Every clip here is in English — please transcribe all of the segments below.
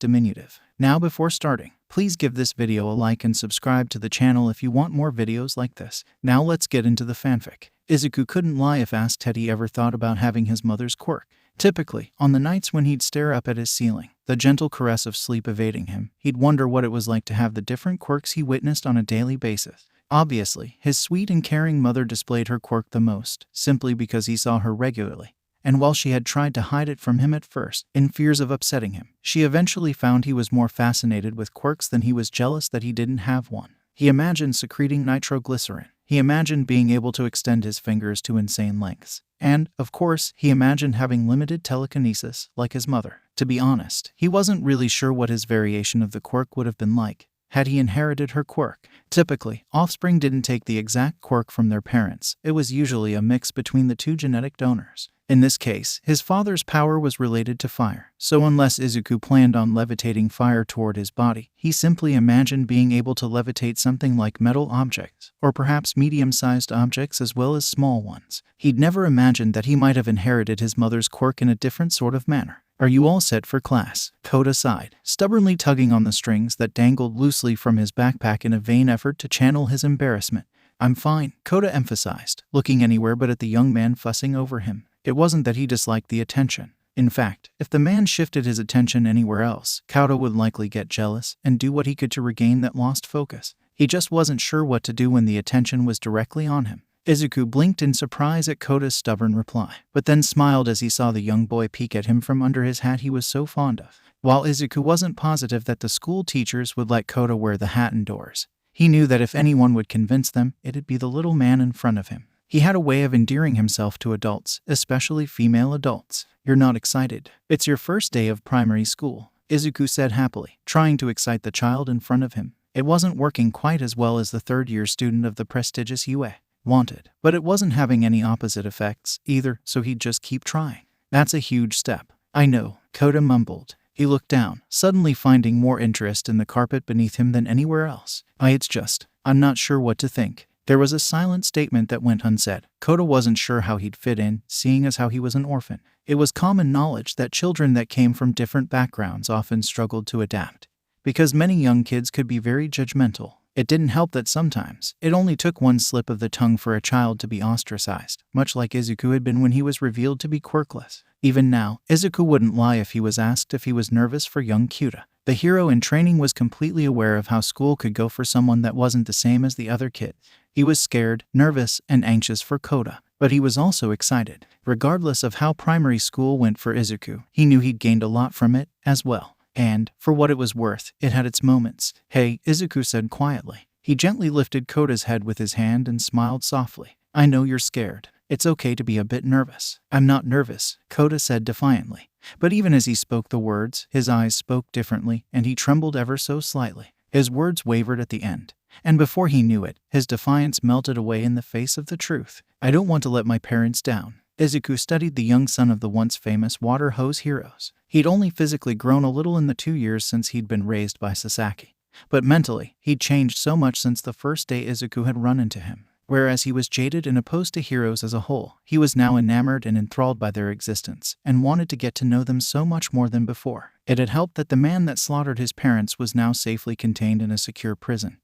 Diminutive. Now before starting, please give this video a like and subscribe to the channel if you want more videos like this. Now let's get into the fanfic. Izuku couldn't lie if asked had he ever thought about having his mother's quirk. Typically, on the nights when he'd stare up at his ceiling, the gentle caress of sleep evading him, he'd wonder what it was like to have the different quirks he witnessed on a daily basis. Obviously, his sweet and caring mother displayed her quirk the most, simply because he saw her regularly. And while she had tried to hide it from him at first, in fears of upsetting him, she eventually found he was more fascinated with quirks than he was jealous that he didn't have one. He imagined secreting nitroglycerin. He imagined being able to extend his fingers to insane lengths. And, of course, he imagined having limited telekinesis, like his mother. To be honest, he wasn't really sure what his variation of the quirk would have been like had he inherited her quirk. Typically, offspring didn't take the exact quirk from their parents. It was usually a mix between the two genetic donors. In this case, his father's power was related to fire, so unless Izuku planned on levitating fire toward his body, he simply imagined being able to levitate something like metal objects, or perhaps medium-sized objects as well as small ones. He'd never imagined that he might have inherited his mother's quirk in a different sort of manner. "Are you all set for class?" Kota sighed, stubbornly tugging on the strings that dangled loosely from his backpack in a vain effort to channel his embarrassment. "I'm fine," Kota emphasized, looking anywhere but at the young man fussing over him. It wasn't that he disliked the attention. In fact, if the man shifted his attention anywhere else, Kota would likely get jealous and do what he could to regain that lost focus. He just wasn't sure what to do when the attention was directly on him. Izuku blinked in surprise at Kota's stubborn reply, but then smiled as he saw the young boy peek at him from under his hat he was so fond of. While Izuku wasn't positive that the school teachers would let Kota wear the hat indoors, he knew that if anyone would convince them, it'd be the little man in front of him. He had a way of endearing himself to adults, especially female adults. "You're not excited. It's your first day of primary school," Izuku said happily, trying to excite the child in front of him. It wasn't working quite as well as the third-year student of the prestigious UA wanted, but it wasn't having any opposite effects either, so he'd just keep trying. "That's a huge step." "I know," Kota mumbled. He looked down, suddenly finding more interest in the carpet beneath him than anywhere else. I'm not sure what to think." There was a silent statement that went unsaid. Kota wasn't sure how he'd fit in, seeing as how he was an orphan. It was common knowledge that children that came from different backgrounds often struggled to adapt, because many young kids could be very judgmental. It didn't help that sometimes it only took one slip of the tongue for a child to be ostracized, much like Izuku had been when he was revealed to be quirkless. Even now, Izuku wouldn't lie if he was asked if he was nervous for young Kota. The hero in training was completely aware of how school could go for someone that wasn't the same as the other kids. He was scared, nervous, and anxious for Kota, but he was also excited. Regardless of how primary school went for Izuku, he knew he'd gained a lot from it as well. And, for what it was worth, it had its moments. "Hey," Izuku said quietly. He gently lifted Kota's head with his hand and smiled softly. "I know you're scared. It's okay to be a bit nervous." "I'm not nervous," Kota said defiantly. But even as he spoke the words, his eyes spoke differently, and he trembled ever so slightly. His words wavered at the end, and before he knew it, his defiance melted away in the face of the truth. "I don't want to let my parents down." Izuku studied the young son of the once famous water hose heroes. He'd only physically grown a little in the 2 years since he'd been raised by Sasaki, but mentally, he'd changed so much since the first day Izuku had run into him. Whereas he was jaded and opposed to heroes as a whole, he was now enamored and enthralled by their existence, and wanted to get to know them so much more than before. It had helped that the man that slaughtered his parents was now safely contained in a secure prison,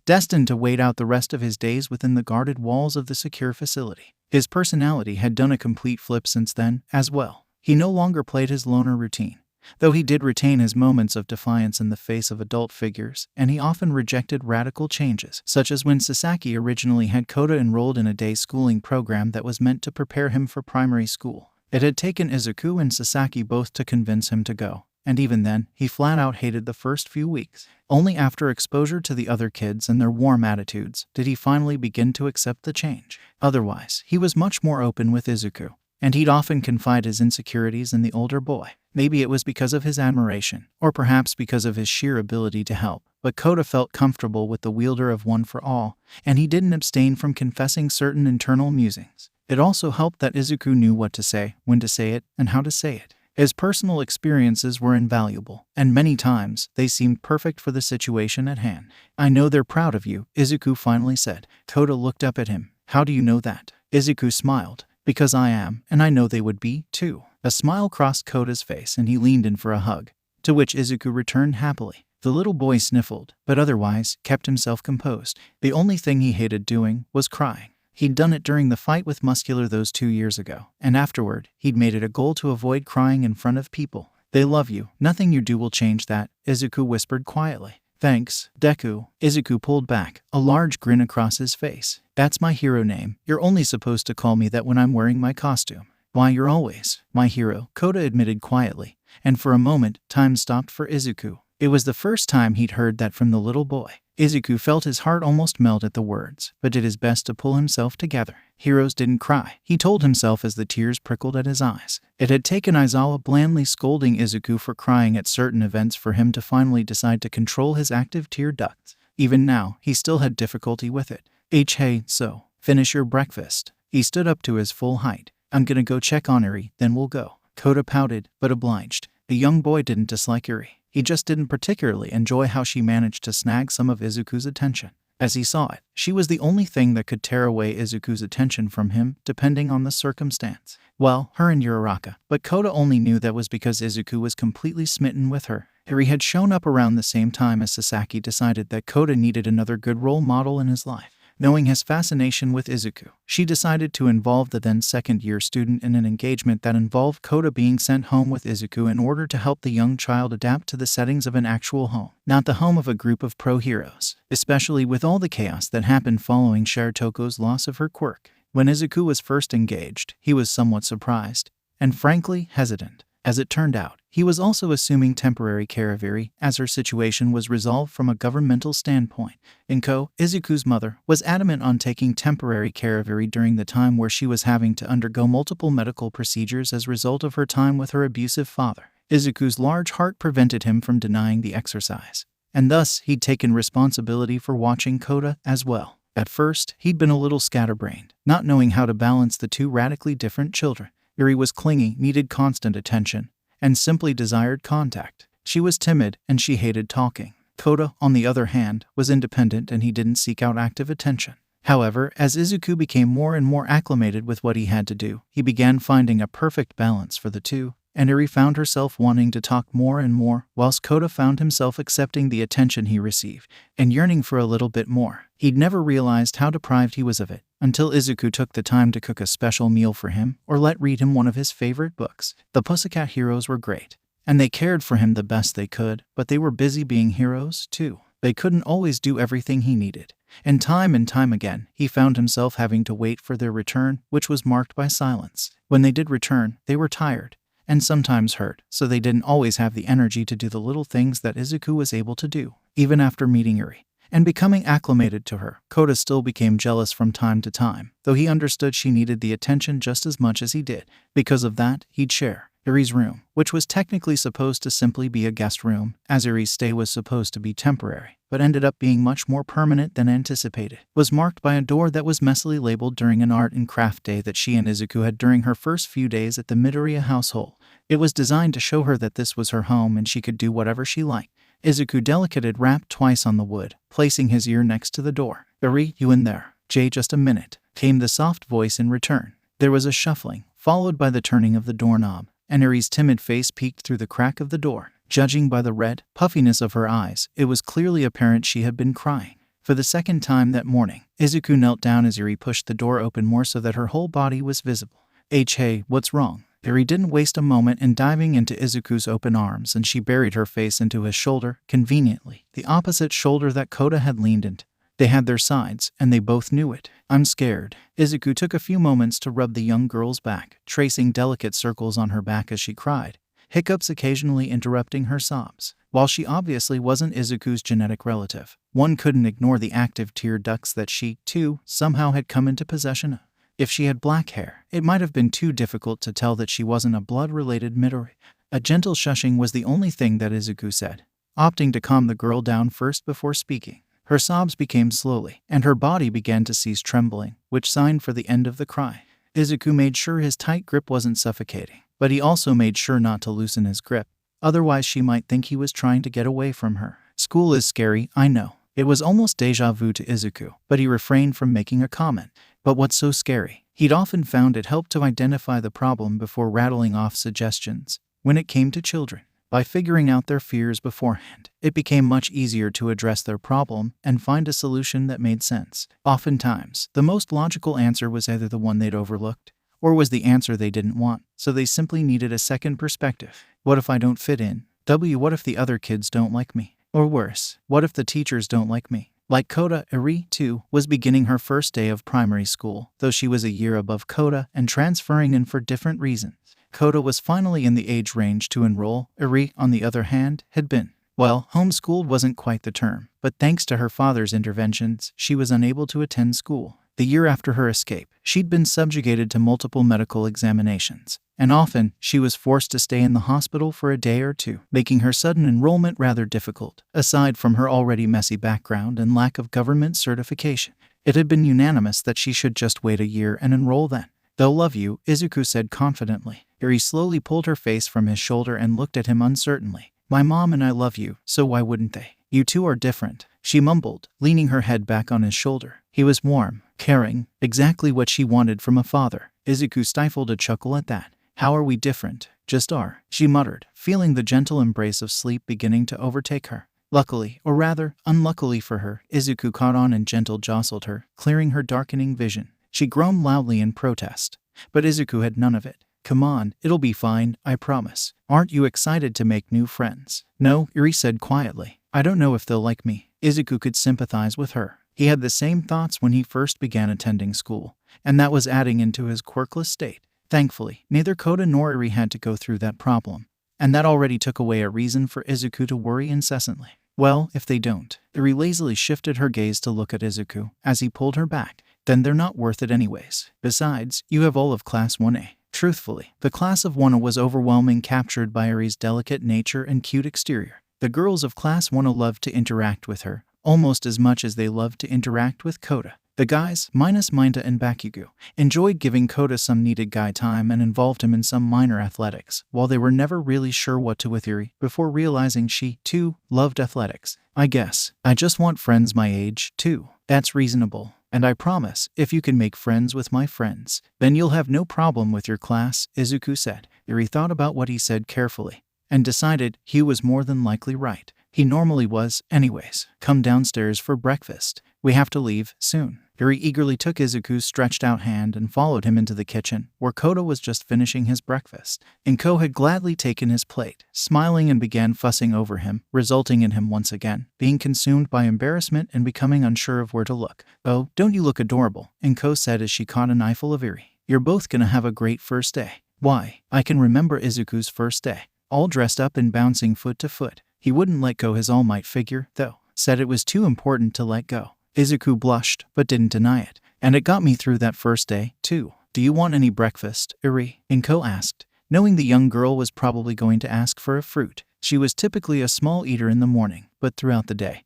destined to wait out the rest of his days within the guarded walls of the secure facility. His personality had done a complete flip since then, as well. He no longer played his loner routine, though he did retain his moments of defiance in the face of adult figures, and he often rejected radical changes, such as when Sasaki originally had Kota enrolled in a day schooling program that was meant to prepare him for primary school. It had taken Izuku and Sasaki both to convince him to go, and even then, he flat out hated the first few weeks. Only after exposure to the other kids and their warm attitudes did he finally begin to accept the change. Otherwise, he was much more open with Izuku, and he'd often confide his insecurities in the older boy. Maybe it was because of his admiration, or perhaps because of his sheer ability to help, but Kota felt comfortable with the wielder of one for all, and he didn't abstain from confessing certain internal musings. It also helped that Izuku knew what to say, when to say it, and how to say it. His personal experiences were invaluable, and many times they seemed perfect for the situation at hand. "I know they're proud of you," Izuku finally said. Kota looked up at him. "How do you know that?" Izuku smiled. "Because I am, and I know they would be, too." A smile crossed Kota's face and he leaned in for a hug. to which Izuku returned happily. The little boy sniffled, but otherwise kept himself composed. The only thing he hated doing was crying. He'd done it during the fight with Muscular those 2 years ago, and afterward, he'd made it a goal to avoid crying in front of people. They love you. Nothing you do will change that, Izuku whispered quietly. Thanks, Deku. Izuku pulled back, a large grin across his face. That's my hero name. You're only supposed to call me that when I'm wearing my costume. Why, you're always my hero, Kota admitted quietly, and for a moment, time stopped for Izuku. It was the first time he'd heard that from the little boy. Izuku felt his heart almost melt at the words, but did his best to pull himself together. Heroes didn't cry, he told himself as the tears prickled at his eyes. It had taken Aizawa blandly scolding Izuku for crying at certain events for him to finally decide to control his active tear ducts. Even now, he still had difficulty with it. Hey, so, finish your breakfast. He stood up to his full height. I'm gonna go check on Eri, then we'll go. Kota pouted, but obliged. The young boy didn't dislike Eri. He just didn't particularly enjoy how she managed to snag some of Izuku's attention. As he saw it, she was the only thing that could tear away Izuku's attention from him, depending on the circumstance. Well, her and Uraraka, but Kota only knew that was because Izuku was completely smitten with her. Eri had shown up around the same time as Sasaki decided that Kota needed another good role model in his life. Knowing his fascination with Izuku, she decided to involve the then second-year student in an engagement that involved Kota being sent home with Izuku in order to help the young child adapt to the settings of an actual home, not the home of a group of pro-heroes, especially with all the chaos that happened following Shiratoko's loss of her quirk. When Izuku was first engaged, he was somewhat surprised, and frankly hesitant. As it turned out, he was also assuming temporary care of Eri, as her situation was resolved from a governmental standpoint. Izuku's mother, was adamant on taking temporary care of Eri during the time where she was having to undergo multiple medical procedures as a result of her time with her abusive father. Izuku's large heart prevented him from denying the exercise, and thus he'd taken responsibility for watching Kota as well. At first, he'd been a little scatterbrained, not knowing how to balance the two radically different children. Eri was clingy, needed constant attention, and simply desired contact. She was timid, and she hated talking. Kota, on the other hand, was independent and he didn't seek out active attention. However, as Izuku became more and more acclimated with what he had to do, he began finding a perfect balance for the two, and Eri found herself wanting to talk more and more, whilst Kota found himself accepting the attention he received, and yearning for a little bit more. He'd never realized how deprived he was of it, until Izuku took the time to cook a special meal for him, or let read him one of his favorite books. The Pussycat Heroes were great, and they cared for him the best they could, but they were busy being heroes, too. They couldn't always do everything he needed, and time again, he found himself having to wait for their return, which was marked by silence. When they did return, they were tired, and sometimes hurt, so they didn't always have the energy to do the little things that Izuku was able to do. Even after meeting Eri and becoming acclimated to her, Kota still became jealous from time to time, though he understood she needed the attention just as much as he did. Because of that, he'd share Eri's room, which was technically supposed to simply be a guest room, as Eri's stay was supposed to be temporary, but ended up being much more permanent than anticipated. Was marked by a door that was messily labeled during an art and craft day that she and Izuku had during her first few days at the Midoriya household. It was designed to show her that this was her home and she could do whatever she liked. Izuku delicated rapped twice on the wood, placing his ear next to the door. Eri, you in there? Jay, just a minute, came the soft voice in return. There was a shuffling, followed by the turning of the doorknob, and Eri's timid face peeked through the crack of the door. Judging by the red puffiness of her eyes, it was clearly apparent she had been crying. For the second time that morning, Izuku knelt down as Eri pushed the door open more so that her whole body was visible. Hey, what's wrong? Eri didn't waste a moment in diving into Izuku's open arms, and she buried her face into his shoulder, conveniently, the opposite shoulder that Kota had leaned into. They had their sides, and they both knew it. I'm scared. Izuku took a few moments to rub the young girl's back, tracing delicate circles on her back as she cried, hiccups occasionally interrupting her sobs. While she obviously wasn't Izuku's genetic relative, one couldn't ignore the active tear ducts that she, too, somehow had come into possession of. If she had black hair, it might have been too difficult to tell that she wasn't a blood-related Midori. A gentle shushing was the only thing that Izuku said, opting to calm the girl down first before speaking. Her sobs became slowly, and her body began to cease trembling, which signed for the end of the cry. Izuku made sure his tight grip wasn't suffocating, but he also made sure not to loosen his grip, otherwise she might think he was trying to get away from her. School is scary, I know. It was almost deja vu to Izuku, but he refrained from making a comment. But what's so scary? He'd often found it helped to identify the problem before rattling off suggestions. When it came to children, By figuring out their fears beforehand, it became much easier to address their problem and find a solution that made sense. Oftentimes, the most logical answer was either the one they'd overlooked, or was the answer they didn't want, so they simply needed a second perspective. What if I don't fit in? What if the other kids don't like me? Or worse, what if the teachers don't like me? Like Koda, Eri, too, was beginning her first day of primary school, though she was a year above Koda and transferring in for different reasons. Koda was finally in the age range to enroll. Eri, on the other hand, had been, well, homeschooled wasn't quite the term, but thanks to her father's interventions, she was unable to attend school. The year after her escape, she'd been subjugated to multiple medical examinations, and often she was forced to stay in the hospital for a day or two, making her sudden enrollment rather difficult. Aside from her already messy background and lack of government certification, it had been unanimous that she should just wait a year and enroll then. "They'll love you," Izuku said confidently. Eri slowly pulled her face from his shoulder and looked at him uncertainly. "My mom and I love you, so why wouldn't they? You two are different," she mumbled, leaning her head back on his shoulder. He was warm, caring, exactly what she wanted from a father. Izuku stifled a chuckle at that. "How are we different?" "Just are," she muttered, feeling the gentle embrace of sleep beginning to overtake her. Luckily, or rather, unluckily for her, Izuku caught on and gentle jostled her, clearing her darkening vision. She groaned loudly in protest, but Izuku had none of it. "Come on, it'll be fine, I promise. Aren't you excited to make new friends?" "No," Eri said quietly. "I don't know if they'll like me." Izuku could sympathize with her. He had the same thoughts when he first began attending school, and that was adding into his quirkless state. Thankfully, neither Koda nor Eri had to go through that problem, and that already took away a reason for Izuku to worry incessantly. "Well, if they don't." Eri lazily shifted her gaze to look at Izuku as he pulled her back. "Then they're not worth it anyways. Besides, you have all of Class 1A. Truthfully, the class of 1A was overwhelming, captured by Eri's delicate nature and cute exterior. The girls of Class 1A loved to interact with her, almost as much as they loved to interact with Koda. The guys, minus Minta and Bakugo, enjoyed giving Koda some needed guy time and involved him in some minor athletics, while they were never really sure what to with Eri, before realizing she, too, loved athletics. "I guess I just want friends my age, too." "That's reasonable. And I promise, if you can make friends with my friends, then you'll have no problem with your class," Izuku said. Eri thought about what he said carefully, and decided he was more than likely right. He normally was, anyways. "Come downstairs for breakfast. We have to leave soon." Eri eagerly took Izuku's stretched-out hand and followed him into the kitchen, where Koda was just finishing his breakfast. Inko had gladly taken his plate, smiling, and began fussing over him, resulting in him once again being consumed by embarrassment and becoming unsure of where to look. "Oh, don't you look adorable," Inko said as she caught an eyeful of Eri. "You're both gonna have a great first day." "Why, I can remember Izuku's first day. All dressed up and bouncing foot to foot. He wouldn't let go his All Might figure, though. Said it was too important to let go." Izuku blushed, but didn't deny it. "And it got me through that first day, too." "Do you want any breakfast, Eri?" Inko asked, knowing the young girl was probably going to ask for a fruit. She was typically a small eater in the morning, but throughout the day,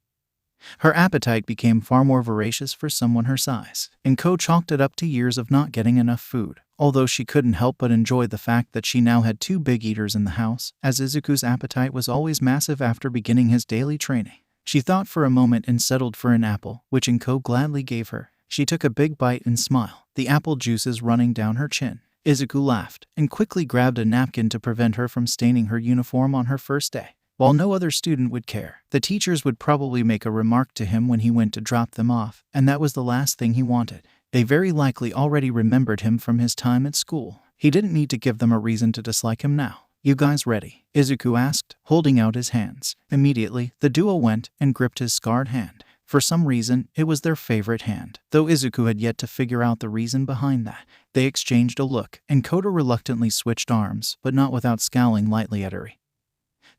her appetite became far more voracious for someone her size. Inko chalked it up to years of not getting enough food, although she couldn't help but enjoy the fact that she now had two big eaters in the house, as Izuku's appetite was always massive after beginning his daily training. She thought for a moment and settled for an apple, which Inko gladly gave her. She took a big bite and smiled, the apple juices running down her chin. Izuku laughed and quickly grabbed a napkin to prevent her from staining her uniform on her first day. While no other student would care, the teachers would probably make a remark to him when he went to drop them off, and that was the last thing he wanted. They very likely already remembered him from his time at school. He didn't need to give them a reason to dislike him now. "You guys ready?" Izuku asked, holding out his hands. Immediately, the duo went and gripped his scarred hand. For some reason, it was their favorite hand, though Izuku had yet to figure out the reason behind that. They exchanged a look, and Koda reluctantly switched arms, but not without scowling lightly at Eri,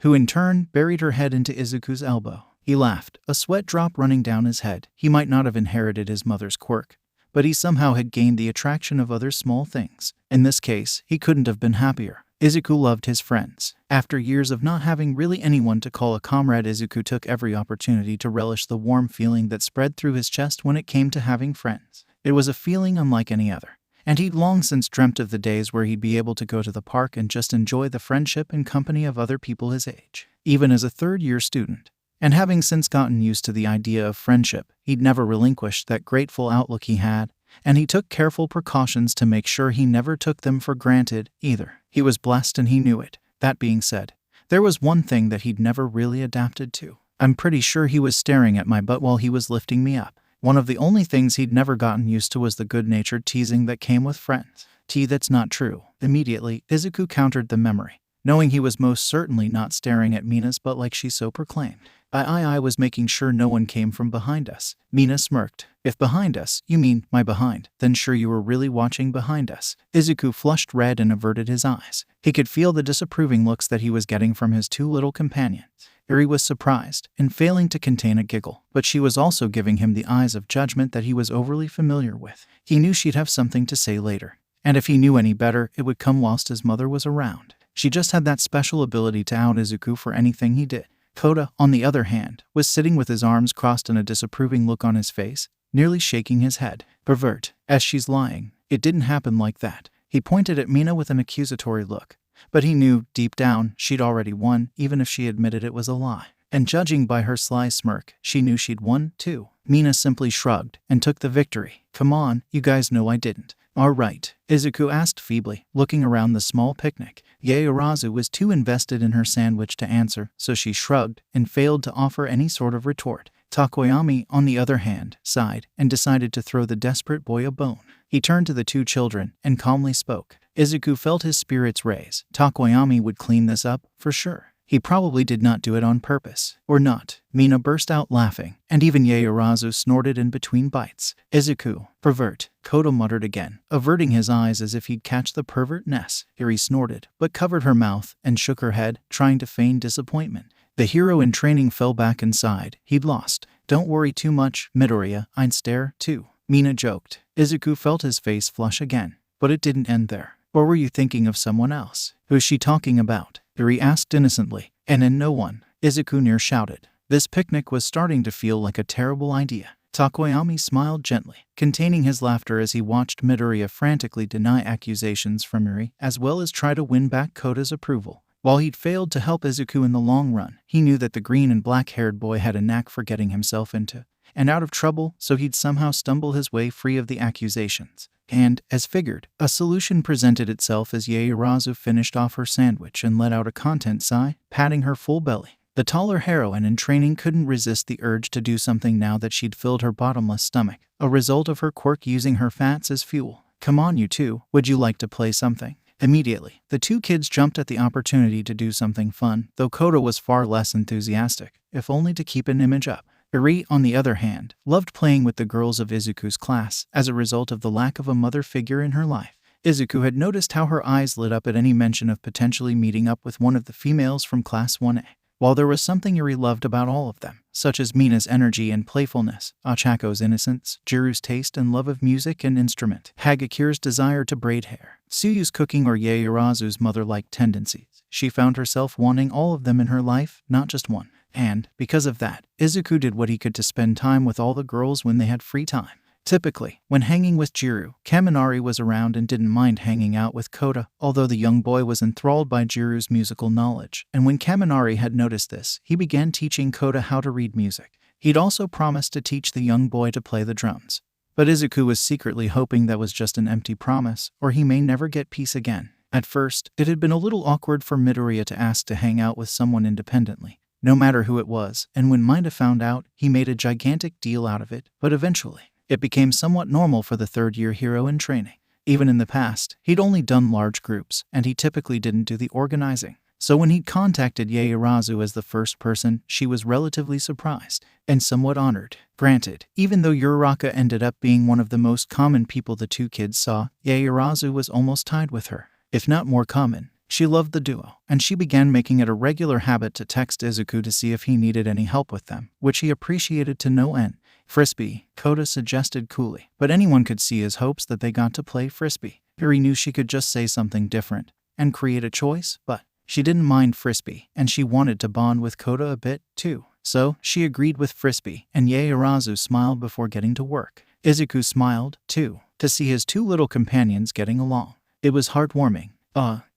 who in turn buried her head into Izuku's elbow. He laughed, a sweat drop running down his head. He might not have inherited his mother's quirk, but he somehow had gained the attraction of other small things. In this case, he couldn't have been happier. Izuku loved his friends. After years of not having really anyone to call a comrade, Izuku took every opportunity to relish the warm feeling that spread through his chest when it came to having friends. It was a feeling unlike any other, and he'd long since dreamt of the days where he'd be able to go to the park and just enjoy the friendship and company of other people his age. Even as a third-year student, and having since gotten used to the idea of friendship, he'd never relinquished that grateful outlook he had, and he took careful precautions to make sure he never took them for granted, either. He was blessed and he knew it. That being said, There was one thing that he'd never really adapted to. I'm pretty sure he was staring at my butt while he was lifting me up. One of the only things he'd never gotten used to was the good-natured teasing that came with friends. That's not true. Immediately, Izuku countered the memory, knowing he was most certainly not staring at Mina's butt like she so proclaimed. I was making sure no one came from behind us. Mina smirked. If behind us, you mean my behind, then sure you were really watching behind us. Izuku flushed red and averted his eyes. He could feel the disapproving looks that he was getting from his two little companions. Eri was surprised and failing to contain a giggle, but she was also giving him the eyes of judgment that he was overly familiar with. He knew she'd have something to say later, and if he knew any better, it would come whilst his mother was around. She just had that special ability to out Izuku for anything he did. Kota, on the other hand, was sitting with his arms crossed and a disapproving look on his face, nearly shaking his head. Pervert, as she's lying. It didn't happen like that. He pointed at Mina with an accusatory look. But he knew, deep down, she'd already won, even if she admitted it was a lie. And judging by her sly smirk, she knew she'd won, too. Mina simply shrugged and took the victory. Come on, you guys know I didn't. All right, Izuku asked feebly, looking around the small picnic. Yaoyorozu was too invested in her sandwich to answer, so she shrugged and failed to offer any sort of retort. Takoyami, on the other hand, sighed and decided to throw the desperate boy a bone. He turned to the two children and calmly spoke. Izuku felt his spirits raise. Takoyami would clean this up, for sure. He probably did not do it on purpose. Or not. Mina burst out laughing, and even Yaoyorozu snorted in between bites. Izuku, pervert, Kota muttered again, averting his eyes as if he'd catch the pervert-ness. Eri snorted, but covered her mouth and shook her head, trying to feign disappointment. The hero in training fell back and sighed. He'd lost. Don't worry too much, Midoriya, I'd stare, too. Mina joked. Izuku felt his face flush again. But it didn't end there. Or were you thinking of someone else? Who's she talking about? Eri asked innocently. And in no one. Izuku near shouted. This picnic was starting to feel like a terrible idea. Takoyami smiled gently, containing his laughter as he watched Midoriya frantically deny accusations from Eri, as well as try to win back Kota's approval. While he'd failed to help Izuku in the long run, he knew that the green and black-haired boy had a knack for getting himself into and out of trouble, so he'd somehow stumble his way free of the accusations. And, as figured, a solution presented itself as Yaoyorozu finished off her sandwich and let out a content sigh, patting her full belly. The taller heroine in training couldn't resist the urge to do something now that she'd filled her bottomless stomach, a result of her quirk using her fats as fuel. Come on you two, would you like to play something? Immediately, the two kids jumped at the opportunity to do something fun, though Kota was far less enthusiastic, if only to keep an image up. Eri, on the other hand, loved playing with the girls of Izuku's class as a result of the lack of a mother figure in her life. Izuku had noticed how her eyes lit up at any mention of potentially meeting up with one of the females from Class 1A. While there was something Eri loved about all of them, such as Mina's energy and playfulness, Achako's innocence, Jiru's taste and love of music and instrument, Hagakura's desire to braid hair, Tsuyu's cooking or Yaoyorozu's mother-like tendencies, she found herself wanting all of them in her life, not just one. And, because of that, Izuku did what he could to spend time with all the girls when they had free time. Typically, when hanging with Jiru, Kaminari was around and didn't mind hanging out with Kota, although the young boy was enthralled by Jiru's musical knowledge. And when Kaminari had noticed this, he began teaching Kota how to read music. He'd also promised to teach the young boy to play the drums. But Izuku was secretly hoping that was just an empty promise, or he may never get peace again. At first, it had been a little awkward for Midoriya to ask to hang out with someone independently, no matter who it was, and when Minda found out, he made a gigantic deal out of it, but eventually, it became somewhat normal for the third-year hero in training. Even in the past, he'd only done large groups, and he typically didn't do the organizing. So when he'd contacted Yaoyorozu as the first person, she was relatively surprised, and somewhat honored. Granted, even though Uraraka ended up being one of the most common people the two kids saw, Yaoyorozu was almost tied with her, if not more common. She loved the duo, and she began making it a regular habit to text Izuku to see if he needed any help with them, which he appreciated to no end. Frisbee, Kota suggested coolly, but anyone could see his hopes that they got to play Frisbee. Eri knew she could just say something different and create a choice, but she didn't mind Frisbee, and she wanted to bond with Kota a bit, too. So, she agreed with Frisbee, and Yaoyorozu smiled before getting to work. Izuku smiled, too, to see his two little companions getting along. It was heartwarming.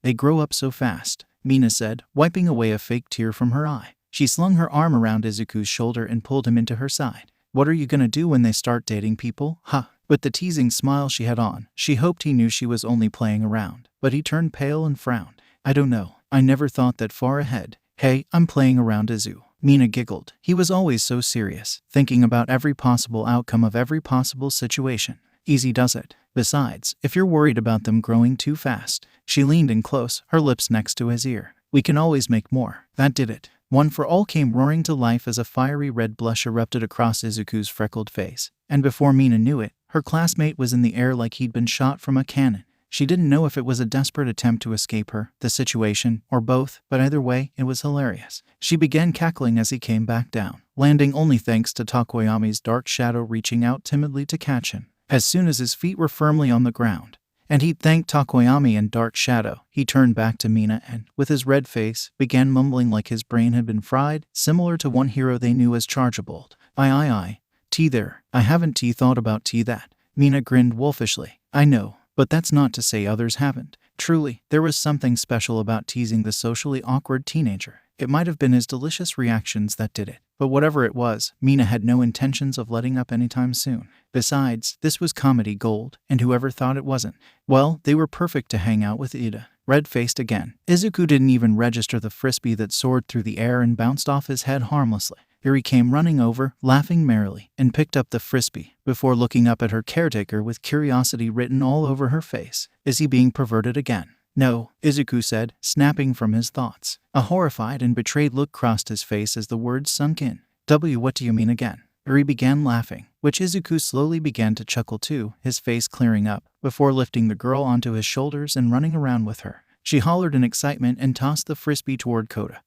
They grow up so fast, Mina said, wiping away a fake tear from her eye. She slung her arm around Izuku's shoulder and pulled him into her side. What are you gonna do when they start dating people, huh? With the teasing smile she had on, she hoped he knew she was only playing around, but he turned pale and frowned. I don't know. I never thought that far ahead. Hey, I'm playing around Izu. Mina giggled. He was always so serious, thinking about every possible outcome of every possible situation. Easy does it. Besides, if you're worried about them growing too fast. She leaned in close, her lips next to his ear. We can always make more. That did it. One for All came roaring to life as a fiery red blush erupted across Izuku's freckled face. And before Mina knew it, her classmate was in the air like he'd been shot from a cannon. She didn't know if it was a desperate attempt to escape her, the situation, or both, but either way, it was hilarious. She began cackling as he came back down, landing only thanks to Takoyami's dark shadow reaching out timidly to catch him. As soon as his feet were firmly on the ground, and he'd thanked Takoyami and Dark Shadow, he turned back to Mina and, with his red face, began mumbling like his brain had been fried, similar to one hero they knew as Chargeable. I. Tea there. I haven't thought about tea that. Mina grinned wolfishly. I know, but that's not to say others haven't. Truly, there was something special about teasing the socially awkward teenager. It might have been his delicious reactions that did it. But whatever it was, Mina had no intentions of letting up anytime soon. Besides, this was comedy gold, and whoever thought it wasn't, well, they were perfect to hang out with Ida. Red-faced again, Izuku didn't even register the frisbee that soared through the air and bounced off his head harmlessly. Iri came running over, laughing merrily, and picked up the frisbee, before looking up at her caretaker with curiosity written all over her face. Is he being perverted again? No, Izuku said, snapping from his thoughts. A horrified and betrayed look crossed his face as the words sunk in. What do you mean again? Iri began laughing, which Izuku slowly began to chuckle too, his face clearing up, before lifting the girl onto his shoulders and running around with her. She hollered in excitement and tossed the frisbee toward Kota,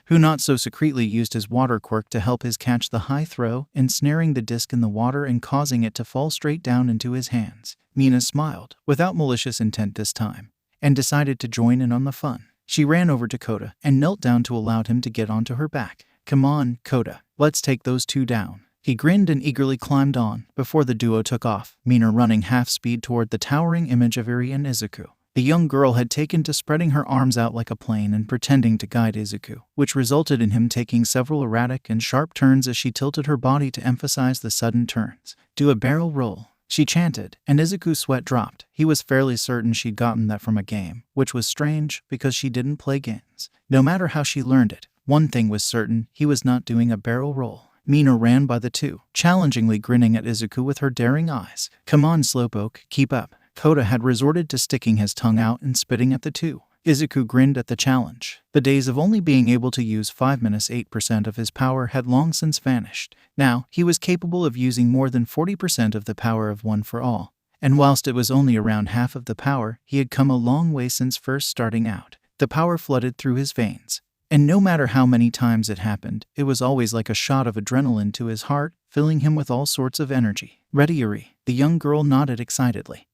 who not so secretly used his water quirk to help his catch the high throw, ensnaring the disc in the water and causing it to fall straight down into his hands. Mina smiled, without malicious intent this time, and decided to join in on the fun. She ran over to Kota and knelt down to allow him to get onto her back. Come on, Kota, let's take those two down. He grinned and eagerly climbed on, before the duo took off, Mina running half-speed toward the towering image of Iri and Izuku. The young girl had taken to spreading her arms out like a plane and pretending to guide Izuku, which resulted in him taking several erratic and sharp turns as she tilted her body to emphasize the sudden turns. Do a barrel roll, she chanted, and Izuku's sweat dropped. He was fairly certain she'd gotten that from a game, which was strange because she didn't play games. No matter how she learned it, one thing was certain, he was not doing a barrel roll. Mina ran by the two, challengingly grinning at Izuku with her daring eyes. Come on, Slowpoke, keep up. Kota had resorted to sticking his tongue out and spitting at the two. Izuku grinned at the challenge. The days of only being able to use 5-8% of his power had long since vanished. Now, he was capable of using more than 40% of the power of One for All. And whilst it was only around half of the power, he had come a long way since first starting out. The power flooded through his veins. And no matter how many times it happened, it was always like a shot of adrenaline to his heart, filling him with all sorts of energy. Ready, Iri? The young girl nodded excitedly,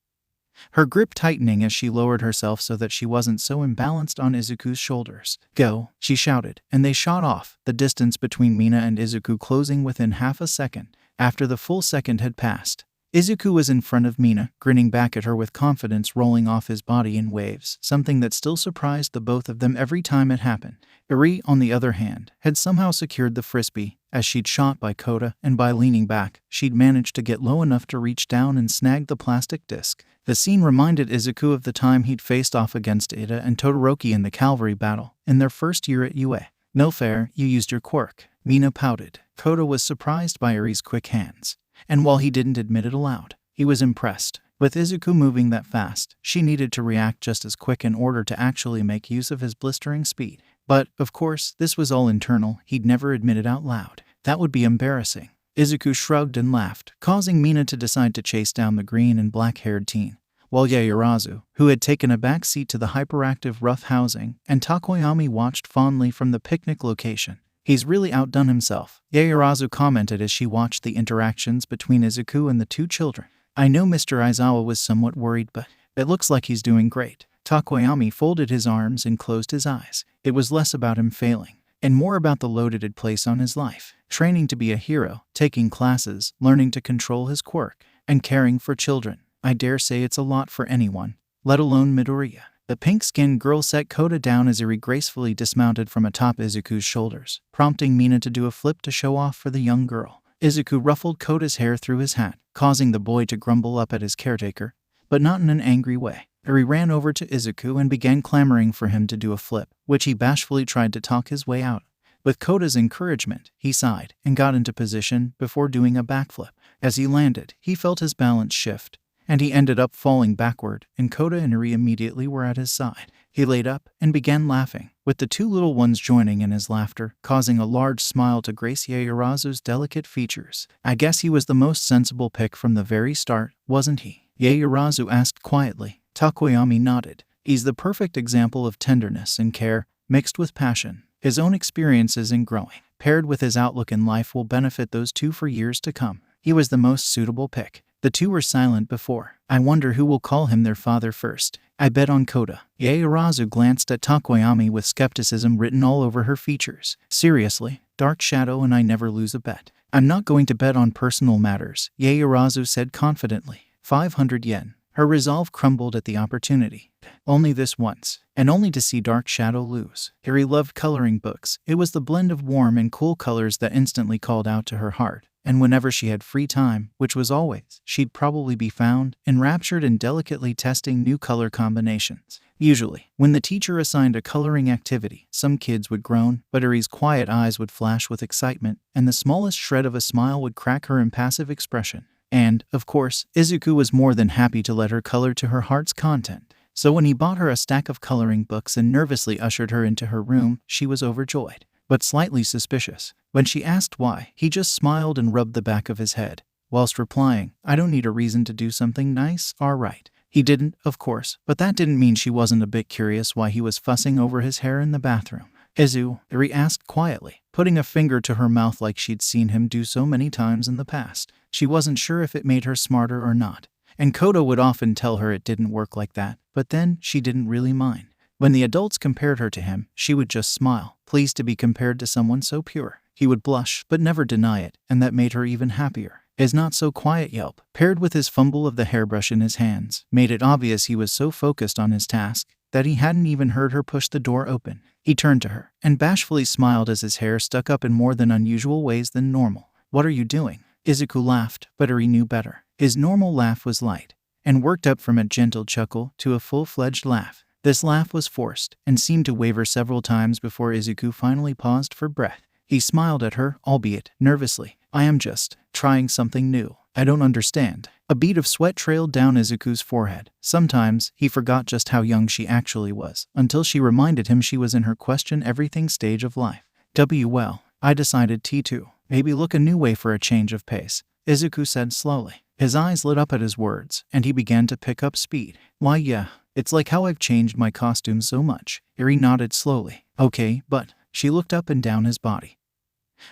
her grip tightening as she lowered herself so that she wasn't so imbalanced on Izuku's shoulders. Go, she shouted, and they shot off, the distance between Mina and Izuku closing within half a second. After the full second had passed, Izuku was in front of Mina, grinning back at her with confidence rolling off his body in waves, something that still surprised the both of them every time it happened. Iri, on the other hand, had somehow secured the frisbee, as she'd shot by Kota, and by leaning back, she'd managed to get low enough to reach down and snag the plastic disc. The scene reminded Izuku of the time he'd faced off against Ida and Todoroki in the cavalry battle, in their first year at UA. No fair, you used your quirk. Mina pouted. Kota was surprised by Iri's quick hands, and while he didn't admit it aloud, he was impressed. With Izuku moving that fast, she needed to react just as quick in order to actually make use of his blistering speed. But, of course, this was all internal, he'd never admit it out loud. That would be embarrassing. Izuku shrugged and laughed, causing Mina to decide to chase down the green and black-haired teen, while Yaoyorozu, who had taken a back seat to the hyperactive rough housing, and Takoyami watched fondly from the picnic location. He's really outdone himself, Yaoyorozu commented as she watched the interactions between Izuku and the two children. I know Mr. Aizawa was somewhat worried, but it looks like he's doing great. Takoyami folded his arms and closed his eyes. It was less about him failing, and more about the load it had placed on his life. Training to be a hero, taking classes, learning to control his quirk, and caring for children. I dare say it's a lot for anyone, let alone Midoriya. The pink-skinned girl set Kota down as Iri gracefully dismounted from atop Izuku's shoulders, prompting Mina to do a flip to show off for the young girl. Izuku ruffled Kota's hair through his hat, causing the boy to grumble up at his caretaker, but not in an angry way. Eri ran over to Izuku and began clamoring for him to do a flip, which he bashfully tried to talk his way out. With Koda's encouragement, he sighed and got into position before doing a backflip. As he landed, he felt his balance shift, and he ended up falling backward, and Koda and Eri immediately were at his side. He laid up and began laughing, with the two little ones joining in his laughter, causing a large smile to grace Yaoyorozu's delicate features. I guess he was the most sensible pick from the very start, wasn't he? Yaoyorozu asked quietly. Takoyami nodded. He's the perfect example of tenderness and care, mixed with passion. His own experiences in growing, paired with his outlook in life, will benefit those two for years to come. He was the most suitable pick. The two were silent before. I wonder who will call him their father first. I bet on Koda. Yaoyorozu glanced at Takoyami with skepticism written all over her features. Seriously, Dark Shadow and I never lose a bet. I'm not going to bet on personal matters, Yaoyorozu said confidently. 500 yen. Her resolve crumbled at the opportunity. Only this once, and only to see Dark Shadow lose. Eri loved coloring books. It was the blend of warm and cool colors that instantly called out to her heart. And whenever she had free time, which was always, she'd probably be found, enraptured in delicately testing new color combinations. Usually, when the teacher assigned a coloring activity, some kids would groan, but Eri's quiet eyes would flash with excitement, and the smallest shred of a smile would crack her impassive expression. And, of course, Izuku was more than happy to let her color to her heart's content. So when he bought her a stack of coloring books and nervously ushered her into her room, she was overjoyed, but slightly suspicious. When she asked why, he just smiled and rubbed the back of his head, whilst replying, I don't need a reason to do something nice, alright. He didn't, of course, but that didn't mean she wasn't a bit curious why he was fussing over his hair in the bathroom. Izu, Eri asked quietly, putting a finger to her mouth like she'd seen him do so many times in the past. She wasn't sure if it made her smarter or not, and Koda would often tell her it didn't work like that, but then she didn't really mind. When the adults compared her to him, she would just smile, pleased to be compared to someone so pure. He would blush, but never deny it, and that made her even happier. His not-so-quiet yelp, paired with his fumble of the hairbrush in his hands, made it obvious he was so focused on his task that he hadn't even heard her push the door open. He turned to her, and bashfully smiled as his hair stuck up in more than unusual ways than normal. What are you doing? Izuku laughed, but Eri knew better. His normal laugh was light, and worked up from a gentle chuckle to a full-fledged laugh. This laugh was forced, and seemed to waver several times before Izuku finally paused for breath. He smiled at her, albeit nervously. I am just trying something new. I don't understand. A bead of sweat trailed down Izuku's forehead. Sometimes he forgot just how young she actually was, until she reminded him she was in her question-everything stage of life. Well, I decided T2. Maybe look a new way for a change of pace, Izuku said slowly. His eyes lit up at his words, and he began to pick up speed. Why yeah, it's like how I've changed my costume so much. Eri nodded slowly. Okay, but... She looked up and down his body,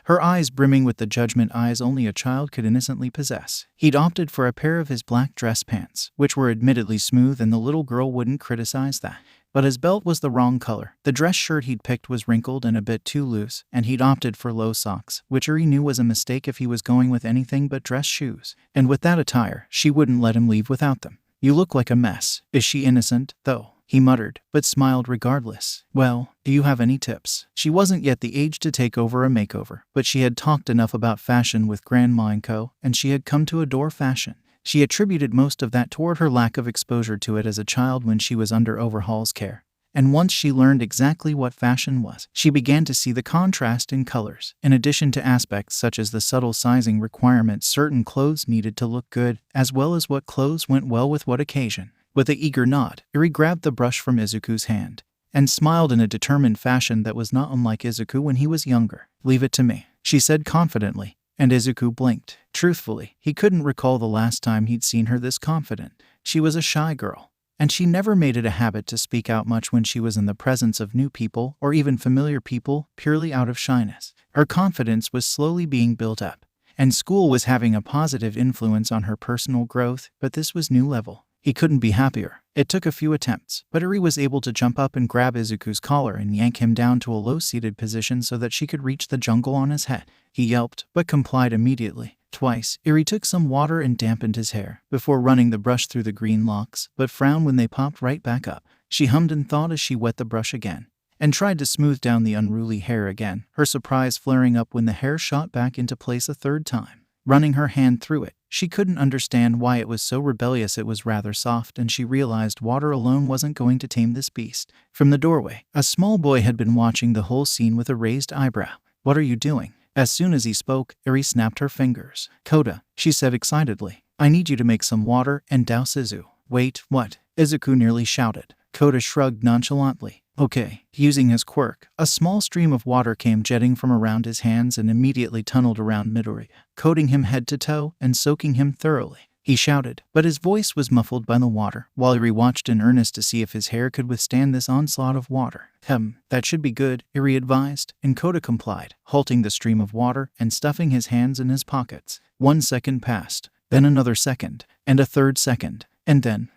her eyes brimming with the judgment eyes only a child could innocently possess. He'd opted for a pair of his black dress pants, which were admittedly smooth, and the little girl wouldn't criticize that. But his belt was the wrong color. The dress shirt he'd picked was wrinkled and a bit too loose, and he'd opted for low socks, which Eri knew was a mistake if he was going with anything but dress shoes. And with that attire, she wouldn't let him leave without them. You look like a mess. Is she innocent, though? He muttered, but smiled regardless. Well, do you have any tips? She wasn't yet the age to take over a makeover, but she had talked enough about fashion with Grandma & Co., and she had come to adore fashion. She attributed most of that toward her lack of exposure to it as a child when she was under Overhaul's care. And once she learned exactly what fashion was, she began to see the contrast in colors. In addition to aspects such as the subtle sizing requirements certain clothes needed to look good, as well as what clothes went well with what occasion. With an eager nod, Eri grabbed the brush from Izuku's hand, and smiled in a determined fashion that was not unlike Izuku when he was younger. Leave it to me, she said confidently, and Izuku blinked. Truthfully, he couldn't recall the last time he'd seen her this confident. She was a shy girl, and she never made it a habit to speak out much when she was in the presence of new people or even familiar people, purely out of shyness. Her confidence was slowly being built up, and school was having a positive influence on her personal growth, but this was new level. He couldn't be happier. It took a few attempts, but Eri was able to jump up and grab Izuku's collar and yank him down to a low-seated position so that she could reach the jungle on his head. He yelped, but complied immediately. Twice, Eri took some water and dampened his hair, before running the brush through the green locks, but frowned when they popped right back up. She hummed and thawed as she wet the brush again, and tried to smooth down the unruly hair again, her surprise flaring up when the hair shot back into place a third time. Running her hand through it, She couldn't understand why it was so rebellious. It was rather soft, and she realized water alone wasn't going to tame this beast. From the doorway, a small boy had been watching the whole scene with a raised eyebrow. "What are you doing?" As soon as he spoke, Eri snapped her fingers. "Kota," she said excitedly, "I need you to make some water and douse Izu." "Wait, what?" Izuku nearly shouted. Kota shrugged nonchalantly. "Okay." Using his quirk, a small stream of water came jetting from around his hands and immediately tunneled around Midori, coating him head to toe and soaking him thoroughly. He shouted, but his voice was muffled by the water, while Eri watched in earnest to see if his hair could withstand this onslaught of water. That should be good," Eri advised, and Kota complied, halting the stream of water and stuffing his hands in his pockets. 1 second passed, then another second, and a third second, and then,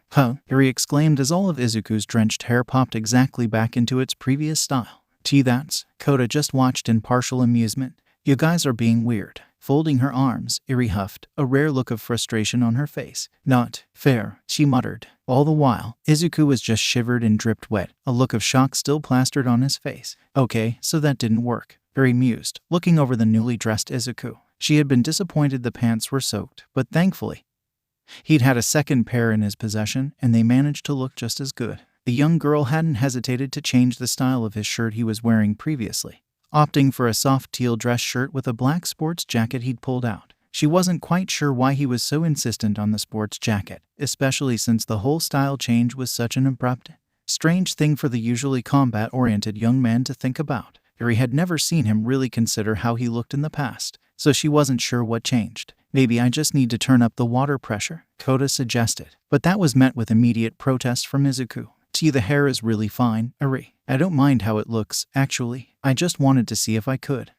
Eri exclaimed as all of Izuku's drenched hair popped exactly back into its previous style. That's, Kota just watched in partial amusement. "You guys are being weird." Folding her arms, Eri huffed, a rare look of frustration on her face. "Not fair," she muttered. All the while, Izuku was just shivered and dripped wet, a look of shock still plastered on his face. "Okay, so that didn't work," Eri mused, looking over the newly dressed Izuku. She had been disappointed the pants were soaked, but thankfully, he'd had a second pair in his possession, and they managed to look just as good. The young girl hadn't hesitated to change the style of his shirt he was wearing previously, opting for a soft teal dress shirt with a black sports jacket he'd pulled out. She wasn't quite sure why he was so insistent on the sports jacket, especially since the whole style change was such an abrupt, strange thing for the usually combat-oriented young man to think about. Eri had never seen him really consider how he looked in the past, so she wasn't sure what changed. "Maybe I just need to turn up the water pressure," Kota suggested, but that was met with immediate protest from Izuku. "The hair is really fine, Eri. I don't mind how it looks, actually. I just wanted to see if I could,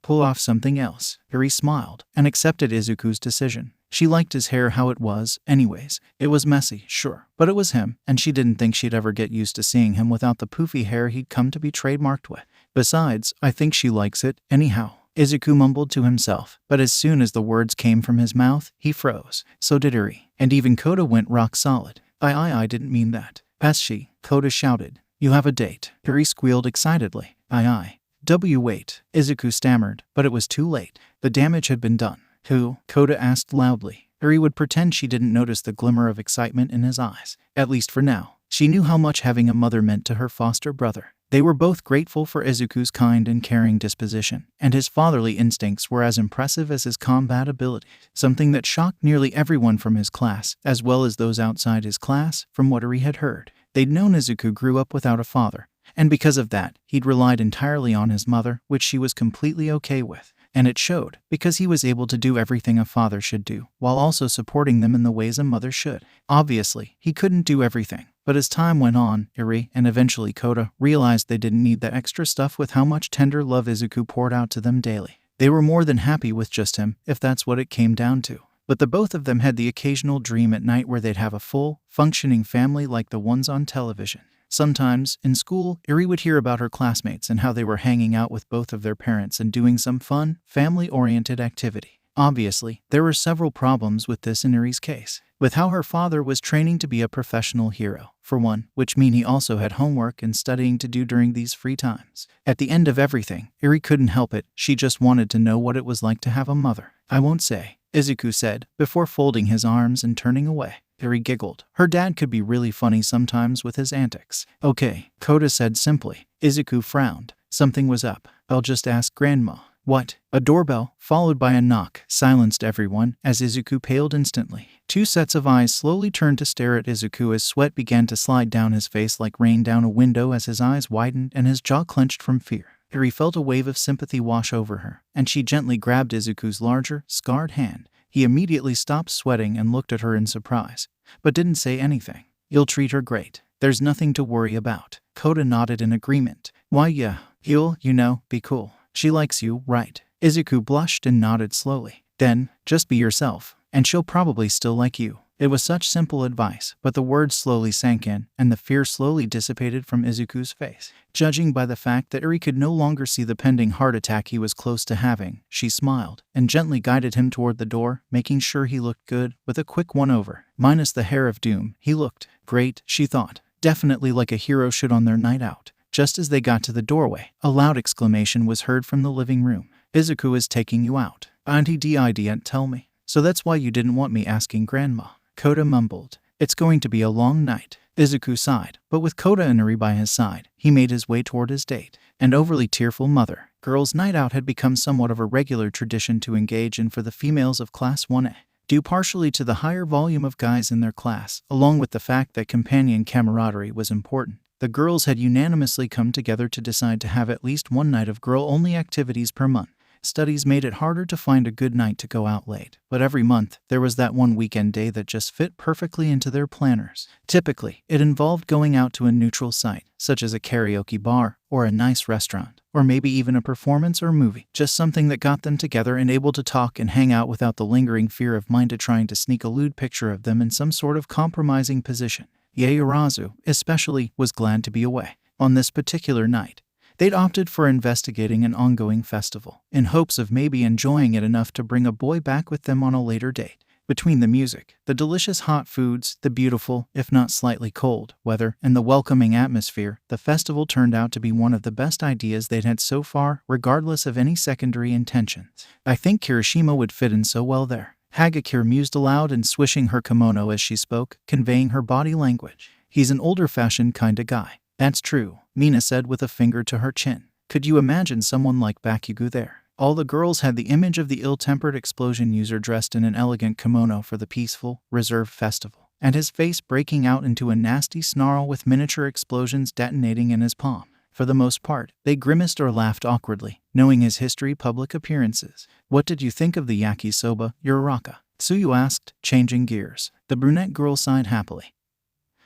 pull off something else." Eri smiled and accepted Izuku's decision. She liked his hair how it was, anyways. It was messy, sure, but it was him, and she didn't think she'd ever get used to seeing him without the poofy hair he'd come to be trademarked with. "Besides, I think she likes it, anyhow," Izuku mumbled to himself, but as soon as the words came from his mouth, he froze. So did Eri, and even Kota went rock solid. I didn't mean that." "She," Kota shouted. "You have a date." Eri squealed excitedly. Wait," Izuku stammered, but it was too late. The damage had been done. "Who?" Kota asked loudly. Eri would pretend she didn't notice the glimmer of excitement in his eyes, at least for now. She knew how much having a mother meant to her foster brother. They were both grateful for Izuku's kind and caring disposition, and his fatherly instincts were as impressive as his combat ability, something that shocked nearly everyone from his class, as well as those outside his class, from what Eri had heard. They'd known Izuku grew up without a father, and because of that, he'd relied entirely on his mother, which she was completely okay with. And it showed, because he was able to do everything a father should do, while also supporting them in the ways a mother should. Obviously, he couldn't do everything, but as time went on, Eri, and eventually Kota, realized they didn't need that extra stuff with how much tender love Izuku poured out to them daily. They were more than happy with just him, if that's what it came down to. But the both of them had the occasional dream at night where they'd have a full, functioning family like the ones on television. Sometimes, in school, Eri would hear about her classmates and how they were hanging out with both of their parents and doing some fun, family-oriented activity. Obviously, there were several problems with this in Eri's case, with how her father was training to be a professional hero, for one, which meant he also had homework and studying to do during these free times. At the end of everything, Eri couldn't help it, she just wanted to know what it was like to have a mother. "I won't say," Izuku said, before folding his arms and turning away. Eri giggled. Her dad could be really funny sometimes with his antics. "Okay," Kota said simply. Izuku frowned. Something was up. "I'll just ask Grandma." "What?" A doorbell, followed by a knock, silenced everyone as Izuku paled instantly. Two sets of eyes slowly turned to stare at Izuku as sweat began to slide down his face like rain down a window as his eyes widened and his jaw clenched from fear. Eri felt a wave of sympathy wash over her, and she gently grabbed Izuku's larger, scarred hand. He immediately stopped sweating and looked at her in surprise, but didn't say anything. "You'll treat her great. There's nothing to worry about." Kota nodded in agreement. "Why yeah, you'll, be cool. She likes you, right?" Izuku blushed and nodded slowly. "Then, just be yourself, and she'll probably still like you." It was such simple advice, but the words slowly sank in, and the fear slowly dissipated from Izuku's face. Judging by the fact that Eri could no longer see the pending heart attack he was close to having, she smiled, and gently guided him toward the door, making sure he looked good, with a quick one-over. Minus the hair of doom, he looked great, she thought. Definitely like a hero should on their night out. Just as they got to the doorway, a loud exclamation was heard from the living room. "Izuku is taking you out. Auntie didn't tell me." So that's why you didn't want me asking Grandma. Kota mumbled. It's going to be a long night. Izuku sighed, but with Kota and Eri by his side, he made his way toward his date. An overly tearful mother, girls' night out had become somewhat of a regular tradition to engage in for the females of Class 1A, due partially to the higher volume of guys in their class, along with the fact that companion camaraderie was important. The girls had unanimously come together to decide to have at least one night of girl-only activities per month. Studies made it harder to find a good night to go out late, but every month there was that one weekend day that just fit perfectly into their planners. Typically, it involved going out to a neutral site, such as a karaoke bar, or a nice restaurant, or maybe even a performance or movie, just something that got them together and able to talk and hang out without the lingering fear of Mineta trying to sneak a lewd picture of them in some sort of compromising position. Yaoyorozu, especially, was glad to be away. On this particular night, they'd opted for investigating an ongoing festival, in hopes of maybe enjoying it enough to bring a boy back with them on a later date. Between the music, the delicious hot foods, the beautiful, if not slightly cold, weather, and the welcoming atmosphere, the festival turned out to be one of the best ideas they'd had so far, regardless of any secondary intentions. I think Kirishima would fit in so well there. Hagakure mused aloud and swishing her kimono as she spoke, conveying her body language. He's an older-fashioned kinda guy. That's true, Mina said with a finger to her chin. Could you imagine someone like Bakugo there? All the girls had the image of the ill-tempered explosion user dressed in an elegant kimono for the peaceful, reserved festival, and his face breaking out into a nasty snarl with miniature explosions detonating in his palm. For the most part, they grimaced or laughed awkwardly, knowing his history public appearances. What did you think of the yakisoba, Uraraka? Tsuyu asked, changing gears. The brunette girl sighed happily,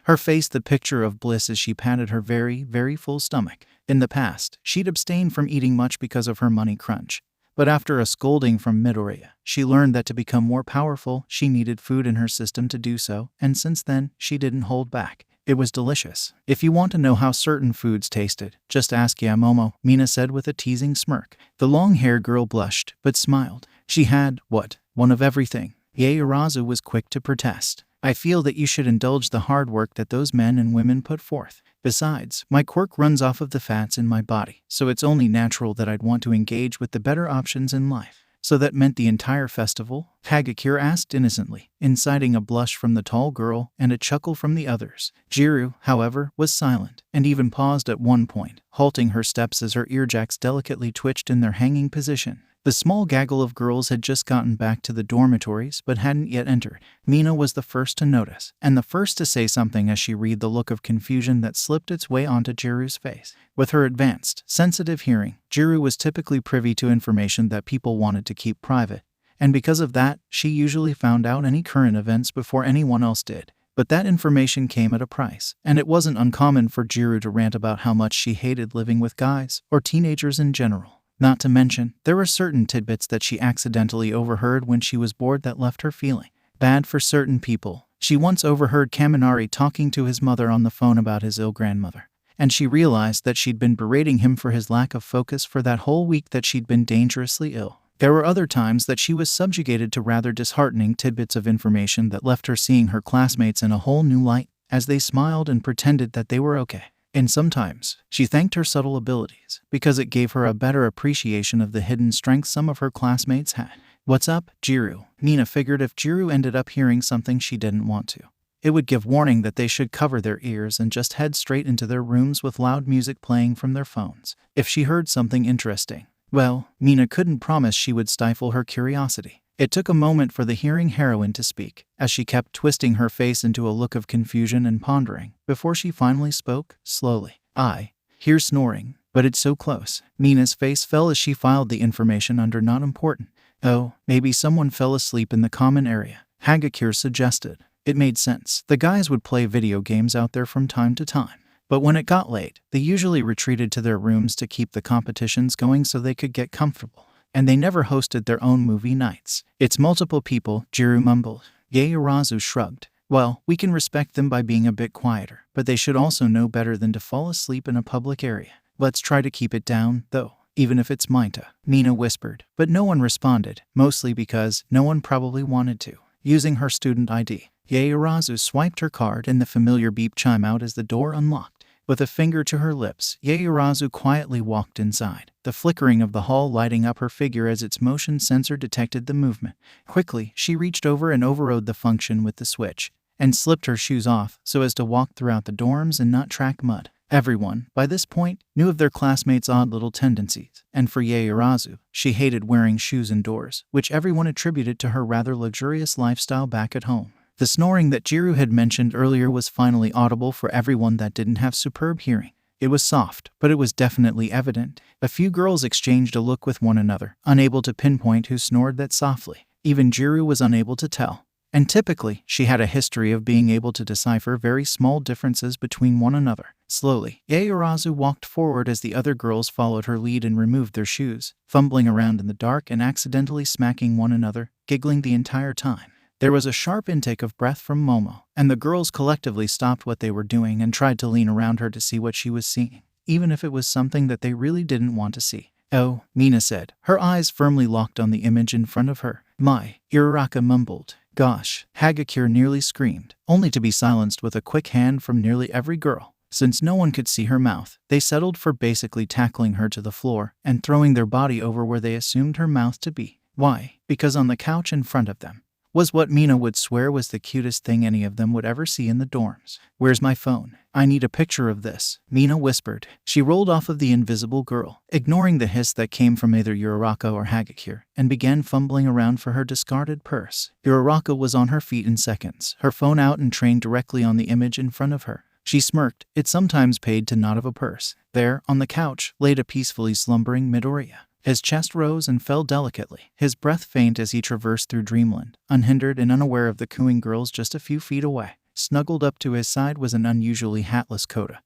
her face the picture of bliss as she patted her very, very full stomach. In the past, she'd abstained from eating much because of her money crunch. But after a scolding from Midoriya, she learned that to become more powerful, she needed food in her system to do so, and since then, she didn't hold back. It was delicious. If you want to know how certain foods tasted, just ask Yamomo, Mina said with a teasing smirk. The long-haired girl blushed, but smiled. She had, what? One of everything. Yaoyorozu was quick to protest. I feel that you should indulge the hard work that those men and women put forth. Besides, my quirk runs off of the fats in my body, so it's only natural that I'd want to engage with the better options in life. So that meant the entire festival? Hagakure asked innocently, inciting a blush from the tall girl and a chuckle from the others. Jiru, however, was silent, and even paused at one point, halting her steps as her earjacks delicately twitched in their hanging position. The small gaggle of girls had just gotten back to the dormitories but hadn't yet entered. Mina was the first to notice, and the first to say something as she read the look of confusion that slipped its way onto Jiru's face. With her advanced, sensitive hearing, Jiru was typically privy to information that people wanted to keep private, and because of that, she usually found out any current events before anyone else did. But that information came at a price, and it wasn't uncommon for Jiru to rant about how much she hated living with guys, or teenagers in general. Not to mention, there were certain tidbits that she accidentally overheard when she was bored that left her feeling bad for certain people. She once overheard Kaminari talking to his mother on the phone about his ill grandmother, and she realized that she'd been berating him for his lack of focus for that whole week that she'd been dangerously ill. There were other times that she was subjugated to rather disheartening tidbits of information that left her seeing her classmates in a whole new light, as they smiled and pretended that they were okay. And sometimes, she thanked her subtle abilities, because it gave her a better appreciation of the hidden strengths some of her classmates had. What's up, Jiru? Mina figured if Jiru ended up hearing something she didn't want to, it would give warning that they should cover their ears and just head straight into their rooms with loud music playing from their phones. If she heard something interesting, well, Mina couldn't promise she would stifle her curiosity. It took a moment for the hearing heroine to speak, as she kept twisting her face into a look of confusion and pondering, before she finally spoke, slowly. I hear snoring, but it's so close. Mina's face fell as she filed the information under not important. Oh, maybe someone fell asleep in the common area, Hagakure suggested. It made sense. The guys would play video games out there from time to time. But when it got late, they usually retreated to their rooms to keep the competitions going so they could get comfortable. And they never hosted their own movie nights. It's multiple people, Jiru mumbled. Yaoyorozu shrugged. Well, we can respect them by being a bit quieter, but they should also know better than to fall asleep in a public area. Let's try to keep it down, though, even if it's Mineta, Mina whispered, but no one responded, mostly because no one probably wanted to. Using her student ID, Yaoyorozu swiped her card and the familiar beep chimed out as the door unlocked. With a finger to her lips, Yaoyorozu quietly walked inside, the flickering of the hall lighting up her figure as its motion sensor detected the movement. Quickly, she reached over and overrode the function with the switch, and slipped her shoes off so as to walk throughout the dorms and not track mud. Everyone, by this point, knew of their classmates' odd little tendencies, and for Yaoyorozu, she hated wearing shoes indoors, which everyone attributed to her rather luxurious lifestyle back at home. The snoring that Jiru had mentioned earlier was finally audible for everyone that didn't have superb hearing. It was soft, but it was definitely evident. A few girls exchanged a look with one another, unable to pinpoint who snored that softly. Even Jiru was unable to tell. And typically, she had a history of being able to decipher very small differences between one another. Slowly, Yaoyorozu walked forward as the other girls followed her lead and removed their shoes, fumbling around in the dark and accidentally smacking one another, giggling the entire time. There was a sharp intake of breath from Momo, and the girls collectively stopped what they were doing and tried to lean around her to see what she was seeing, even if it was something that they really didn't want to see. "Oh," Mina said, her eyes firmly locked on the image in front of her. "My," Uraraka mumbled. "Gosh," Hagakure nearly screamed, only to be silenced with a quick hand from nearly every girl. Since no one could see her mouth, they settled for basically tackling her to the floor and throwing their body over where they assumed her mouth to be. Why? Because on the couch in front of them was what Mina would swear was the cutest thing any of them would ever see in the dorms. "Where's my phone? I need a picture of this," Mina whispered. She rolled off of the invisible girl, ignoring the hiss that came from either Uraraka or Hagakure, and began fumbling around for her discarded purse. Uraraka was on her feet in seconds, her phone out and trained directly on the image in front of her. She smirked. It sometimes paid to not have a purse. There, on the couch, laid a peacefully slumbering Midoriya. His chest rose and fell delicately, his breath faint as he traversed through dreamland, unhindered and unaware of the cooing girls just a few feet away. Snuggled up to his side was an unusually hatless Kota,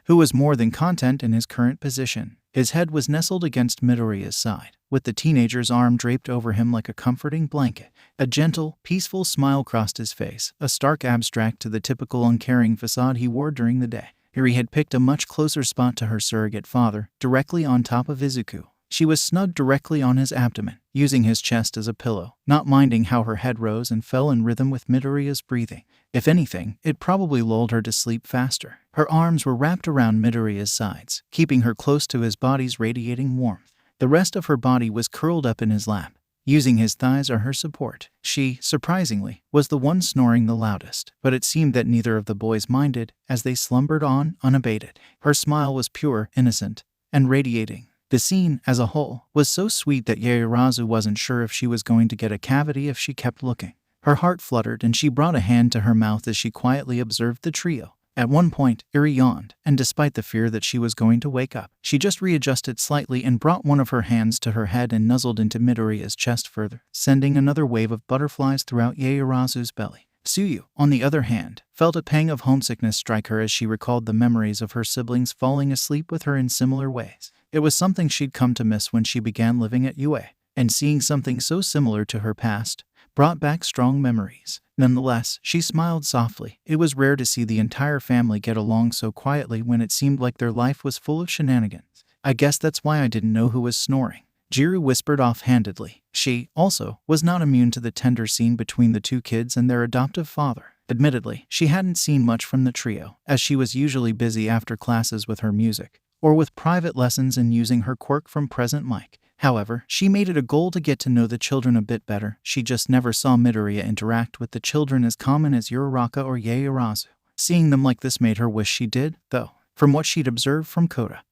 who was more than content in his current position. His head was nestled against Midoriya's side, with the teenager's arm draped over him like a comforting blanket. A gentle, peaceful smile crossed his face, a stark abstract to the typical uncaring facade he wore during the day. Here he had picked a much closer spot to her surrogate father, directly on top of Izuku. She was snugged directly on his abdomen, using his chest as a pillow, not minding how her head rose and fell in rhythm with Midoriya's breathing. If anything, it probably lulled her to sleep faster. Her arms were wrapped around Midoriya's sides, keeping her close to his body's radiating warmth. The rest of her body was curled up in his lap, using his thighs as her support. She, surprisingly, was the one snoring the loudest, but it seemed that neither of the boys minded, as they slumbered on, unabated. Her smile was pure, innocent, and radiating. The scene, as a whole, was so sweet that Yaoyorozu wasn't sure if she was going to get a cavity if she kept looking. Her heart fluttered and she brought a hand to her mouth as she quietly observed the trio. At one point, Eri yawned, and despite the fear that she was going to wake up, she just readjusted slightly and brought one of her hands to her head and nuzzled into Midoriya's chest further, sending another wave of butterflies throughout Yaoyorozu's belly. Tsuyu, on the other hand, felt a pang of homesickness strike her as she recalled the memories of her siblings falling asleep with her in similar ways. It was something she'd come to miss when she began living at UA, and seeing something so similar to her past brought back strong memories. Nonetheless, she smiled softly. It was rare to see the entire family get along so quietly when it seemed like their life was full of shenanigans. "I guess that's why I didn't know who was snoring," Jiru whispered offhandedly. She, also, was not immune to the tender scene between the two kids and their adoptive father. Admittedly, she hadn't seen much from the trio, as she was usually busy after classes with her music, or with private lessons and using her quirk from present mic. However, she made it a goal to get to know the children a bit better. She just never saw Midoriya interact with the children as common as Uraraka or Yaoyorozu. Seeing them like this made her wish she did, though, from what she'd observed from Kota.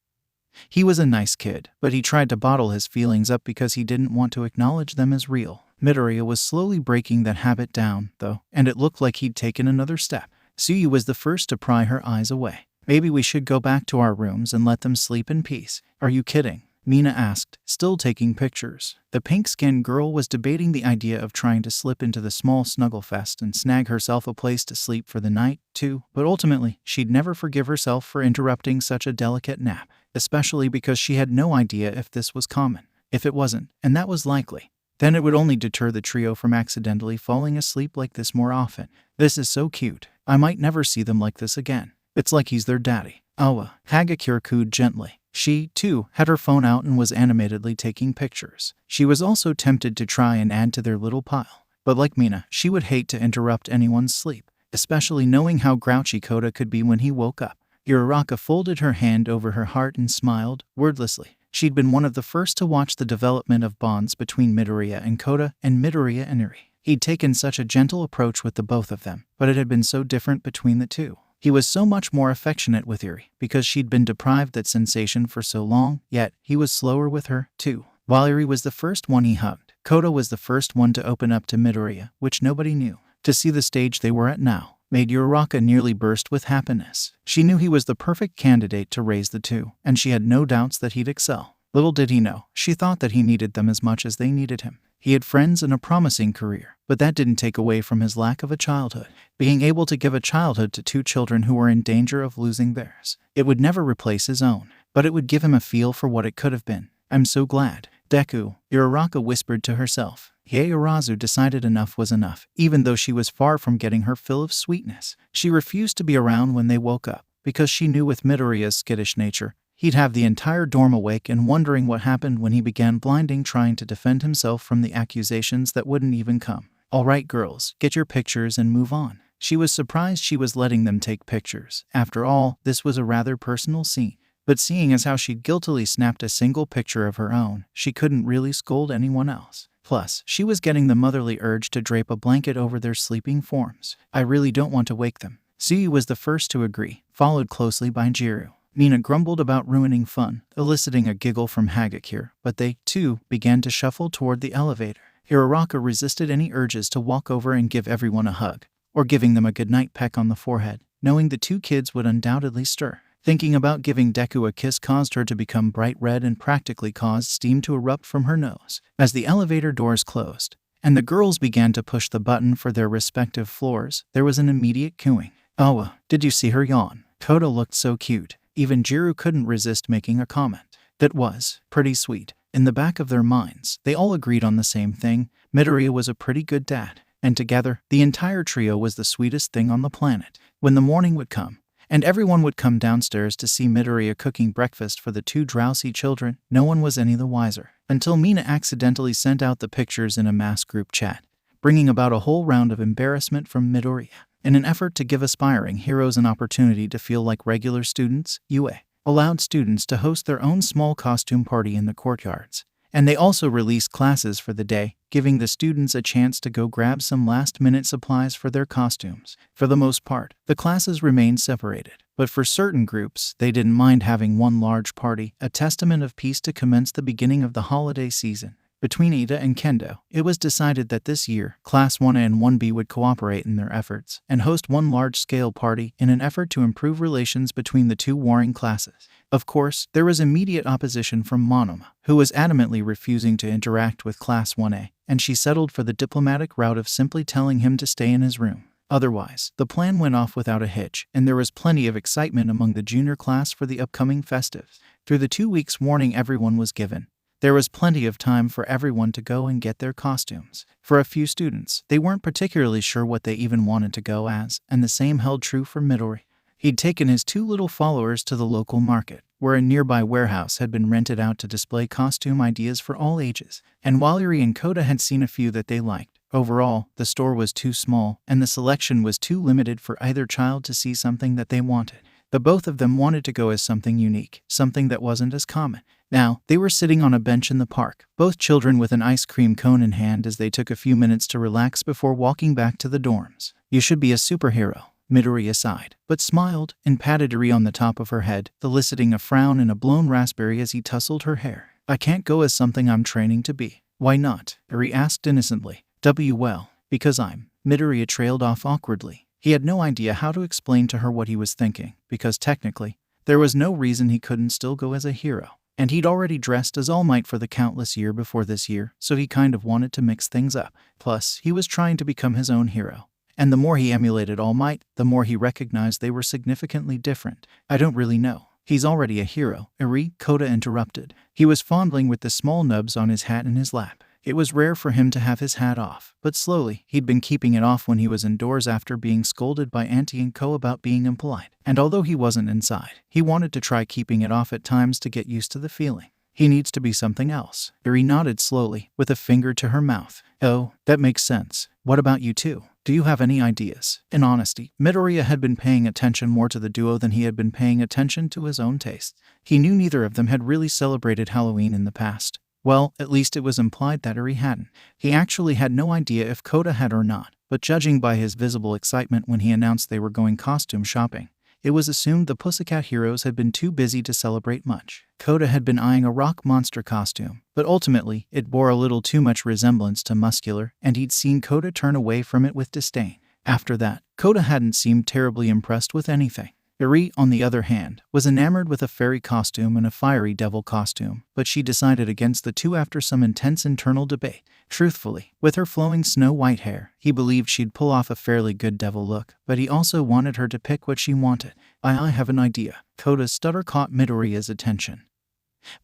He was a nice kid, but he tried to bottle his feelings up because he didn't want to acknowledge them as real. Midoriya was slowly breaking that habit down, though, and it looked like he'd taken another step. Tsuyu was the first to pry her eyes away. "Maybe we should go back to our rooms and let them sleep in peace." "Are you kidding?" Mina asked, still taking pictures. The pink-skinned girl was debating the idea of trying to slip into the small snuggle fest and snag herself a place to sleep for the night, too, but ultimately, she'd never forgive herself for interrupting such a delicate nap, especially because she had no idea if this was common. If it wasn't, and that was likely, then it would only deter the trio from accidentally falling asleep like this more often. "This is so cute. I might never see them like this again. It's like he's their daddy." Awa, Hagakure cooed gently. She, too, had her phone out and was animatedly taking pictures. She was also tempted to try and add to their little pile. But like Mina, she would hate to interrupt anyone's sleep, especially knowing how grouchy Kota could be when he woke up. Uraraka folded her hand over her heart and smiled, wordlessly. She'd been one of the first to watch the development of bonds between Midoriya and Kota, and Midoriya and Eri. He'd taken such a gentle approach with the both of them, but it had been so different between the two. He was so much more affectionate with Eri, because she'd been deprived that sensation for so long, yet he was slower with her, too. While Eri was the first one he hugged, Kota was the first one to open up to Midoriya, which nobody knew. To see the stage they were at now made Uraraka nearly burst with happiness. She knew he was the perfect candidate to raise the two, and she had no doubts that he'd excel. Little did he know, she thought that he needed them as much as they needed him. He had friends and a promising career, but that didn't take away from his lack of a childhood. Being able to give a childhood to two children who were in danger of losing theirs. It would never replace his own, but it would give him a feel for what it could have been. I'm so glad. Deku, Uraraka whispered to herself. Yaoyorozu decided enough was enough, even though she was far from getting her fill of sweetness. She refused to be around when they woke up, because she knew with Midoriya's skittish nature, he'd have the entire dorm awake and wondering what happened when he began blinding trying to defend himself from the accusations that wouldn't even come. All right, girls, get your pictures and move on. She was surprised she was letting them take pictures. After all, this was a rather personal scene. But seeing as how she'd guiltily snapped a single picture of her own, she couldn't really scold anyone else. Plus, she was getting the motherly urge to drape a blanket over their sleeping forms. I really don't want to wake them. Suyu was the first to agree, followed closely by Jiru. Nina grumbled about ruining fun, eliciting a giggle from Hagakure, but they, too, began to shuffle toward the elevator. Uraraka resisted any urges to walk over and give everyone a hug, or giving them a goodnight peck on the forehead, knowing the two kids would undoubtedly stir. Thinking about giving Deku a kiss caused her to become bright red and practically caused steam to erupt from her nose. As the elevator doors closed, and the girls began to push the button for their respective floors, there was an immediate cooing. Oh, did you see her yawn? Kota looked so cute. Even Jiru couldn't resist making a comment. That was pretty sweet. In the back of their minds, they all agreed on the same thing. Midoriya was a pretty good dad. And together, the entire trio was the sweetest thing on the planet. When the morning would come, and everyone would come downstairs to see Midoriya cooking breakfast for the two drowsy children, no one was any the wiser. Until Mina accidentally sent out the pictures in a mass group chat, bringing about a whole round of embarrassment from Midoriya. In an effort to give aspiring heroes an opportunity to feel like regular students, UA allowed students to host their own small costume party in the courtyards. And they also released classes for the day, giving the students a chance to go grab some last-minute supplies for their costumes. For the most part, the classes remained separated, but for certain groups, they didn't mind having one large party, a testament of peace to commence the beginning of the holiday season. Between Ida and Kendo, it was decided that this year, Class 1A and 1B would cooperate in their efforts and host one large-scale party in an effort to improve relations between the two warring classes. Of course, there was immediate opposition from Monoma, who was adamantly refusing to interact with Class 1A, and she settled for the diplomatic route of simply telling him to stay in his room. Otherwise, the plan went off without a hitch, and there was plenty of excitement among the junior class for the upcoming festives. Through the 2 weeks warning everyone was given, there was plenty of time for everyone to go and get their costumes. For a few students, they weren't particularly sure what they even wanted to go as, and the same held true for Midori. He'd taken his 2 little followers to the local market, where a nearby warehouse had been rented out to display costume ideas for all ages. And while Yuri and Kota had seen a few that they liked, overall, the store was too small, and the selection was too limited for either child to see something that they wanted. The both of them wanted to go as something unique, something that wasn't as common. Now, they were sitting on a bench in the park, both children with an ice cream cone in hand as they took a few minutes to relax before walking back to the dorms. You should be a superhero, Midoriya sighed, but smiled and patted Eri on the top of her head, eliciting a frown and a blown raspberry as he tousled her hair. I can't go as something I'm training to be. Why not? Eri asked innocently. Well, because I'm. Midoriya trailed off awkwardly. He had no idea how to explain to her what he was thinking, because technically, there was no reason he couldn't still go as a hero. And he'd already dressed as All Might for the countless year before this year, so he kind of wanted to mix things up. Plus, he was trying to become his own hero. And the more he emulated All Might, the more he recognized they were significantly different. I don't really know. He's already a hero, Eri, Kota interrupted. He was fondling with the small nubs on his hat in his lap. It was rare for him to have his hat off, but slowly, he'd been keeping it off when he was indoors after being scolded by Auntie and Co about being impolite. And although he wasn't inside, he wanted to try keeping it off at times to get used to the feeling. He needs to be something else. Eri nodded slowly, with a finger to her mouth. Oh, that makes sense. What about you two? Do you have any ideas? In honesty, Midoriya had been paying attention more to the duo than he had been paying attention to his own taste. He knew neither of them had really celebrated Halloween in the past. Well, at least it was implied that Eri hadn't. He actually had no idea if Kota had or not, but judging by his visible excitement when he announced they were going costume shopping, it was assumed the Pussycat Heroes had been too busy to celebrate much. Kota had been eyeing a rock monster costume, but ultimately it bore a little too much resemblance to Muscular, and he'd seen Kota turn away from it with disdain. After that, Kota hadn't seemed terribly impressed with anything. Eri, on the other hand, was enamored with a fairy costume and a fiery devil costume, but she decided against the two after some intense internal debate. Truthfully, with her flowing snow-white hair, he believed she'd pull off a fairly good devil look, but he also wanted her to pick what she wanted. I have an idea. Kota's stutter caught Midoriya's attention.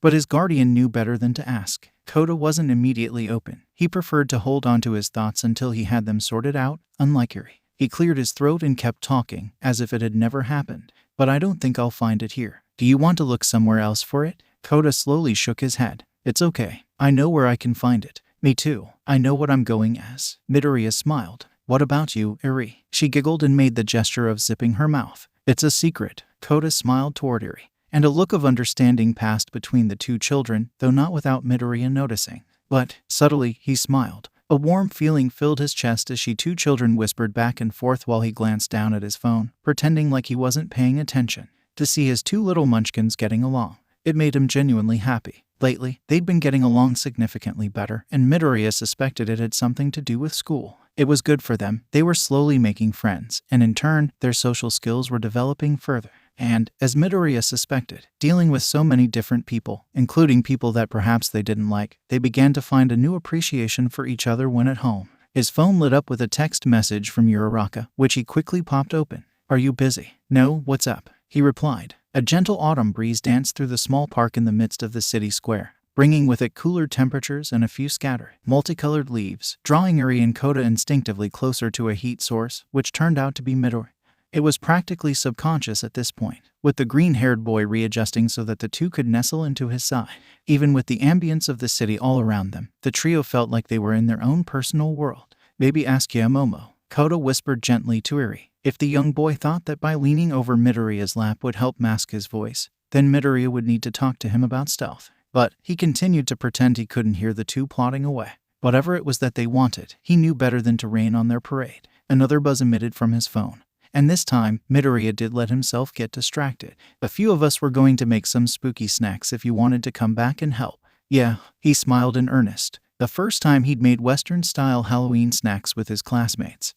But his guardian knew better than to ask. Kota wasn't immediately open. He preferred to hold on to his thoughts until he had them sorted out, unlike Eri. He cleared his throat and kept talking, as if it had never happened. But I don't think I'll find it here. Do you want to look somewhere else for it? Kota slowly shook his head. It's okay. I know where I can find it. Me too. I know what I'm going as. Midoriya smiled. What about you, Eri? She giggled and made the gesture of zipping her mouth. It's a secret. Kota smiled toward Eri, and a look of understanding passed between the two children, though not without Midoriya noticing. But, subtly, he smiled. A warm feeling filled his chest as two children whispered back and forth while he glanced down at his phone, pretending like he wasn't paying attention. To see his two little munchkins getting along, it made him genuinely happy. Lately, they'd been getting along significantly better, and Midoriya suspected it had something to do with school. It was good for them. They were slowly making friends, and in turn, their social skills were developing further. And, as Midoriya suspected, dealing with so many different people, including people that perhaps they didn't like, they began to find a new appreciation for each other when at home. His phone lit up with a text message from Uraraka, which he quickly popped open. Are you busy? No, what's up? He replied. A gentle autumn breeze danced through the small park in the midst of the city square, bringing with it cooler temperatures and a few scattered, multicolored leaves, drawing Eri and Kota instinctively closer to a heat source, which turned out to be Midoriya. It was practically subconscious at this point, with the green-haired boy readjusting so that the two could nestle into his side. Even with the ambience of the city all around them, the trio felt like they were in their own personal world. Maybe ask Momo, Kota whispered gently to Eri. If the young boy thought that by leaning over Midoriya's lap would help mask his voice, then Midoriya would need to talk to him about stealth. But he continued to pretend he couldn't hear the two plotting away. Whatever it was that they wanted, he knew better than to rain on their parade. Another buzz emitted from his phone. And this time, Midoriya did let himself get distracted. A few of us were going to make some spooky snacks if you wanted to come back and help. Yeah, he smiled in earnest. The first time he'd made Western-style Halloween snacks with his classmates.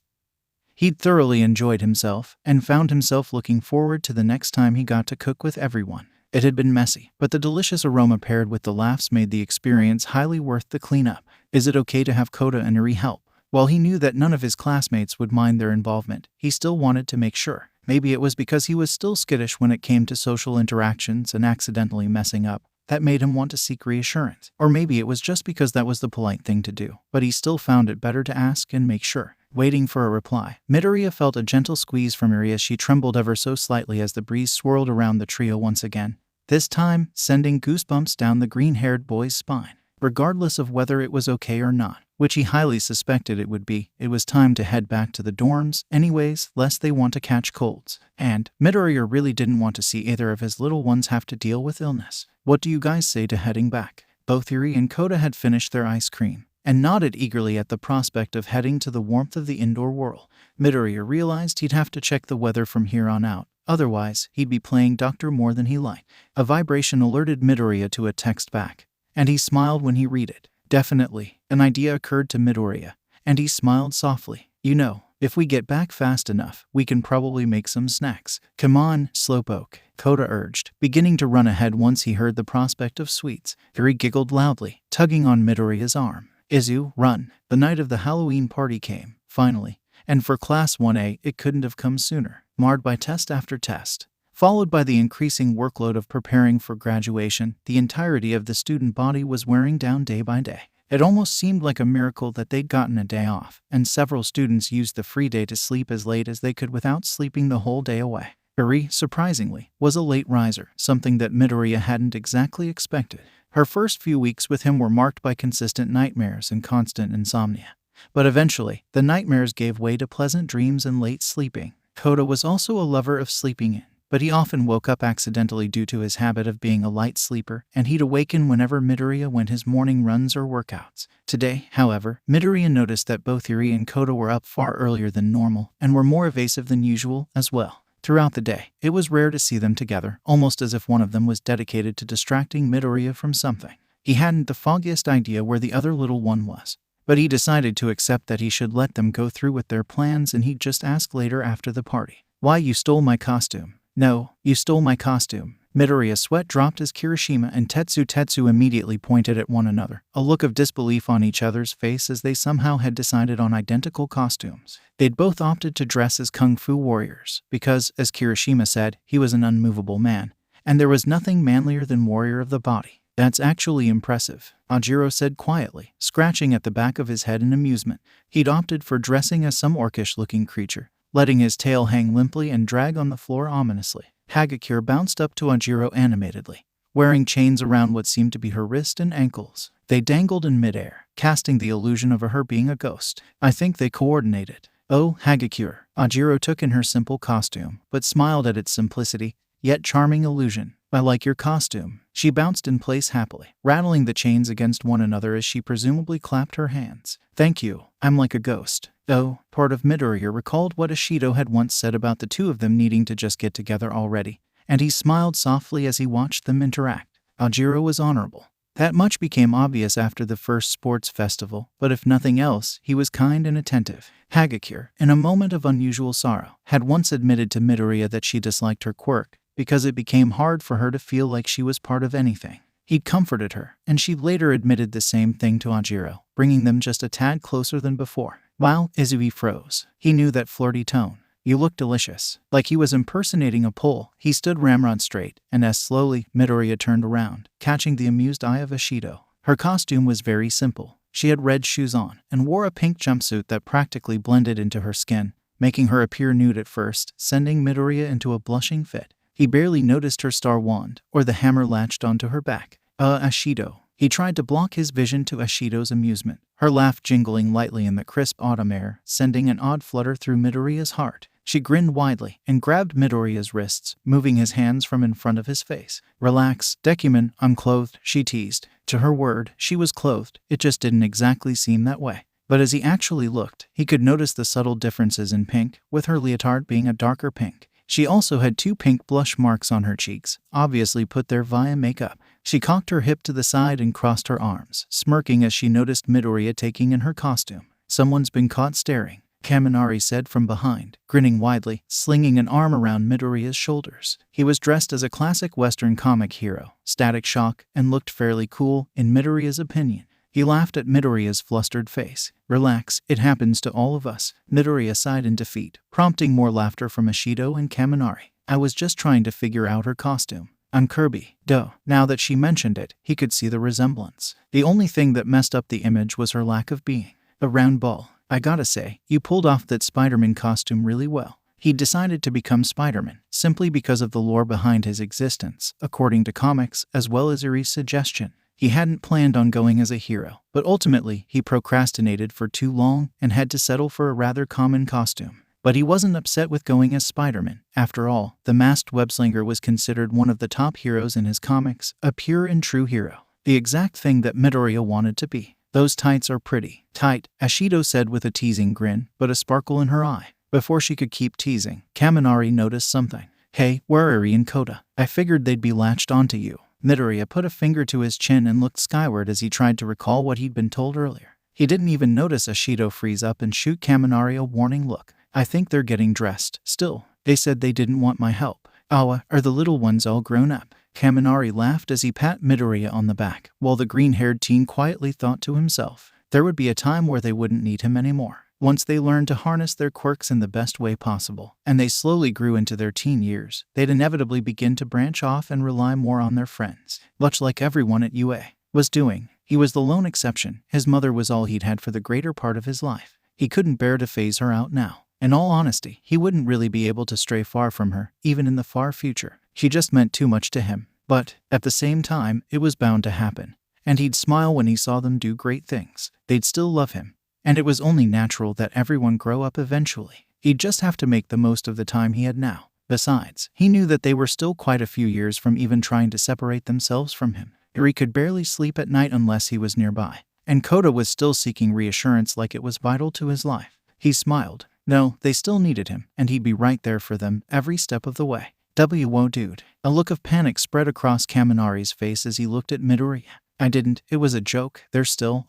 He'd thoroughly enjoyed himself, and found himself looking forward to the next time he got to cook with everyone. It had been messy, but the delicious aroma paired with the laughs made the experience highly worth the cleanup. Is it okay to have Kota and Eri help? While he knew that none of his classmates would mind their involvement, he still wanted to make sure. Maybe it was because he was still skittish when it came to social interactions and accidentally messing up that made him want to seek reassurance. Or maybe it was just because that was the polite thing to do, but he still found it better to ask and make sure. Waiting for a reply, Midoriya felt a gentle squeeze from Eri as she trembled ever so slightly as the breeze swirled around the trio once again, this time sending goosebumps down the green-haired boy's spine. Regardless of whether it was okay or not, which he highly suspected it would be, it was time to head back to the dorms anyways, lest they want to catch colds. And Midoriya really didn't want to see either of his little ones have to deal with illness. What do you guys say to heading back? Both Eri and Kota had finished their ice cream, and nodded eagerly at the prospect of heading to the warmth of the indoor world. Midoriya realized he'd have to check the weather from here on out, otherwise he'd be playing doctor more than he liked. A vibration alerted Midoriya to a text back, and he smiled when he read it. Definitely, an idea occurred to Midoriya, and he smiled softly. You know, if we get back fast enough, we can probably make some snacks. Come on, Slowpoke, Kota urged, beginning to run ahead once he heard the prospect of sweets. Eri giggled loudly, tugging on Midoriya's arm. Izu, run. The night of the Halloween party came, finally, and for Class 1A it couldn't have come sooner, marred by test after test. Followed by the increasing workload of preparing for graduation, the entirety of the student body was wearing down day by day. It almost seemed like a miracle that they'd gotten a day off, and several students used the free day to sleep as late as they could without sleeping the whole day away. Eri, surprisingly, was a late riser, something that Midoriya hadn't exactly expected. Her first few weeks with him were marked by consistent nightmares and constant insomnia. But eventually, the nightmares gave way to pleasant dreams and late sleeping. Kota was also a lover of sleeping in, but he often woke up accidentally due to his habit of being a light sleeper, and he'd awaken whenever Midoriya went his morning runs or workouts. Today, however, Midoriya noticed that both Yuri and Kota were up far earlier than normal, and were more evasive than usual as well. Throughout the day, it was rare to see them together, almost as if one of them was dedicated to distracting Midoriya from something. He hadn't the foggiest idea where the other little one was, but he decided to accept that he should let them go through with their plans, and he'd just ask later after the party. "Why, you stole my costume." "No, you stole my costume." Midoriya's sweat dropped as Kirishima and Tetsu immediately pointed at one another, a look of disbelief on each other's face as they somehow had decided on identical costumes. They'd both opted to dress as kung fu warriors, because, as Kirishima said, he was an unmovable man, and there was nothing manlier than warrior of the body. "That's actually impressive," Ajiro said quietly, scratching at the back of his head in amusement. He'd opted for dressing as some orcish-looking creature, letting his tail hang limply and drag on the floor ominously. Hagakure bounced up to Ajiro animatedly, wearing chains around what seemed to be her wrist and ankles. They dangled in midair, casting the illusion of her being a ghost. "I think they coordinated." "Oh, Hagakure." Ajiro took in her simple costume, but smiled at its simplicity, yet charming illusion. "I like your costume." She bounced in place happily, rattling the chains against one another as she presumably clapped her hands. "Thank you. I'm like a ghost." Oh, part of Midoriya recalled what Ishido had once said about the two of them needing to just get together already, and he smiled softly as he watched them interact. Ajiro was honorable. That much became obvious after the first sports festival, but if nothing else, he was kind and attentive. Hagakure, in a moment of unusual sorrow, had once admitted to Midoriya that she disliked her quirk, because it became hard for her to feel like she was part of anything. He'd comforted her, and she later admitted the same thing to Ajiro, bringing them just a tad closer than before. Wow, Izui froze. He knew that flirty tone. "You look delicious." Like he was impersonating a pole, he stood ramrod straight, and as slowly, Midoriya turned around, catching the amused eye of Ishido. Her costume was very simple. She had red shoes on, and wore a pink jumpsuit that practically blended into her skin, making her appear nude at first, sending Midoriya into a blushing fit. He barely noticed her star wand, or the hammer latched onto her back. Ishido." He tried to block his vision to Ishido's amusement, her laugh jingling lightly in the crisp autumn air, sending an odd flutter through Midoriya's heart. She grinned widely and grabbed Midoriya's wrists, moving his hands from in front of his face. "Relax, Deku-man, I'm clothed," she teased. To her word, she was clothed, it just didn't exactly seem that way. But as he actually looked, he could notice the subtle differences in pink, with her leotard being a darker pink. She also had 2 pink blush marks on her cheeks, obviously put there via makeup. She cocked her hip to the side and crossed her arms, smirking as she noticed Midoriya taking in her costume. "Someone's been caught staring," Kaminari said from behind, grinning widely, slinging an arm around Midoriya's shoulders. He was dressed as a classic Western comic hero, Static Shock, and looked fairly cool, in Midoriya's opinion. He laughed at Midoriya's flustered face. "Relax, it happens to all of us." Midoriya sighed in defeat, prompting more laughter from Ishido and Kaminari. "I was just trying to figure out her costume. I'm Kirby." Duh. Now that she mentioned it, he could see the resemblance. The only thing that messed up the image was her lack of being a round ball. "I gotta say, you pulled off that Spider-Man costume really well." He decided to become Spider-Man, simply because of the lore behind his existence, according to comics, as well as Iri's suggestion. He hadn't planned on going as a hero, but ultimately he procrastinated for too long and had to settle for a rather common costume. But he wasn't upset with going as Spider-Man. After all, the masked webslinger was considered one of the top heroes in his comics, a pure and true hero. The exact thing that Midoriya wanted to be. "Those tights are pretty tight," Ishido said with a teasing grin, but a sparkle in her eye. Before she could keep teasing, Kaminari noticed something. "Hey, where are Iri and Kota? I figured they'd be latched onto you." Midoriya put a finger to his chin and looked skyward as he tried to recall what he'd been told earlier. He didn't even notice Ishido freeze up and shoot Kaminari a warning look. "I think they're getting dressed. Still, they said they didn't want my help." "Awa, are the little ones all grown up?" Kaminari laughed as he pat Midoriya on the back, while the green-haired teen quietly thought to himself, there would be a time where they wouldn't need him anymore. Once they learned to harness their quirks in the best way possible, and they slowly grew into their teen years, they'd inevitably begin to branch off and rely more on their friends. Much like everyone at UA was doing. He was the lone exception. His mother was all he'd had for the greater part of his life. He couldn't bear to phase her out now. In all honesty, he wouldn't really be able to stray far from her, even in the far future. She just meant too much to him. But, at the same time, it was bound to happen. And he'd smile when he saw them do great things. They'd still love him. and it was only natural that everyone grow up eventually. He'd just have to make the most of the time he had now. Besides, he knew that they were still quite a few years from even trying to separate themselves from him. Yuri could barely sleep at night unless he was nearby, and Kota was still seeking reassurance like it was vital to his life. He smiled. No, they still needed him, and he'd be right there for them every step of the way. Whoa dude. A look of panic spread across Kaminari's face as he looked at Midoriya. I didn't. It was a joke. They're still,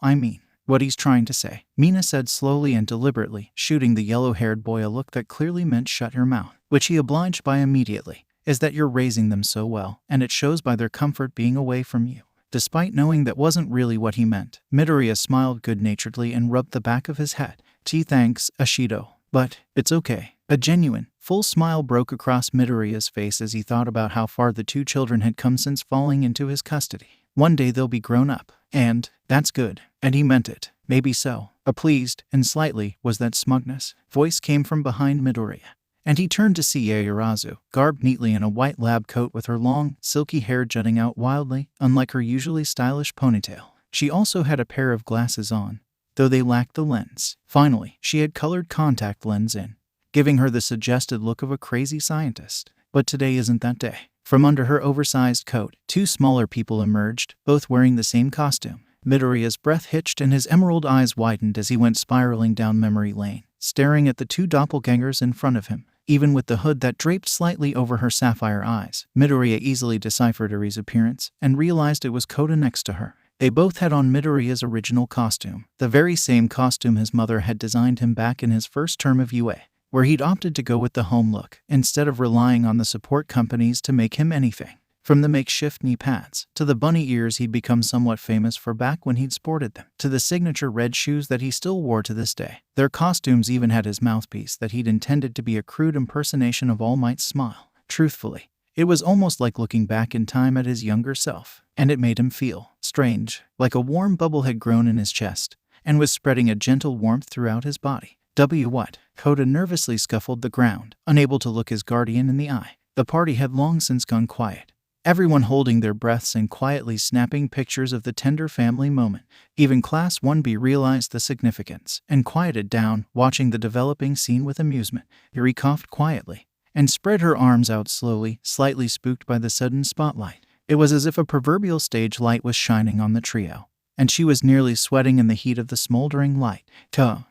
what he's trying to say, Mina said slowly and deliberately, shooting the yellow-haired boy a look that clearly meant shut your mouth, which he obliged by immediately. Is that you're raising them so well, and it shows by their comfort being away from you. Despite knowing that wasn't really what he meant, Midoriya smiled good-naturedly and rubbed the back of his head. Thanks, Ashido. But, it's okay. A genuine, full smile broke across Midoriya's face as he thought about how far the two children had come since falling into his custody. One day they'll be grown up. And, that's good. And he meant it. Maybe so. A pleased, and slightly, was that smugness. Voice came from behind Midoriya, and he turned to see Yaoyorozu, garbed neatly in a white lab coat with her long, silky hair jutting out wildly, unlike her usually stylish ponytail. She also had a pair of glasses on, though they lacked the lens. Finally, she had colored contact lens in, giving her the suggested look of a crazy scientist. But today isn't that day. From under her oversized coat, two smaller people emerged, both wearing the same costume. Midoriya's breath hitched and his emerald eyes widened as he went spiraling down memory lane, staring at the two doppelgangers in front of him. Even with the hood that draped slightly over her sapphire eyes, Midoriya easily deciphered Yuri's appearance and realized it was Kota next to her. They both had on Midoriya's original costume, the very same costume his mother had designed him back in his first term of UA, where he'd opted to go with the home look, instead of relying on the support companies to make him anything. From the makeshift knee pads, to the bunny ears he'd become somewhat famous for back when he'd sported them, to the signature red shoes that he still wore to this day. Their costumes even had his mouthpiece that he'd intended to be a crude impersonation of All Might's smile. Truthfully, it was almost like looking back in time at his younger self, and it made him feel strange, like a warm bubble had grown in his chest, and was spreading a gentle warmth throughout his body. What? Kota nervously scuffled the ground, unable to look his guardian in the eye. The party had long since gone quiet, everyone holding their breaths and quietly snapping pictures of the tender family moment. Even Class 1B realized the significance, and quieted down, watching the developing scene with amusement. Yuri coughed quietly, and spread her arms out slowly, slightly spooked by the sudden spotlight. It was as if a proverbial stage light was shining on the trio, and she was nearly sweating in the heat of the smoldering light. Duh.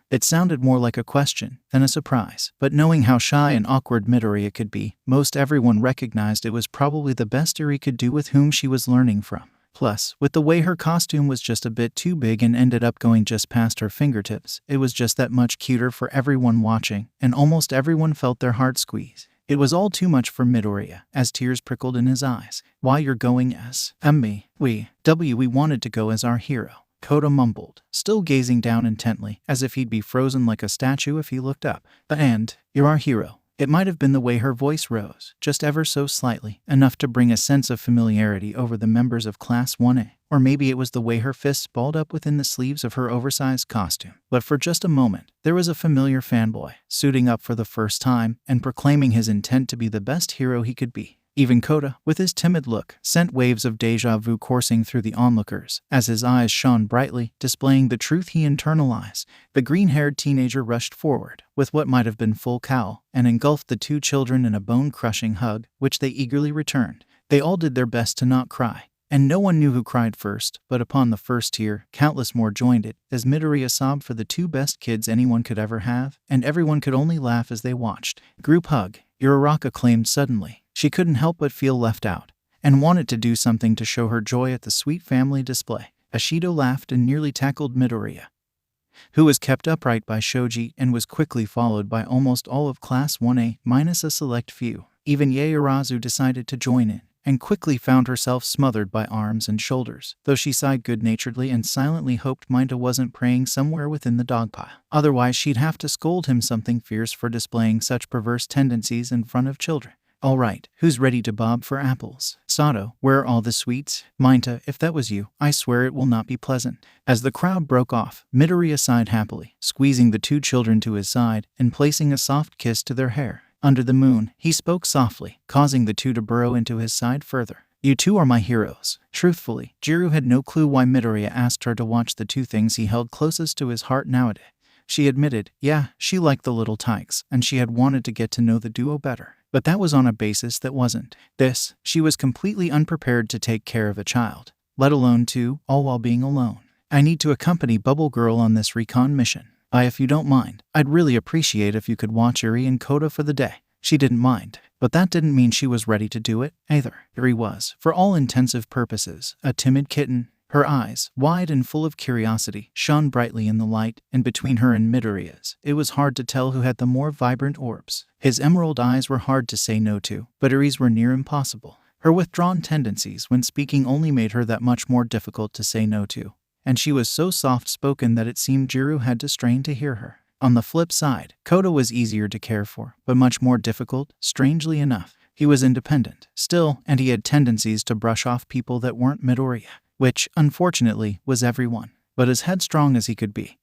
It sounded more like a question than a surprise, but knowing how shy and awkward Midoriya could be, most everyone recognized it was probably the best Yuri could do with whom she was learning from. Plus, with the way her costume was just a bit too big and ended up going just past her fingertips, it was just that much cuter for everyone watching, and almost everyone felt their heart squeeze. It was all too much for Midoriya, as tears prickled in his eyes. Why you're going as me? We wanted to go as our hero, Kota mumbled, still gazing down intently, as if he'd be frozen like a statue if he looked up. And, you're our hero. It might have been the way her voice rose, just ever so slightly, enough to bring a sense of familiarity over the members of Class 1A. Or maybe it was the way her fists balled up within the sleeves of her oversized costume. But for just a moment, there was a familiar fanboy, suiting up for the first time, and proclaiming his intent to be the best hero he could be. Even Kota, with his timid look, sent waves of déjà vu coursing through the onlookers, as his eyes shone brightly, displaying the truth he internalized. The green-haired teenager rushed forward, with what might have been full cowl, and engulfed the two children in a bone-crushing hug, which they eagerly returned. They all did their best to not cry, and no one knew who cried first, but upon the first tear, countless more joined it, as Midoriya sobbed for the two best kids anyone could ever have, and everyone could only laugh as they watched. Group hug, Uraraka claimed suddenly. She couldn't help but feel left out, and wanted to do something to show her joy at the sweet family display. Ashido laughed and nearly tackled Midoriya, who was kept upright by Shoji and was quickly followed by almost all of Class 1A minus a select few. Even Yaoyorozu decided to join in, and quickly found herself smothered by arms and shoulders, though she sighed good-naturedly and silently hoped Minta wasn't praying somewhere within the dogpile. Otherwise she'd have to scold him something fierce for displaying such perverse tendencies in front of children. All right, who's ready to bob for apples? Sato, where are all the sweets? Minta, if that was you, I swear it will not be pleasant. As the crowd broke off, Midoriya sighed happily, squeezing the two children to his side and placing a soft kiss to their hair. Under the moon, he spoke softly, causing the two to burrow into his side further. You two are my heroes. Truthfully, Jiro had no clue why Midoriya asked her to watch the two things he held closest to his heart nowadays. She admitted, yeah, she liked the little tykes, and she had wanted to get to know the duo better. But that was on a basis that wasn't this. She was completely unprepared to take care of a child, let alone two, all while being alone. I need to accompany Bubble Girl on this recon mission. If you don't mind, I'd really appreciate if you could watch Eri and Koda for the day. She didn't mind, but that didn't mean she was ready to do it, either. Eri was, for all intensive purposes, a timid kitten. Her eyes, wide and full of curiosity, shone brightly in the light, and between her and Midoriya's, it was hard to tell who had the more vibrant orbs. His emerald eyes were hard to say no to, but Eri's were near impossible. Her withdrawn tendencies when speaking only made her that much more difficult to say no to, and she was so soft-spoken that it seemed Jiro had to strain to hear her. On the flip side, Koda was easier to care for, but much more difficult, strangely enough. He was independent, still, and he had tendencies to brush off people that weren't Midoriya, which, unfortunately, was everyone, but as headstrong as he could be.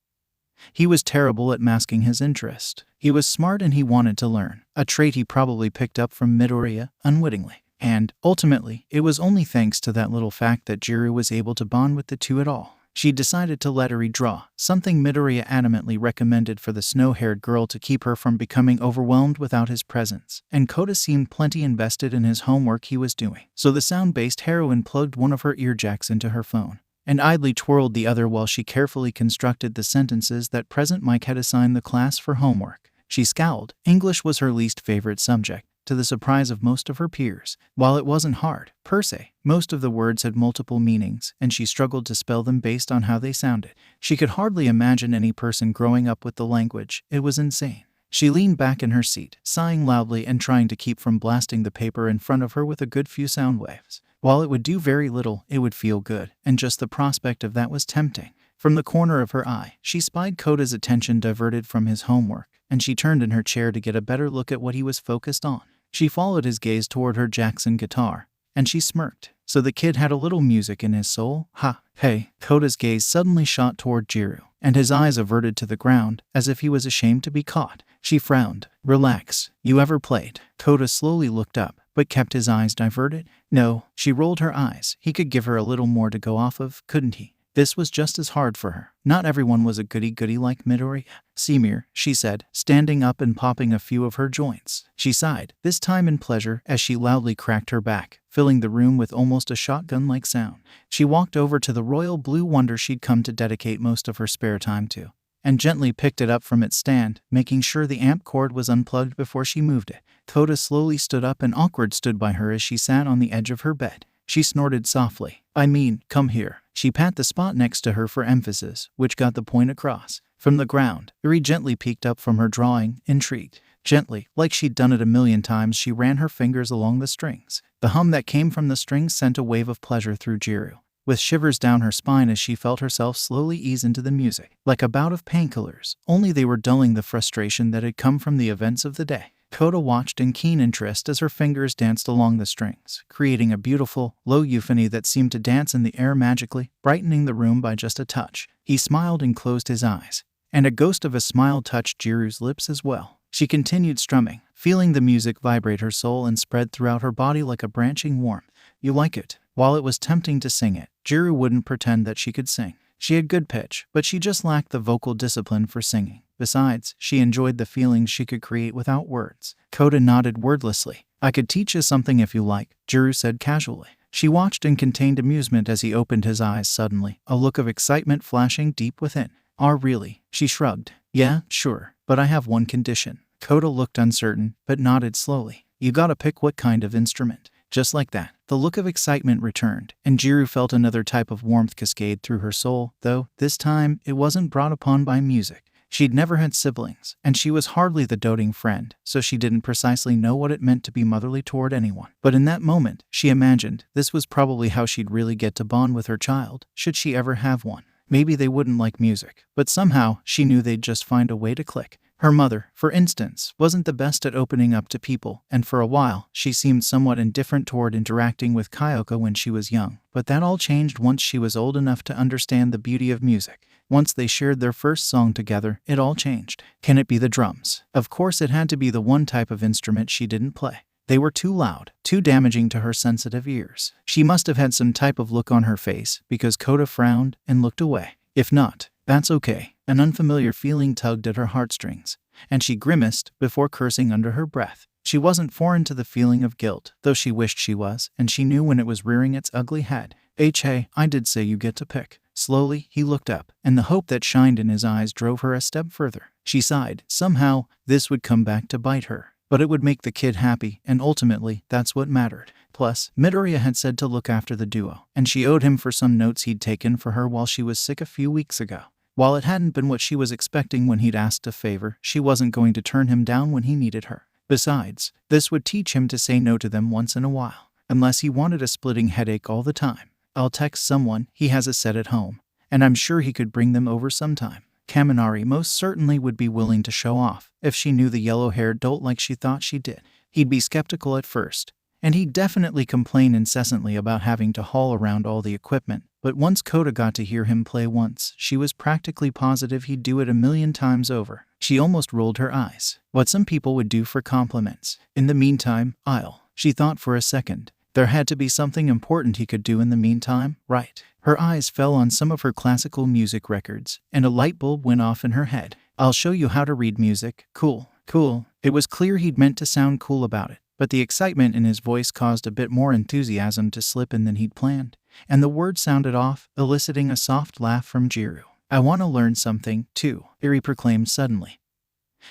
He was terrible at masking his interest. He was smart and he wanted to learn, a trait he probably picked up from Midoriya, unwittingly. And, ultimately, it was only thanks to that little fact that Jiro was able to bond with the two at all. She decided to let Eri draw, something Midoriya adamantly recommended for the snow-haired girl to keep her from becoming overwhelmed without his presence, and Koda seemed plenty invested in his homework he was doing. So the sound-based heroine plugged one of her earjacks into her phone, and idly twirled the other while she carefully constructed the sentences that Present Mike had assigned the class for homework. She scowled. English was her least favorite subject, to the surprise of most of her peers. While it wasn't hard, per se, most of the words had multiple meanings, and she struggled to spell them based on how they sounded. She could hardly imagine any person growing up with the language. It was insane. She leaned back in her seat, sighing loudly and trying to keep from blasting the paper in front of her with a good few sound waves. While it would do very little, it would feel good, and just the prospect of that was tempting. From the corner of her eye, she spied Koda's attention diverted from his homework, and she turned in her chair to get a better look at what he was focused on. She followed his gaze toward her Jackson guitar, and she smirked. So the kid had a little music in his soul? Ha! Hey! Koda's gaze suddenly shot toward Jiro, and his eyes averted to the ground, as if he was ashamed to be caught. She frowned. Relax. You ever played? Koda slowly looked up, but kept his eyes diverted. No. She rolled her eyes. He could give her a little more to go off of, couldn't he? This was just as hard for her. Not everyone was a goody-goody like Midoriya. Simir, she said, standing up and popping a few of her joints. She sighed, this time in pleasure, as she loudly cracked her back, filling the room with almost a shotgun-like sound. She walked over to the royal blue wonder she'd come to dedicate most of her spare time to, and gently picked it up from its stand, making sure the amp cord was unplugged before she moved it. Koda slowly stood up and awkward stood by her as she sat on the edge of her bed. She snorted softly. Come here. She pat the spot next to her for emphasis, which got the point across. From the ground, Eri gently peeked up from her drawing, intrigued. Gently, like she'd done it a million times, she ran her fingers along the strings. The hum that came from the strings sent a wave of pleasure through Jiro, with shivers down her spine as she felt herself slowly ease into the music, like a bout of painkillers, only they were dulling the frustration that had come from the events of the day. Koda watched in keen interest as her fingers danced along the strings, creating a beautiful, low euphony that seemed to dance in the air magically, brightening the room by just a touch. He smiled and closed his eyes, and a ghost of a smile touched Jiru's lips as well. She continued strumming, feeling the music vibrate her soul and spread throughout her body like a branching warmth. You like it? While it was tempting to sing it, Jiro wouldn't pretend that she could sing. She had good pitch, but she just lacked the vocal discipline for singing. Besides, she enjoyed the feelings she could create without words. Koda nodded wordlessly. I could teach you something if you like, Jiro said casually. She watched in contained amusement as he opened his eyes suddenly, a look of excitement flashing deep within. Really? She shrugged. Yeah, sure, but I have one condition. Koda looked uncertain, but nodded slowly. You gotta pick what kind of instrument. Just like that, the look of excitement returned, and Jiro felt another type of warmth cascade through her soul, though, this time, it wasn't brought upon by music. She'd never had siblings, and she was hardly the doting friend, so she didn't precisely know what it meant to be motherly toward anyone. But in that moment, she imagined this was probably how she'd really get to bond with her child, should she ever have one. Maybe they wouldn't like music, but somehow, she knew they'd just find a way to click. Her mother, for instance, wasn't the best at opening up to people, and for a while, she seemed somewhat indifferent toward interacting with Kyoka when she was young. But that all changed once she was old enough to understand the beauty of music. Once they shared their first song together, it all changed. Can it be the drums? Of course it had to be the one type of instrument she didn't play. They were too loud, too damaging to her sensitive ears. She must have had some type of look on her face because Kota frowned and looked away. If not, that's okay. An unfamiliar feeling tugged at her heartstrings, and she grimaced before cursing under her breath. She wasn't foreign to the feeling of guilt, though she wished she was, and she knew when it was rearing its ugly head. Hey, I did say you get to pick. Slowly, he looked up, and the hope that shined in his eyes drove her a step further. She sighed. Somehow, this would come back to bite her. But it would make the kid happy, and ultimately, that's what mattered. Plus, Midoriya had said to look after the duo, and she owed him for some notes he'd taken for her while she was sick a few weeks ago. While it hadn't been what she was expecting when he'd asked a favor, she wasn't going to turn him down when he needed her. Besides, this would teach him to say no to them once in a while, unless he wanted a splitting headache all the time. I'll text someone, he has a set at home, and I'm sure he could bring them over sometime. Kaminari most certainly would be willing to show off if she knew the yellow-haired dolt like she thought she did. He'd be skeptical at first, and he'd definitely complain incessantly about having to haul around all the equipment. But once Kota got to hear him play once, she was practically positive he'd do it 1,000,000 times over. She almost rolled her eyes. What some people would do for compliments. In the meantime, she thought for a second. There had to be something important he could do in the meantime, right? Her eyes fell on some of her classical music records, and a light bulb went off in her head. I'll show you how to read music. Cool. It was clear he'd meant to sound cool about it, but the excitement in his voice caused a bit more enthusiasm to slip in than he'd planned, and the word sounded off, eliciting a soft laugh from Jiru. I want to learn something, too, Eri proclaimed suddenly,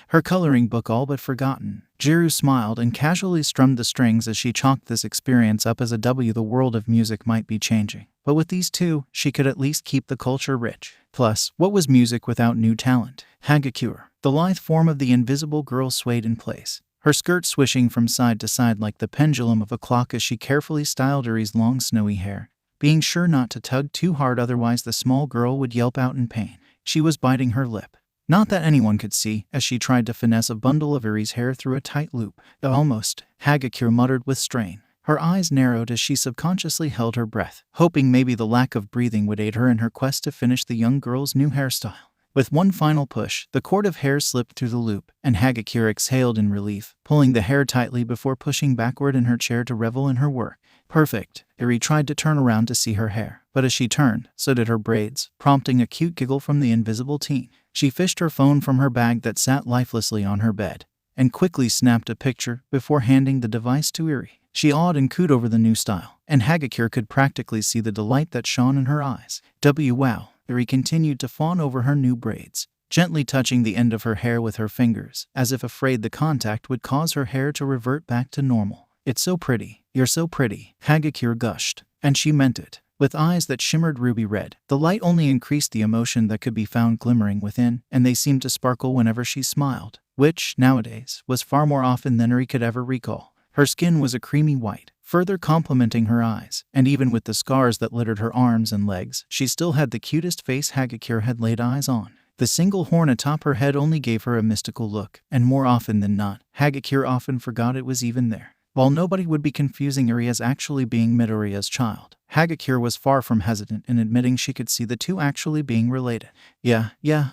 her coloring book all but forgotten. Jiru smiled and casually strummed the strings as she chalked this experience up as a W. The world of music might be changing, but with these two, she could at least keep the culture rich. Plus, what was music without new talent? Hagakure, the lithe form of the invisible girl, swayed in place, her skirt swishing from side to side like the pendulum of a clock as she carefully styled Eri's long snowy hair, being sure not to tug too hard otherwise the small girl would yelp out in pain. She was biting her lip. Not that anyone could see, as she tried to finesse a bundle of Eri's hair through a tight loop. Almost, Hagakure muttered with strain. Her eyes narrowed as she subconsciously held her breath, hoping maybe the lack of breathing would aid her in her quest to finish the young girl's new hairstyle. With one final push, the cord of hair slipped through the loop, and Hagakure exhaled in relief, pulling the hair tightly before pushing backward in her chair to revel in her work. Perfect. Eri tried to turn around to see her hair, but as she turned, so did her braids, prompting a cute giggle from the invisible teen. She fished her phone from her bag that sat lifelessly on her bed, and quickly snapped a picture before handing the device to Eri. She awed and cooed over the new style, and Hagakure could practically see the delight that shone in her eyes. Wow. Eri continued to fawn over her new braids, gently touching the end of her hair with her fingers, as if afraid the contact would cause her hair to revert back to normal. It's so pretty. You're so pretty, Hagakure gushed, and she meant it. With eyes that shimmered ruby red, the light only increased the emotion that could be found glimmering within, and they seemed to sparkle whenever she smiled, which, nowadays, was far more often than Eri could ever recall. Her skin was a creamy white, further complementing her eyes, and even with the scars that littered her arms and legs, she still had the cutest face Hagakure had laid eyes on. The single horn atop her head only gave her a mystical look, and more often than not, Hagakure often forgot it was even there. While nobody would be confusing Eri as actually being Midoriya's child, Hagakure was far from hesitant in admitting she could see the two actually being related. Yeah,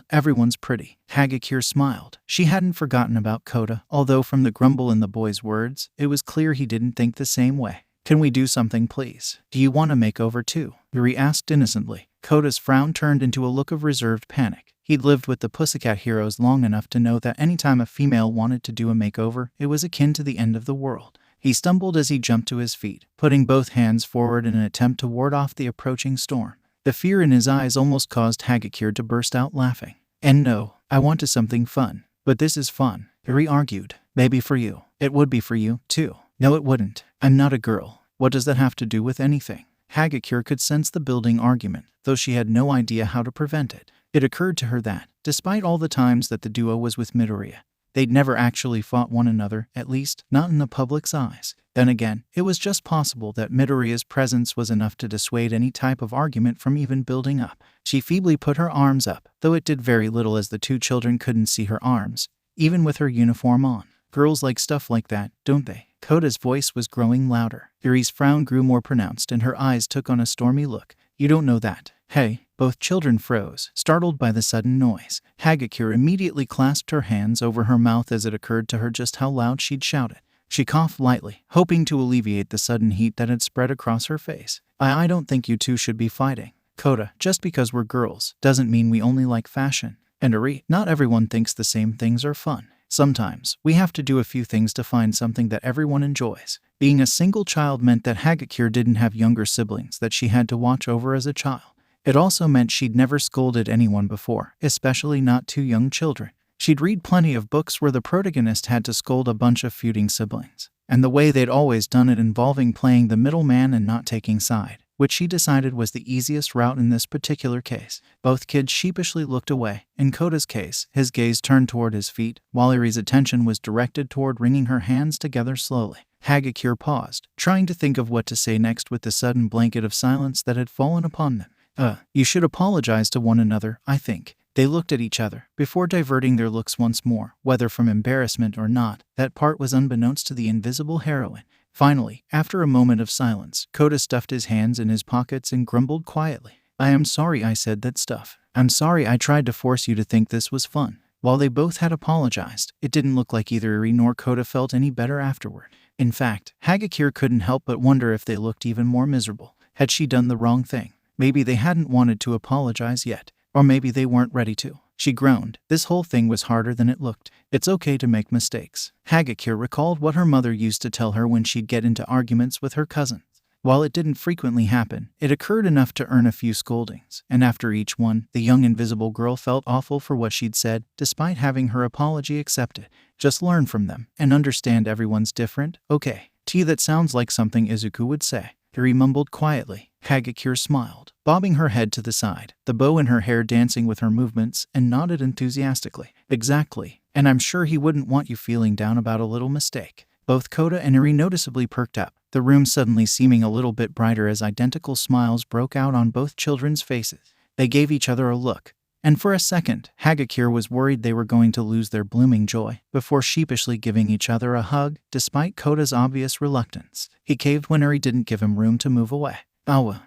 everyone's pretty. Hagakure smiled. She hadn't forgotten about Kota, although from the grumble in the boy's words, it was clear he didn't think the same way. Can we do something, please? Do you want a makeover too? Eri asked innocently. Kota's frown turned into a look of reserved panic. He'd lived with the Pussycat Heroes long enough to know that anytime a female wanted to do a makeover, it was akin to the end of the world. He stumbled as he jumped to his feet, putting both hands forward in an attempt to ward off the approaching storm. The fear in his eyes almost caused Hagakure to burst out laughing. And no, I wanted something fun. But this is fun, Eri argued. Maybe for you. It would be for you, too. No, it wouldn't. I'm not a girl. What does that have to do with anything? Hagakure could sense the building argument, though she had no idea how to prevent it. It occurred to her that, despite all the times that the duo was with Midoriya, they'd never actually fought one another, at least not in the public's eyes. Then again, it was just possible that Midoriya's presence was enough to dissuade any type of argument from even building up. She feebly put her arms up, though it did very little as the two children couldn't see her arms, even with her uniform on. Girls like stuff like that, don't they? Kota's voice was growing louder. Eri's frown grew more pronounced and her eyes took on a stormy look. You don't know that. Hey. Both children froze, startled by the sudden noise. Hagakure immediately clasped her hands over her mouth as it occurred to her just how loud she'd shouted. She coughed lightly, hoping to alleviate the sudden heat that had spread across her face. I don't think you two should be fighting. Kota, just because we're girls doesn't mean we only like fashion. And Eri, not everyone thinks the same things are fun. Sometimes, we have to do a few things to find something that everyone enjoys. Being a single child meant that Hagakure didn't have younger siblings that she had to watch over as a child. It also meant she'd never scolded anyone before, especially not two young children. She'd read plenty of books where the protagonist had to scold a bunch of feuding siblings, and the way they'd always done it involving playing the middleman and not taking side, which she decided was the easiest route in this particular case. Both kids sheepishly looked away. In Kota's case, his gaze turned toward his feet, while Eri's attention was directed toward wringing her hands together slowly. Hagakure paused, trying to think of what to say next with the sudden blanket of silence that had fallen upon them. You should apologize to one another, I think. They looked at each other, before diverting their looks once more, whether from embarrassment or not. That part was unbeknownst to the invisible heroine. Finally, after a moment of silence, Kota stuffed his hands in his pockets and grumbled quietly. I am sorry I said that stuff. I'm sorry I tried to force you to think this was fun. While they both had apologized, it didn't look like either Eri nor Kota felt any better afterward. In fact, Hagakure couldn't help but wonder if they looked even more miserable. Had she done the wrong thing? Maybe they hadn't wanted to apologize yet. Or maybe they weren't ready to. She groaned. This whole thing was harder than it looked. It's okay to make mistakes. Hagakure recalled what her mother used to tell her when she'd get into arguments with her cousins. While it didn't frequently happen, it occurred enough to earn a few scoldings, and after each one, the young invisible girl felt awful for what she'd said, despite having her apology accepted. Just learn from them, and understand everyone's different, okay? That sounds like something Izuku would say. Eri mumbled quietly. Hagakure smiled, bobbing her head to the side, the bow in her hair dancing with her movements, and nodded enthusiastically. Exactly, and I'm sure he wouldn't want you feeling down about a little mistake. Both Kota and Eri noticeably perked up, the room suddenly seeming a little bit brighter as identical smiles broke out on both children's faces. They gave each other a look, and for a second, Hagakure was worried they were going to lose their blooming joy, before sheepishly giving each other a hug, despite Kota's obvious reluctance. He caved when Eri didn't give him room to move away.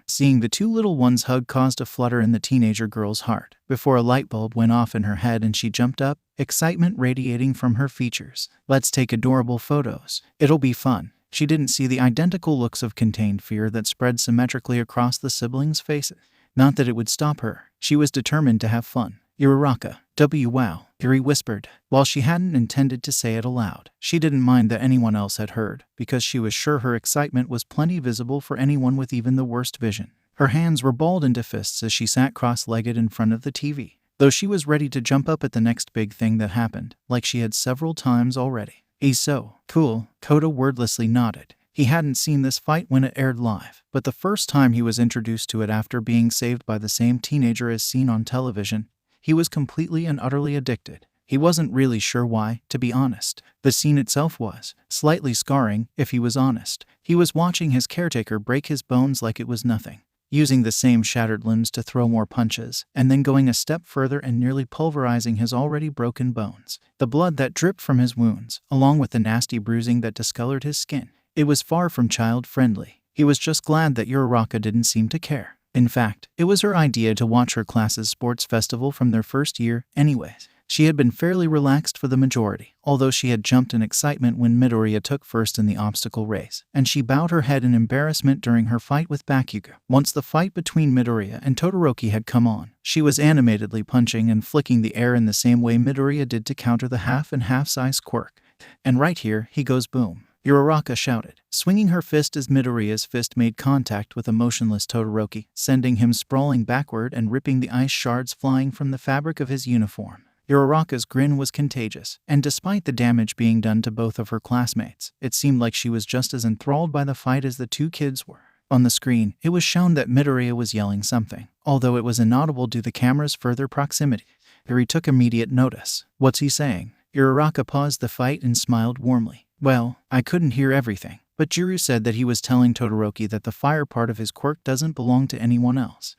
Seeing the two little ones hug caused a flutter in the teenager girl's heart, before a light bulb went off in her head and she jumped up, excitement radiating from her features. Let's take adorable photos. It'll be fun. She didn't see the identical looks of contained fear that spread symmetrically across the siblings' faces. Not that it would stop her. She was determined to have fun. Uraraka, wow, Eri whispered. While she hadn't intended to say it aloud, she didn't mind that anyone else had heard, because she was sure her excitement was plenty visible for anyone with even the worst vision. Her hands were balled into fists as she sat cross-legged in front of the TV, though she was ready to jump up at the next big thing that happened, like she had several times already. He's so cool, Kota wordlessly nodded. He hadn't seen this fight when it aired live, but the first time he was introduced to it after being saved by the same teenager as seen on television, he was completely and utterly addicted. He wasn't really sure why, to be honest. The scene itself was slightly scarring, if he was honest. He was watching his caretaker break his bones like it was nothing, using the same shattered limbs to throw more punches, and then going a step further and nearly pulverizing his already broken bones. The blood that dripped from his wounds, along with the nasty bruising that discolored his skin. It was far from child-friendly. He was just glad that Uraraka didn't seem to care. In fact, it was her idea to watch her class's sports festival from their first year anyways. She had been fairly relaxed for the majority, although she had jumped in excitement when Midoriya took first in the obstacle race, and she bowed her head in embarrassment during her fight with Bakugo. Once the fight between Midoriya and Todoroki had come on, she was animatedly punching and flicking the air in the same way Midoriya did to counter the half and half-size quirk. And right here, he goes boom. Uraraka shouted, swinging her fist as Midoriya's fist made contact with a motionless Todoroki, sending him sprawling backward and ripping the ice shards flying from the fabric of his uniform. Uraraka's grin was contagious, and despite the damage being done to both of her classmates, it seemed like she was just as enthralled by the fight as the two kids were. On the screen, it was shown that Midoriya was yelling something, although it was inaudible due to the camera's further proximity. Eri took immediate notice. What's he saying? Uraraka paused the fight and smiled warmly. Well, I couldn't hear everything, but Juru said that he was telling Todoroki that the fire part of his quirk doesn't belong to anyone else.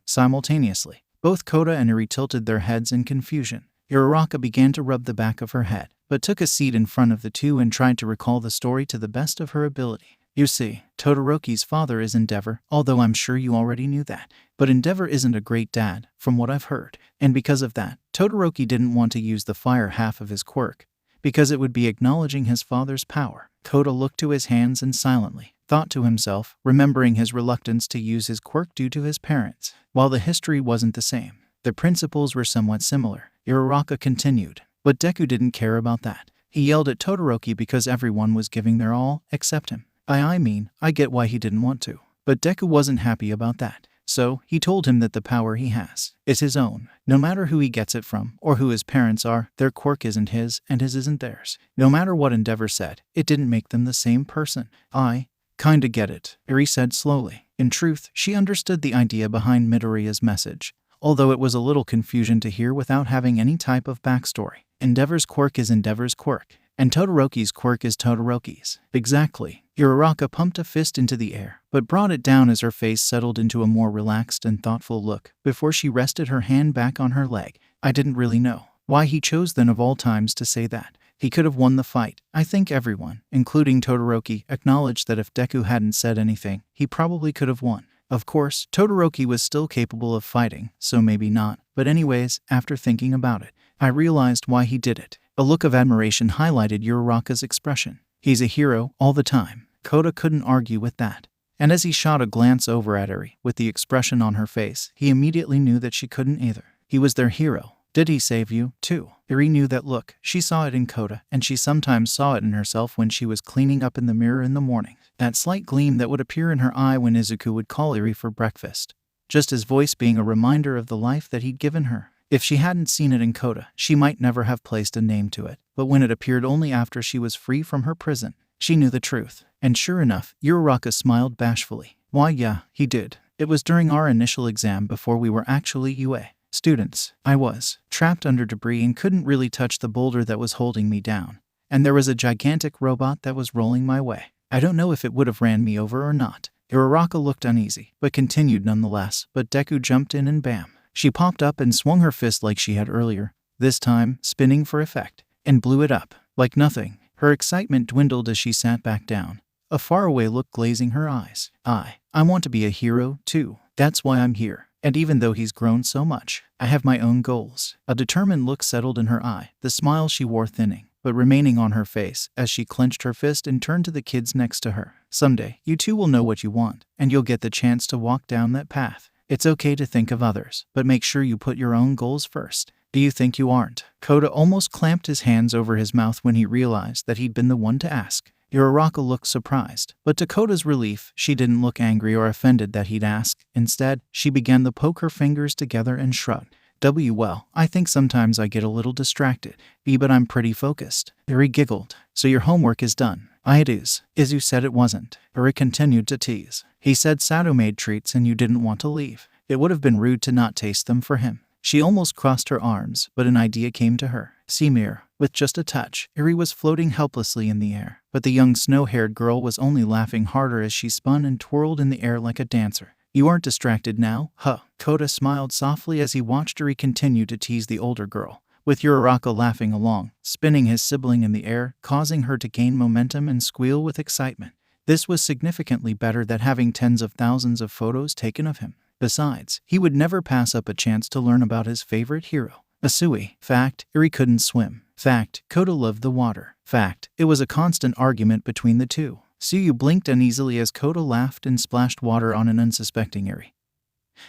Simultaneously, both Kota and Eri tilted their heads in confusion. Uraraka began to rub the back of her head, but took a seat in front of the two and tried to recall the story to the best of her ability. You see, Todoroki's father is Endeavor, although I'm sure you already knew that. But Endeavor isn't a great dad, from what I've heard. And because of that, Todoroki didn't want to use the fire half of his quirk, because it would be acknowledging his father's power. Kota looked to his hands and silently thought to himself, remembering his reluctance to use his quirk due to his parents. While the history wasn't the same, the principles were somewhat similar. Uraraka continued. But Deku didn't care about that. He yelled at Todoroki because everyone was giving their all, except him. I get why he didn't want to. But Deku wasn't happy about that. So, he told him that the power he has is his own. No matter who he gets it from, or who his parents are, their quirk isn't his, and his isn't theirs. No matter what Endeavor said, it didn't make them the same person. I kinda get it, Eri said slowly. In truth, she understood the idea behind Midoriya's message, although it was a little confusion to hear without having any type of backstory. Endeavor's quirk is Endeavor's quirk, and Todoroki's quirk is Todoroki's. Exactly. Uraraka pumped a fist into the air, but brought it down as her face settled into a more relaxed and thoughtful look before she rested her hand back on her leg. I didn't really know why he chose then of all times to say that. He could have won the fight. I think everyone, including Todoroki, acknowledged that if Deku hadn't said anything, he probably could have won. Of course, Todoroki was still capable of fighting, so maybe not. But anyways, after thinking about it, I realized why he did it. A look of admiration highlighted Uraraka's expression. He's a hero all the time. Kota couldn't argue with that. And as he shot a glance over at Eri, with the expression on her face, he immediately knew that she couldn't either. He was their hero. Did he save you, too? Eri knew that look. She saw it in Kota, and she sometimes saw it in herself when she was cleaning up in the mirror in the morning. That slight gleam that would appear in her eye when Izuku would call Eri for breakfast. Just his voice being a reminder of the life that he'd given her. If she hadn't seen it in Kota, she might never have placed a name to it. But when it appeared only after she was free from her prison, she knew the truth. And sure enough, Uraraka smiled bashfully. Why yeah, he did. It was during our initial exam before we were actually UA students. I was trapped under debris and couldn't really touch the boulder that was holding me down. And there was a gigantic robot that was rolling my way. I don't know if it would have ran me over or not. Uraraka looked uneasy, but continued nonetheless. But Deku jumped in and bam. She popped up and swung her fist like she had earlier, this time spinning for effect, and blew it up like nothing. Her excitement dwindled as she sat back down, a faraway look glazing her eyes. I want to be a hero, too. That's why I'm here. And even though he's grown so much, I have my own goals. A determined look settled in her eye, the smile she wore thinning, but remaining on her face as she clenched her fist and turned to the kids next to her. Someday, you two will know what you want, and you'll get the chance to walk down that path. It's okay to think of others, but make sure you put your own goals first. Do you think you aren't? Kota almost clamped his hands over his mouth when he realized that he'd been the one to ask. Uraraka looked surprised, but to Kota's relief, she didn't look angry or offended that he'd ask. Instead, she began to poke her fingers together and shrugged. Well, I think sometimes I get a little distracted. But I'm pretty focused. Eri giggled. So your homework is done. It is. Izu said it wasn't. Eri continued to tease. He said Sato made treats and you didn't want to leave. It would have been rude to not taste them for him. She almost crossed her arms, but an idea came to her. Simir. With just a touch, Eri was floating helplessly in the air, but the young snow-haired girl was only laughing harder as she spun and twirled in the air like a dancer. You aren't distracted now, huh? Kota smiled softly as he watched Eri continue to tease the older girl, with Uraraka laughing along, spinning his sibling in the air, causing her to gain momentum and squeal with excitement. This was significantly better than having tens of thousands of photos taken of him. Besides, he would never pass up a chance to learn about his favorite hero. Asui. Fact, Eri couldn't swim. Fact, Kota loved the water. Fact, it was a constant argument between the two. Suyu blinked uneasily as Kota laughed and splashed water on an unsuspecting Eri,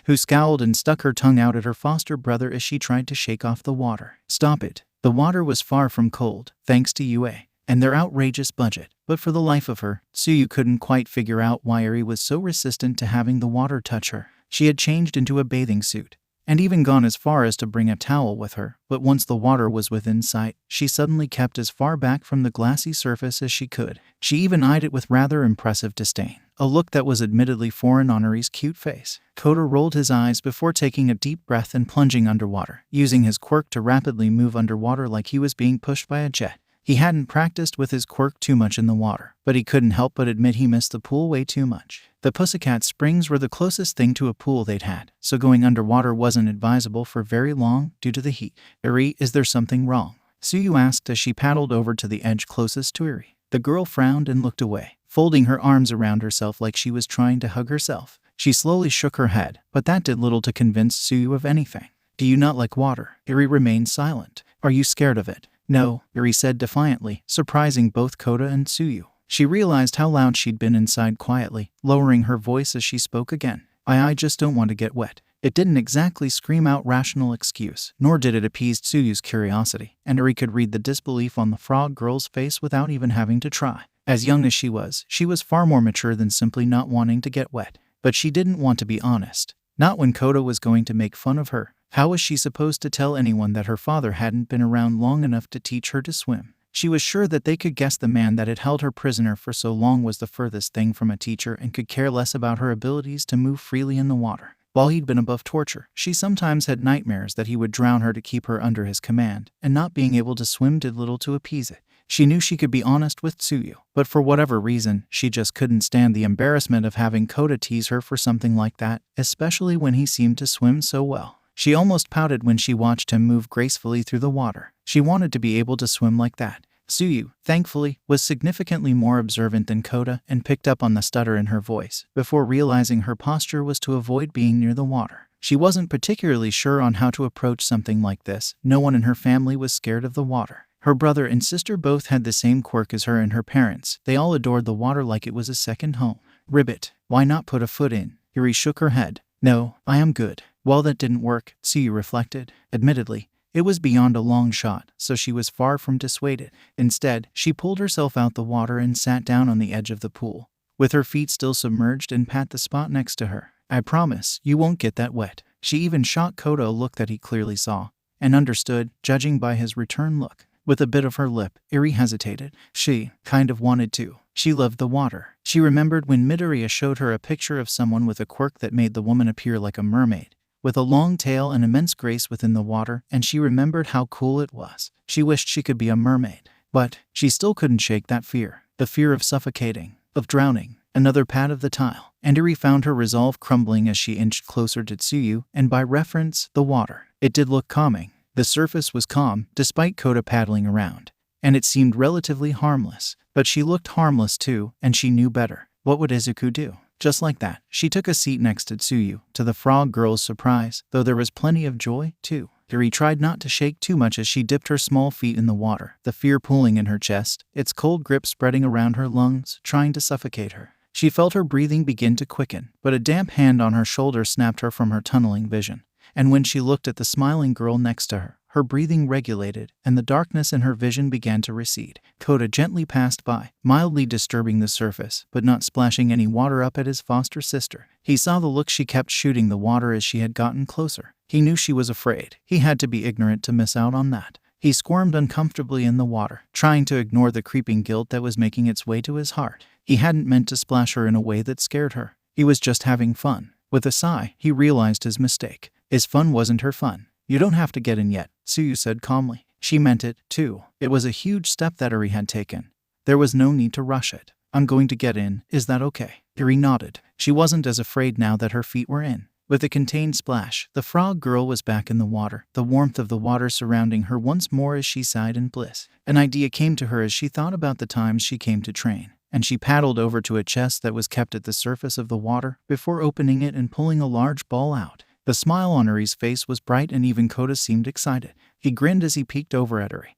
who scowled and stuck her tongue out at her foster brother as she tried to shake off the water. Stop it. The water was far from cold, thanks to UA and their outrageous budget. But for the life of her, Suyu couldn't quite figure out why Eri was so resistant to having the water touch her. She had changed into a bathing suit, and even gone as far as to bring a towel with her, but once the water was within sight, she suddenly kept as far back from the glassy surface as she could. She even eyed it with rather impressive disdain, a look that was admittedly foreign on Eri's cute face. Kota rolled his eyes before taking a deep breath and plunging underwater, using his quirk to rapidly move underwater like he was being pushed by a jet. He hadn't practiced with his quirk too much in the water, but he couldn't help but admit he missed the pool way too much. The Pussycat Springs were the closest thing to a pool they'd had, so going underwater wasn't advisable for very long due to the heat. Eri, is there something wrong? Suyu asked as she paddled over to the edge closest to Eri. The girl frowned and looked away, folding her arms around herself like she was trying to hug herself. She slowly shook her head, but that did little to convince Suyu of anything. Do you not like water? Eri remained silent. Are you scared of it? No, Eri said defiantly, surprising both Kota and Tsuyu. She realized how loud she'd been inside quietly, lowering her voice as she spoke again. I just don't want to get wet. It didn't exactly scream out rational excuse, nor did it appease Tsuyu's curiosity, and Eri could read the disbelief on the frog girl's face without even having to try. As young as she was far more mature than simply not wanting to get wet. But she didn't want to be honest. Not when Kota was going to make fun of her. How was she supposed to tell anyone that her father hadn't been around long enough to teach her to swim? She was sure that they could guess the man that had held her prisoner for so long was the furthest thing from a teacher and could care less about her abilities to move freely in the water. While he'd been above torture, she sometimes had nightmares that he would drown her to keep her under his command, and not being able to swim did little to appease it. She knew she could be honest with Tsuyu, but for whatever reason, she just couldn't stand the embarrassment of having Kota tease her for something like that, especially when he seemed to swim so well. She almost pouted when she watched him move gracefully through the water. She wanted to be able to swim like that. Tsuyu, thankfully, was significantly more observant than Kota and picked up on the stutter in her voice, before realizing her posture was to avoid being near the water. She wasn't particularly sure on how to approach something like this. No one in her family was scared of the water. Her brother and sister both had the same quirk as her and her parents. They all adored the water like it was a second home. Ribbit, why not put a foot in? Eri shook her head. No, I am good. Well, that didn't work, Tsuyu reflected. Admittedly, it was beyond a long shot, so she was far from dissuaded. Instead, she pulled herself out the water and sat down on the edge of the pool, with her feet still submerged, and pat the spot next to her. I promise, you won't get that wet. She even shot Kota a look that he clearly saw, and understood, judging by his return look. With a bit of her lip, Eri hesitated. She kind of wanted to. She loved the water. She remembered when Midoriya showed her a picture of someone with a quirk that made the woman appear like a mermaid, with a long tail and immense grace within the water, and she remembered how cool it was. She wished she could be a mermaid. But she still couldn't shake that fear. The fear of suffocating, of drowning. Another pat of the tile, and Eri found her resolve crumbling as she inched closer to Tsuyu, and by reference, the water. It did look calming. The surface was calm, despite Kota paddling around, and it seemed relatively harmless. But she looked harmless too, and she knew better. What would Izuku do? Just like that, she took a seat next to Tsuyu, to the frog girl's surprise, though there was plenty of joy, too. Eri tried not to shake too much as she dipped her small feet in the water, the fear pooling in her chest, its cold grip spreading around her lungs, trying to suffocate her. She felt her breathing begin to quicken, but a damp hand on her shoulder snapped her from her tunneling vision. And when she looked at the smiling girl next to her, her breathing regulated, and the darkness in her vision began to recede. Kota gently passed by, mildly disturbing the surface, but not splashing any water up at his foster sister. He saw the look she kept shooting the water as she had gotten closer. He knew she was afraid. He had to be ignorant to miss out on that. He squirmed uncomfortably in the water, trying to ignore the creeping guilt that was making its way to his heart. He hadn't meant to splash her in a way that scared her. He was just having fun. With a sigh, he realized his mistake. His fun wasn't her fun. You don't have to get in yet, Tsuyu said calmly. She meant it, too. It was a huge step that Eri had taken. There was no need to rush it. I'm going to get in, is that okay? Eri nodded. She wasn't as afraid now that her feet were in. With a contained splash, the frog girl was back in the water, the warmth of the water surrounding her once more as she sighed in bliss. An idea came to her as she thought about the times she came to train, and she paddled over to a chest that was kept at the surface of the water before opening it and pulling a large ball out. The smile on Eri's face was bright, and even Kota seemed excited. He grinned as he peeked over at Eri,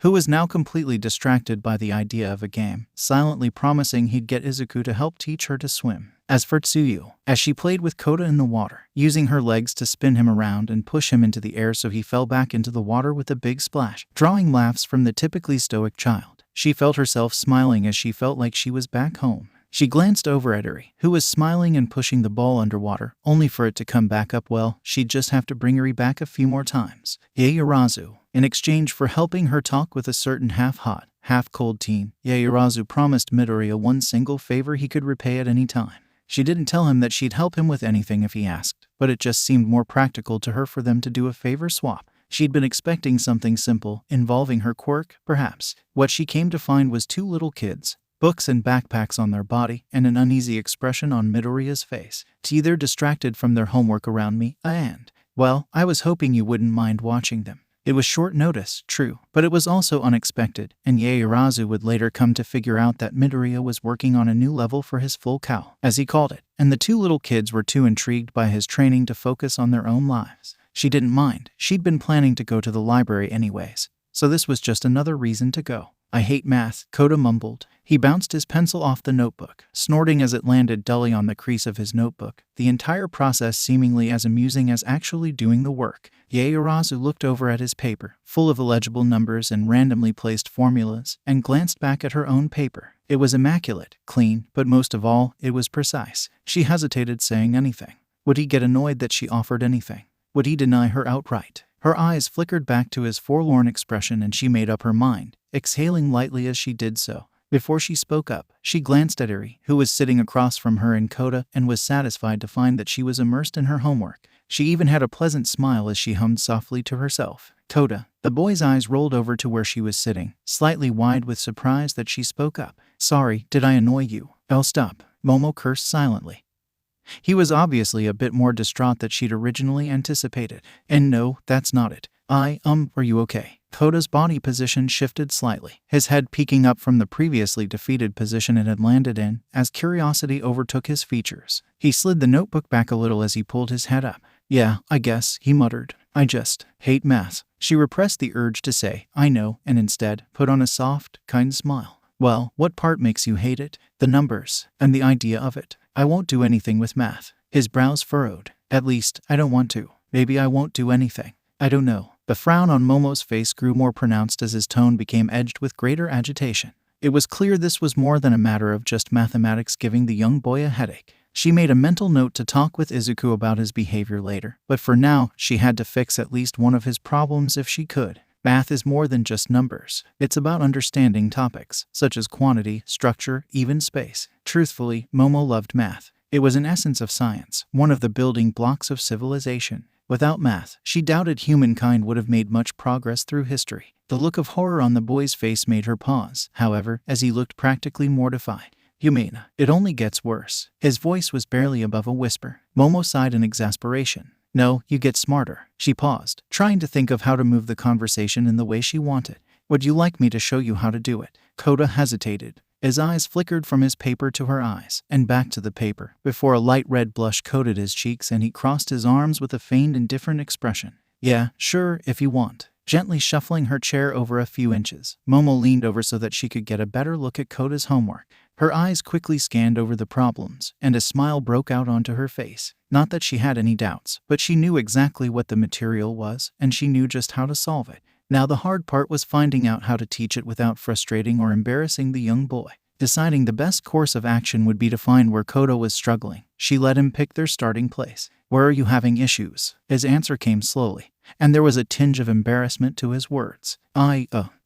who was now completely distracted by the idea of a game, silently promising he'd get Izuku to help teach her to swim. As for Tsuyu, as she played with Kota in the water, using her legs to spin him around and push him into the air so he fell back into the water with a big splash, drawing laughs from the typically stoic child, she felt herself smiling as she felt like she was back home. She glanced over at Eri, who was smiling and pushing the ball underwater, only for it to come back up. Well, she'd just have to bring Eri back a few more times. Yaoyorozu, in exchange for helping her talk with a certain half-hot, half-cold teen, Yaoyorozu promised Midoriya one single favor he could repay at any time. She didn't tell him that she'd help him with anything if he asked, but it just seemed more practical to her for them to do a favor swap. She'd been expecting something simple, involving her quirk, perhaps. What she came to find was two little kids, books and backpacks on their body, and an uneasy expression on Midoriya's face. They're distracted from their homework around me, and, well, I was hoping you wouldn't mind watching them. It was short notice, true, but it was also unexpected, and Yaoyorozu would later come to figure out that Midoriya was working on a new level for his full cow, as he called it, and the two little kids were too intrigued by his training to focus on their own lives. She didn't mind. She'd been planning to go to the library anyways, so this was just another reason to go. I hate math, Kota mumbled. He bounced his pencil off the notebook, snorting as it landed dully on the crease of his notebook, the entire process seemingly as amusing as actually doing the work. Yaoyorozu looked over at his paper, full of illegible numbers and randomly placed formulas, and glanced back at her own paper. It was immaculate, clean, but most of all, it was precise. She hesitated saying anything. Would he get annoyed that she offered anything? Would he deny her outright? Her eyes flickered back to his forlorn expression and she made up her mind, exhaling lightly as she did so. Before she spoke up, she glanced at Eri, who was sitting across from her in Kota, and was satisfied to find that she was immersed in her homework. She even had a pleasant smile as she hummed softly to herself. Kota. The boy's eyes rolled over to where she was sitting, slightly wide with surprise that she spoke up. Sorry, did I annoy you? I'll stop. Momo cursed silently. He was obviously a bit more distraught than she'd originally anticipated. And no, that's not it. Are you okay? Kota's body position shifted slightly, his head peeking up from the previously defeated position it had landed in, as curiosity overtook his features. He slid the notebook back a little as he pulled his head up. Yeah, I guess, he muttered. I just hate math. She repressed the urge to say, I know, and instead put on a soft, kind smile. Well, what part makes you hate it? The numbers, and the idea of it. I won't do anything with math. His brows furrowed. At least, I don't want to. Maybe I won't do anything. I don't know. The frown on Momo's face grew more pronounced as his tone became edged with greater agitation. It was clear this was more than a matter of just mathematics giving the young boy a headache. She made a mental note to talk with Izuku about his behavior later, but for now, she had to fix at least one of his problems if she could. Math is more than just numbers. It's about understanding topics, such as quantity, structure, even space. Truthfully, Momo loved math. It was an essence of science, one of the building blocks of civilization. Without math, she doubted humankind would have made much progress through history. The look of horror on the boy's face made her pause, however, as he looked practically mortified. You mean, it only gets worse. His voice was barely above a whisper. Momo sighed in exasperation. No, you get smarter. She paused, trying to think of how to move the conversation in the way she wanted. Would you like me to show you how to do it? Kota hesitated. His eyes flickered from his paper to her eyes, and back to the paper, before a light red blush coated his cheeks and he crossed his arms with a feigned indifferent expression. Yeah, sure, if you want. Gently shuffling her chair over a few inches, Momo leaned over so that she could get a better look at Kota's homework. Her eyes quickly scanned over the problems, and a smile broke out onto her face. Not that she had any doubts, but she knew exactly what the material was, and she knew just how to solve it. Now the hard part was finding out how to teach it without frustrating or embarrassing the young boy. Deciding the best course of action would be to find where Kota was struggling, she let him pick their starting place. Where are you having issues? His answer came slowly, and there was a tinge of embarrassment to his words.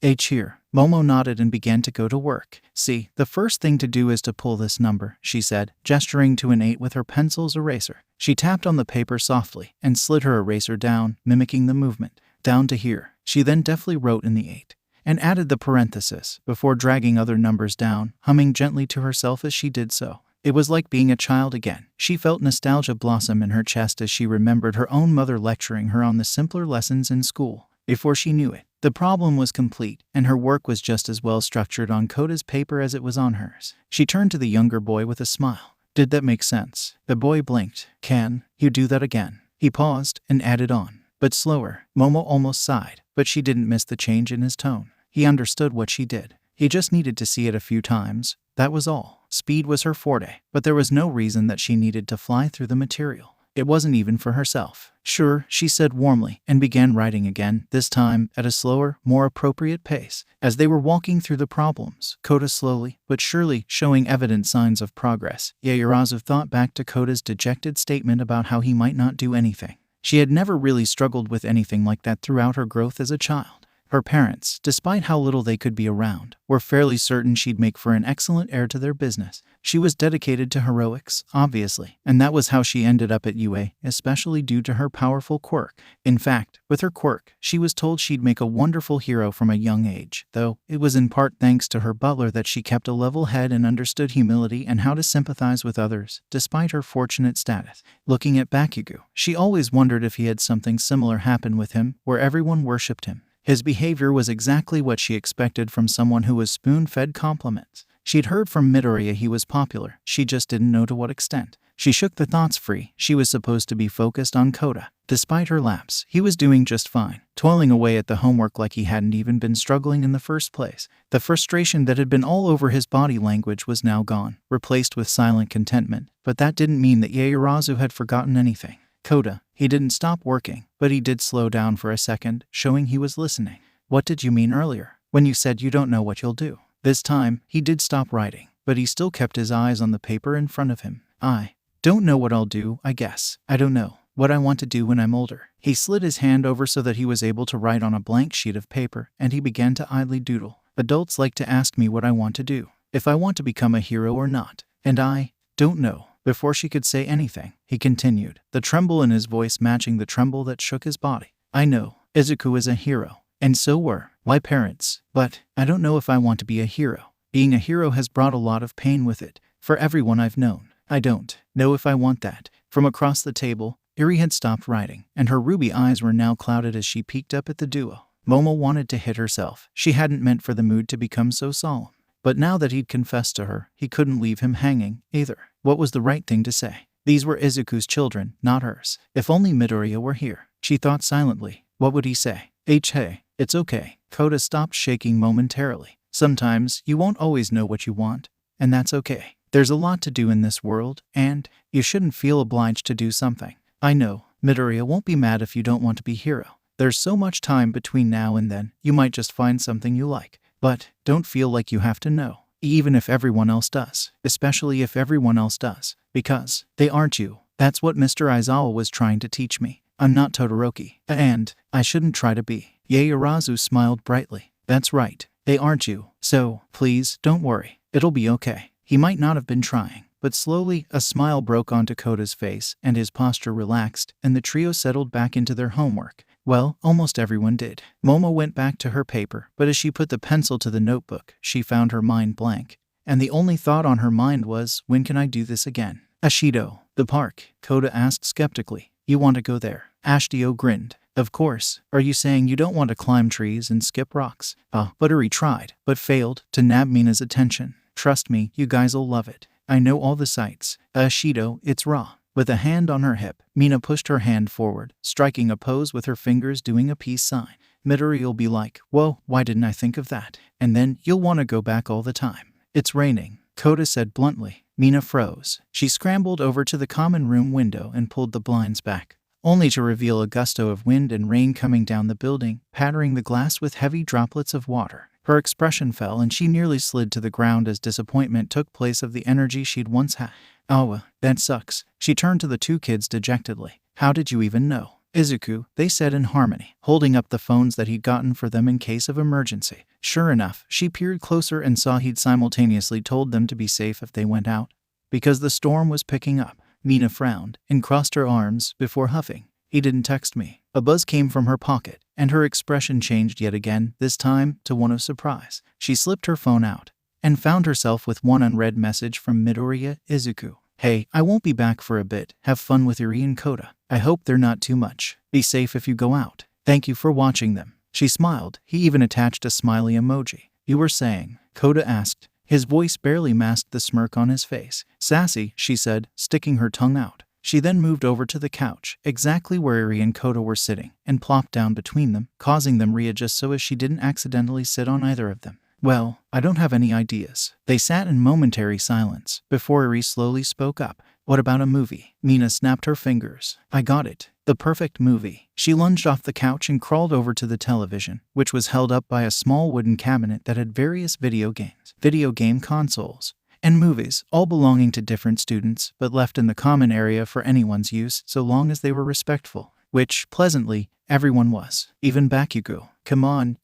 H here. Momo nodded and began to go to work. See, the first thing to do is to pull this number, she said, gesturing to an 8 with her pencil's eraser. She tapped on the paper softly and slid her eraser down, mimicking the movement. Down to here. She then deftly wrote in the 8. And added the parenthesis, before dragging other numbers down, humming gently to herself as she did so. It was like being a child again. She felt nostalgia blossom in her chest as she remembered her own mother lecturing her on the simpler lessons in school. Before she knew it, the problem was complete, and her work was just as well structured on Kota's paper as it was on hers. She turned to the younger boy with a smile. Did that make sense? The boy blinked. Can you do that again? He paused and added on. But slower. Momo almost sighed, but she didn't miss the change in his tone. He understood what she did. He just needed to see it a few times. That was all. Speed was her forte, but there was no reason that she needed to fly through the material. It wasn't even for herself. Sure, she said warmly, and began writing again, this time at a slower, more appropriate pace. As they were walking through the problems, Kota slowly, but surely, showing evident signs of progress, Yaoyorozu thought back to Kota's dejected statement about how he might not do anything. She had never really struggled with anything like that throughout her growth as a child. Her parents, despite how little they could be around, were fairly certain she'd make for an excellent heir to their business. She was dedicated to heroics, obviously, and that was how she ended up at UA, especially due to her powerful quirk. In fact, with her quirk, she was told she'd make a wonderful hero from a young age, though it was in part thanks to her butler that she kept a level head and understood humility and how to sympathize with others, despite her fortunate status. Looking at Bakugo, she always wondered if he had something similar happen with him, where everyone worshipped him. His behavior was exactly what she expected from someone who was spoon-fed compliments. She'd heard from Midoriya he was popular, she just didn't know to what extent. She shook the thoughts free. She was supposed to be focused on Kota. Despite her lapse, he was doing just fine, toiling away at the homework like he hadn't even been struggling in the first place. The frustration that had been all over his body language was now gone, replaced with silent contentment. But that didn't mean that Yaoyorozu had forgotten anything. Kota, he didn't stop working, but he did slow down for a second, showing he was listening. What did you mean earlier, when you said you don't know what you'll do? This time, he did stop writing, but he still kept his eyes on the paper in front of him. I don't know what I'll do, I guess. I don't know what I want to do when I'm older. He slid his hand over so that he was able to write on a blank sheet of paper, and he began to idly doodle. Adults like to ask me what I want to do, if I want to become a hero or not, and I don't know. Before she could say anything, he continued, the tremble in his voice matching the tremble that shook his body. I know, Izuku is a hero, and so were my parents, but I don't know if I want to be a hero. Being a hero has brought a lot of pain with it, for everyone I've known. I don't know if I want that. From across the table, Eri had stopped writing, and her ruby eyes were now clouded as she peeked up at the duo. Momo wanted to hit herself. She hadn't meant for the mood to become so solemn. But now that he'd confessed to her, he couldn't leave him hanging, either. What was the right thing to say? These were Izuku's children, not hers. If only Midoriya were here. She thought silently. What would he say? Hey, it's okay. Kota stopped shaking momentarily. Sometimes, you won't always know what you want, and that's okay. There's a lot to do in this world, and you shouldn't feel obliged to do something. I know, Midoriya won't be mad if you don't want to be hero. There's so much time between now and then, you might just find something you like. But don't feel like you have to know, even if everyone else does, especially if everyone else does, because they aren't you. That's what Mr. Aizawa was trying to teach me. I'm not Todoroki, and I shouldn't try to be. Yaoyorozu smiled brightly. That's right, they aren't you. So, please, don't worry. It'll be okay. He might not have been trying, but slowly, a smile broke onto Kota's face, and his posture relaxed, and the trio settled back into their homework. Well, almost everyone did. Momo went back to her paper, but as she put the pencil to the notebook, she found her mind blank. And the only thought on her mind was, when can I do this again? Ashido, the park, Kota asked skeptically. You want to go there? Ashido grinned. Of course. Are you saying you don't want to climb trees and skip rocks? But Eri tried, but failed, to nab Mina's attention. Trust me, you guys'll love it. I know all the sights. Ashido, it's raw. With a hand on her hip, Mina pushed her hand forward, striking a pose with her fingers doing a peace sign. Midori'll be like, whoa, why didn't I think of that? And then you'll want to go back all the time. It's raining, Kota said bluntly. Mina froze. She scrambled over to the common room window and pulled the blinds back, only to reveal a gusto of wind and rain coming down the building, pattering the glass with heavy droplets of water. Her expression fell and she nearly slid to the ground as disappointment took place of the energy she'd once had. Oh, that sucks. She turned to the two kids dejectedly. How did you even know? Izuku, they said in harmony, holding up the phones that he'd gotten for them in case of emergency. Sure enough, she peered closer and saw he'd simultaneously told them to be safe if they went out, because the storm was picking up. Mina frowned and crossed her arms before huffing. He didn't text me. A buzz came from her pocket, and her expression changed yet again, this time to one of surprise. She slipped her phone out and found herself with one unread message from Midoriya Izuku. Hey, I won't be back for a bit. Have fun with Eri and Kota. I hope they're not too much. Be safe if you go out. Thank you for watching them. She smiled. He even attached a smiley emoji. You were saying? Kota asked. His voice barely masked the smirk on his face. Sassy, she said, sticking her tongue out. She then moved over to the couch, exactly where Eri and Kota were sitting, and plopped down between them, causing them readjust so as she didn't accidentally sit on either of them. Well, I don't have any ideas. They sat in momentary silence, before Eri slowly spoke up. What about a movie? Mina snapped her fingers. I got it. The perfect movie. She lunged off the couch and crawled over to the television, which was held up by a small wooden cabinet that had various video game consoles, and movies, all belonging to different students, but left in the common area for anyone's use so long as they were respectful. Which, pleasantly, everyone was. Even Bakugo. Come on,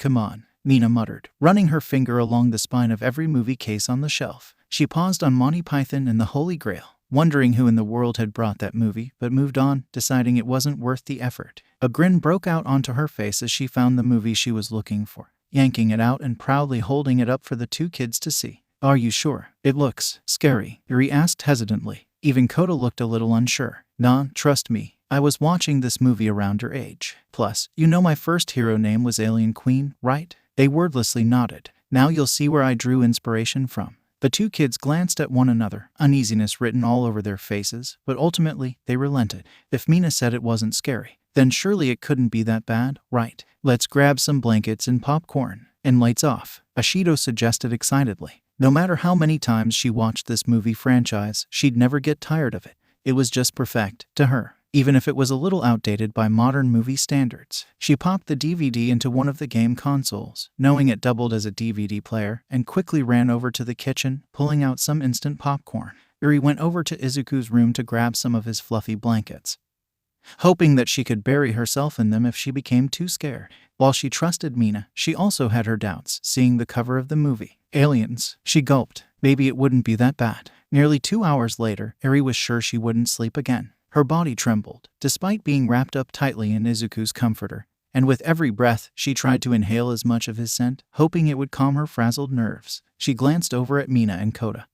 Mina muttered, running her finger along the spine of every movie case on the shelf. She paused on Monty Python and the Holy Grail, wondering who in the world had brought that movie, but moved on, deciding it wasn't worth the effort. A grin broke out onto her face as she found the movie she was looking for, yanking it out and proudly holding it up for the two kids to see. Are you sure? It looks scary, Eri asked hesitantly. Even Kota looked a little unsure. Nah, trust me. I was watching this movie around your age. Plus, you know my first hero name was Alien Queen, right? They wordlessly nodded. Now you'll see where I drew inspiration from. The two kids glanced at one another, uneasiness written all over their faces, but ultimately they relented. If Mina said it wasn't scary, then surely it couldn't be that bad, right? Let's grab some blankets and popcorn. And lights off, Ashido suggested excitedly. No matter how many times she watched this movie franchise, she'd never get tired of it. It was just perfect to her, even if it was a little outdated by modern movie standards. She popped the DVD into one of the game consoles, knowing it doubled as a DVD player, and quickly ran over to the kitchen, pulling out some instant popcorn. Eri went over to Izuku's room to grab some of his fluffy blankets, hoping that she could bury herself in them if she became too scared. While she trusted Mina, she also had her doubts, seeing the cover of the movie. Aliens, she gulped. Maybe it wouldn't be that bad. Nearly 2 hours later, Eri was sure she wouldn't sleep again. Her body trembled, despite being wrapped up tightly in Izuku's comforter, and with every breath, she tried to inhale as much of his scent, hoping it would calm her frazzled nerves. She glanced over at Mina and Kota,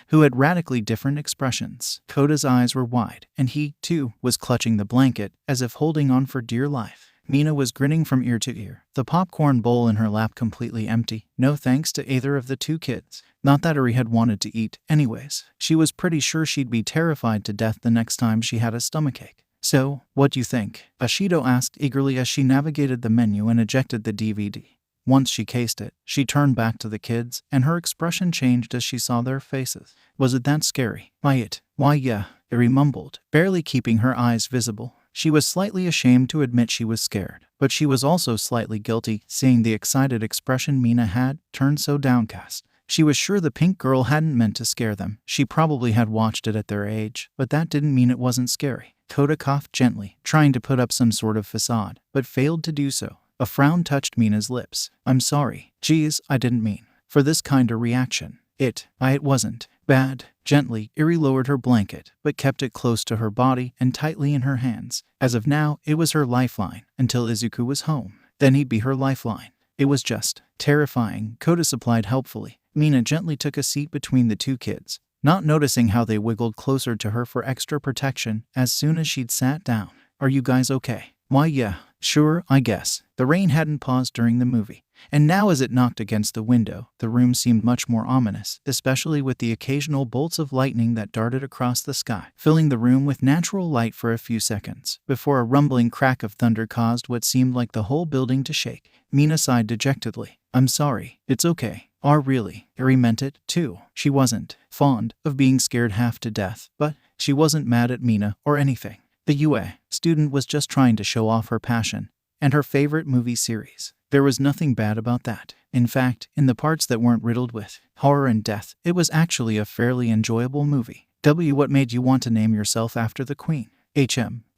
who had radically different expressions. Kota's eyes were wide, and he, too, was clutching the blanket, as if holding on for dear life. Mina was grinning from ear to ear, the popcorn bowl in her lap completely empty, no thanks to either of the two kids. Not that Eri had wanted to eat, anyways. She was pretty sure she'd be terrified to death the next time she had a stomachache. So, what do you think? Ashido asked eagerly as she navigated the menu and ejected the DVD. Once she cased it, she turned back to the kids, and her expression changed as she saw their faces. Was it that scary? Why yeah, Eri mumbled, barely keeping her eyes visible. She was slightly ashamed to admit she was scared, but she was also slightly guilty, seeing the excited expression Mina had turned so downcast. She was sure the pink girl hadn't meant to scare them. She probably had watched it at their age, but that didn't mean it wasn't scary. Kota coughed gently, trying to put up some sort of facade, but failed to do so. A frown touched Mina's lips. I'm sorry. Geez, I didn't mean for this kind of reaction. It wasn't bad. Gently, Eri lowered her blanket, but kept it close to her body and tightly in her hands. As of now, it was her lifeline, until Izuku was home. Then he'd be her lifeline. It was just terrifying, Kota supplied helpfully. Mina gently took a seat between the two kids, not noticing how they wiggled closer to her for extra protection as soon as she'd sat down. Are you guys okay? Why yeah, sure, I guess. The rain hadn't paused during the movie, and now as it knocked against the window, the room seemed much more ominous, especially with the occasional bolts of lightning that darted across the sky, filling the room with natural light for a few seconds, before a rumbling crack of thunder caused what seemed like the whole building to shake. Mina sighed dejectedly. I'm sorry, it's okay. Really, Eri meant it, too. She wasn't fond of being scared half to death, but she wasn't mad at Mina or anything. The UA student was just trying to show off her passion and her favorite movie series. There was nothing bad about that. In fact, in the parts that weren't riddled with horror and death, it was actually a fairly enjoyable movie. What made you want to name yourself after the Queen?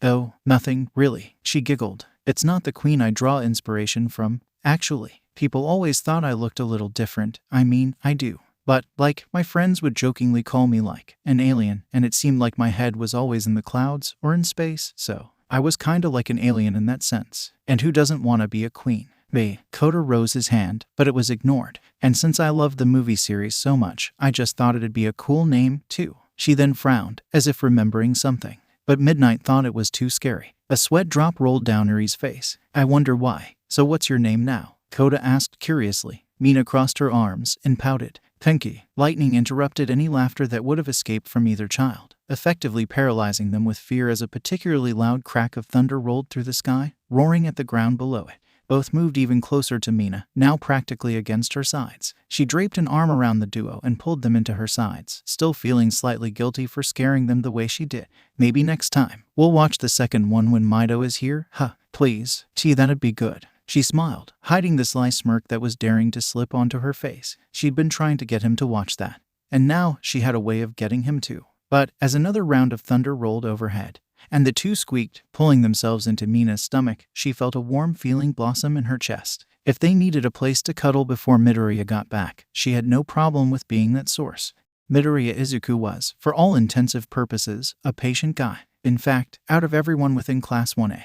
Oh, nothing, really, she giggled. It's not the Queen I draw inspiration from, actually. People always thought I looked a little different. I mean, I do. But, my friends would jokingly call me an alien, and it seemed like my head was always in the clouds or in space, so I was kinda like an alien in that sense. And who doesn't want to be a queen? Kota rose his hand, but it was ignored. And since I loved the movie series so much, I just thought it'd be a cool name, too. She then frowned, as if remembering something. But Midnight thought it was too scary. A sweat drop rolled down Eri's face. I wonder why. So what's your name now? Kota asked curiously. Mina crossed her arms and pouted. Pinky. Lightning interrupted any laughter that would have escaped from either child, effectively paralyzing them with fear as a particularly loud crack of thunder rolled through the sky, roaring at the ground below it. Both moved even closer to Mina, now practically against her sides. She draped an arm around the duo and pulled them into her sides, still feeling slightly guilty for scaring them the way she did. Maybe next time. We'll watch the second one when Mido is here? Please. That'd be good. She smiled, hiding the sly smirk that was daring to slip onto her face. She'd been trying to get him to watch that, and now she had a way of getting him to. But as another round of thunder rolled overhead, and the two squeaked, pulling themselves into Mina's stomach, she felt a warm feeling blossom in her chest. If they needed a place to cuddle before Midoriya got back, she had no problem with being that source. Midoriya Izuku was, for all intensive purposes, a patient guy. In fact, out of everyone within Class 1A,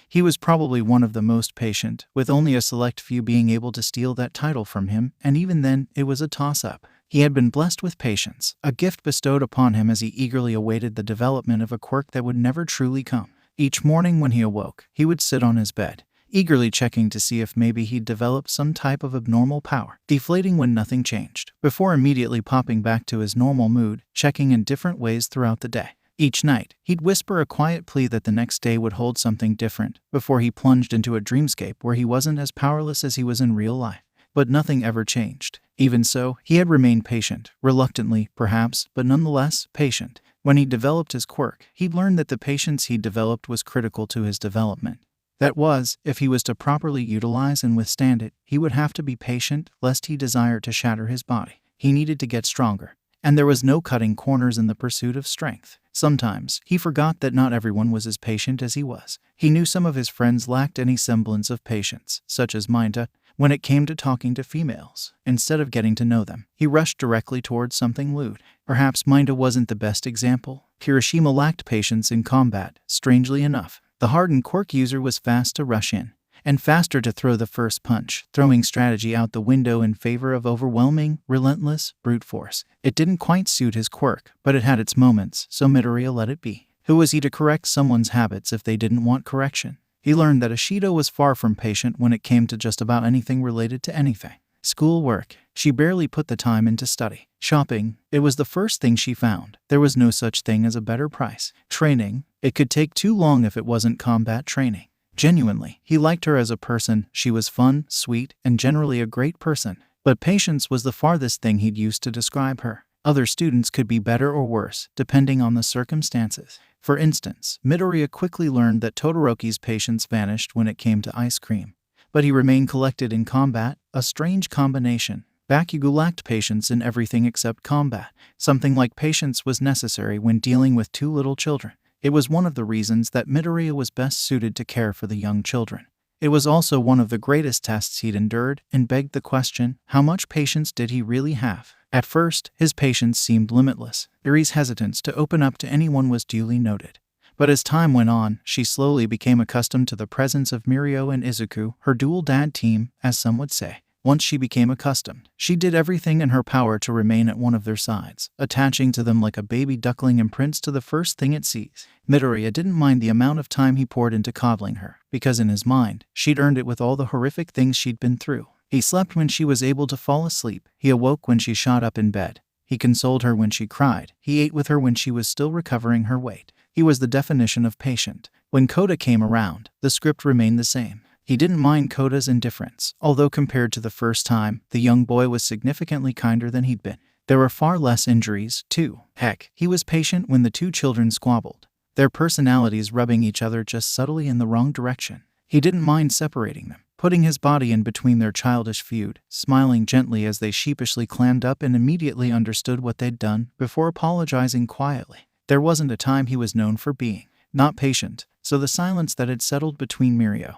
he was probably one of the most patient, with only a select few being able to steal that title from him, and even then, it was a toss-up. He had been blessed with patience, a gift bestowed upon him as he eagerly awaited the development of a quirk that would never truly come. Each morning when he awoke, he would sit on his bed, eagerly checking to see if maybe he'd developed some type of abnormal power, deflating when nothing changed, before immediately popping back to his normal mood, checking in different ways throughout the day. Each night, he'd whisper a quiet plea that the next day would hold something different, before he plunged into a dreamscape where he wasn't as powerless as he was in real life. But nothing ever changed. Even so, he had remained patient, reluctantly, perhaps, but nonetheless, patient. When he developed his quirk, he'd learned that the patience he'd developed was critical to his development. That was, if he was to properly utilize and withstand it, he would have to be patient, lest he desired to shatter his body. He needed to get stronger. And there was no cutting corners in the pursuit of strength. Sometimes, he forgot that not everyone was as patient as he was. He knew some of his friends lacked any semblance of patience, such as Minta, when it came to talking to females. Instead of getting to know them, he rushed directly towards something lewd. Perhaps Minta wasn't the best example. Kirishima lacked patience in combat, strangely enough. The hardened quirk user was fast to rush in, and faster to throw the first punch, throwing strategy out the window in favor of overwhelming, relentless, brute force. It didn't quite suit his quirk, but it had its moments, so Midoriya let it be. Who was he to correct someone's habits if they didn't want correction? He learned that Ashido was far from patient when it came to just about anything related to anything. School work. She barely put the time into study. Shopping. It was the first thing she found. There was no such thing as a better price. Training. It could take too long if it wasn't combat training. Genuinely, he liked her as a person. She was fun, sweet, and generally a great person. But patience was the farthest thing he'd used to describe her. Other students could be better or worse, depending on the circumstances. For instance, Midoriya quickly learned that Todoroki's patience vanished when it came to ice cream. But he remained collected in combat, a strange combination. Bakugo lacked patience in everything except combat. Something like patience was necessary when dealing with two little children. It was one of the reasons that Midoriya was best suited to care for the young children. It was also one of the greatest tests he'd endured, and begged the question, how much patience did he really have? At first, his patience seemed limitless. Yuri's hesitance to open up to anyone was duly noted. But as time went on, she slowly became accustomed to the presence of Mirio and Izuku, her dual dad team, as some would say. Once she became accustomed, she did everything in her power to remain at one of their sides, attaching to them like a baby duckling imprints to the first thing it sees. Midoriya didn't mind the amount of time he poured into coddling her, because in his mind, she'd earned it with all the horrific things she'd been through. He slept when she was able to fall asleep. He awoke when she shot up in bed. He consoled her when she cried. He ate with her when she was still recovering her weight. He was the definition of patient. When Kota came around, the script remained the same. He didn't mind Kota's indifference, although compared to the first time, the young boy was significantly kinder than he'd been. There were far less injuries, too. Heck, he was patient when the two children squabbled, their personalities rubbing each other just subtly in the wrong direction. He didn't mind separating them, putting his body in between their childish feud, smiling gently as they sheepishly clammed up and immediately understood what they'd done, before apologizing quietly. There wasn't a time he was known for being not patient, so the silence that had settled between Mirio,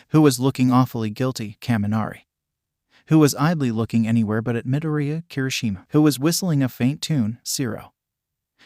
who was looking awfully guilty, Kaminari, who was idly looking anywhere but at Midoriya, Kirishima, who was whistling a faint tune, Siro,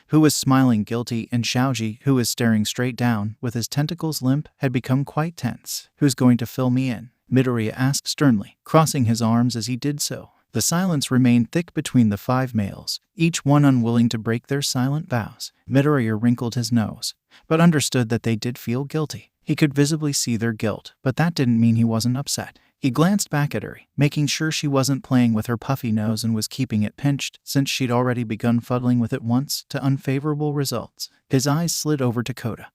who was smiling guilty, and Shaoji, who was staring straight down, with his tentacles limp, had become quite tense. Who's going to fill me in? Midoriya asked sternly, crossing his arms as he did so. The silence remained thick between the five males, each one unwilling to break their silent vows. Midoriya wrinkled his nose, but understood that they did feel guilty. He could visibly see their guilt, but that didn't mean he wasn't upset. He glanced back at her, making sure she wasn't playing with her puffy nose and was keeping it pinched, since she'd already begun fuddling with it once, to unfavorable results. His eyes slid over to Kota,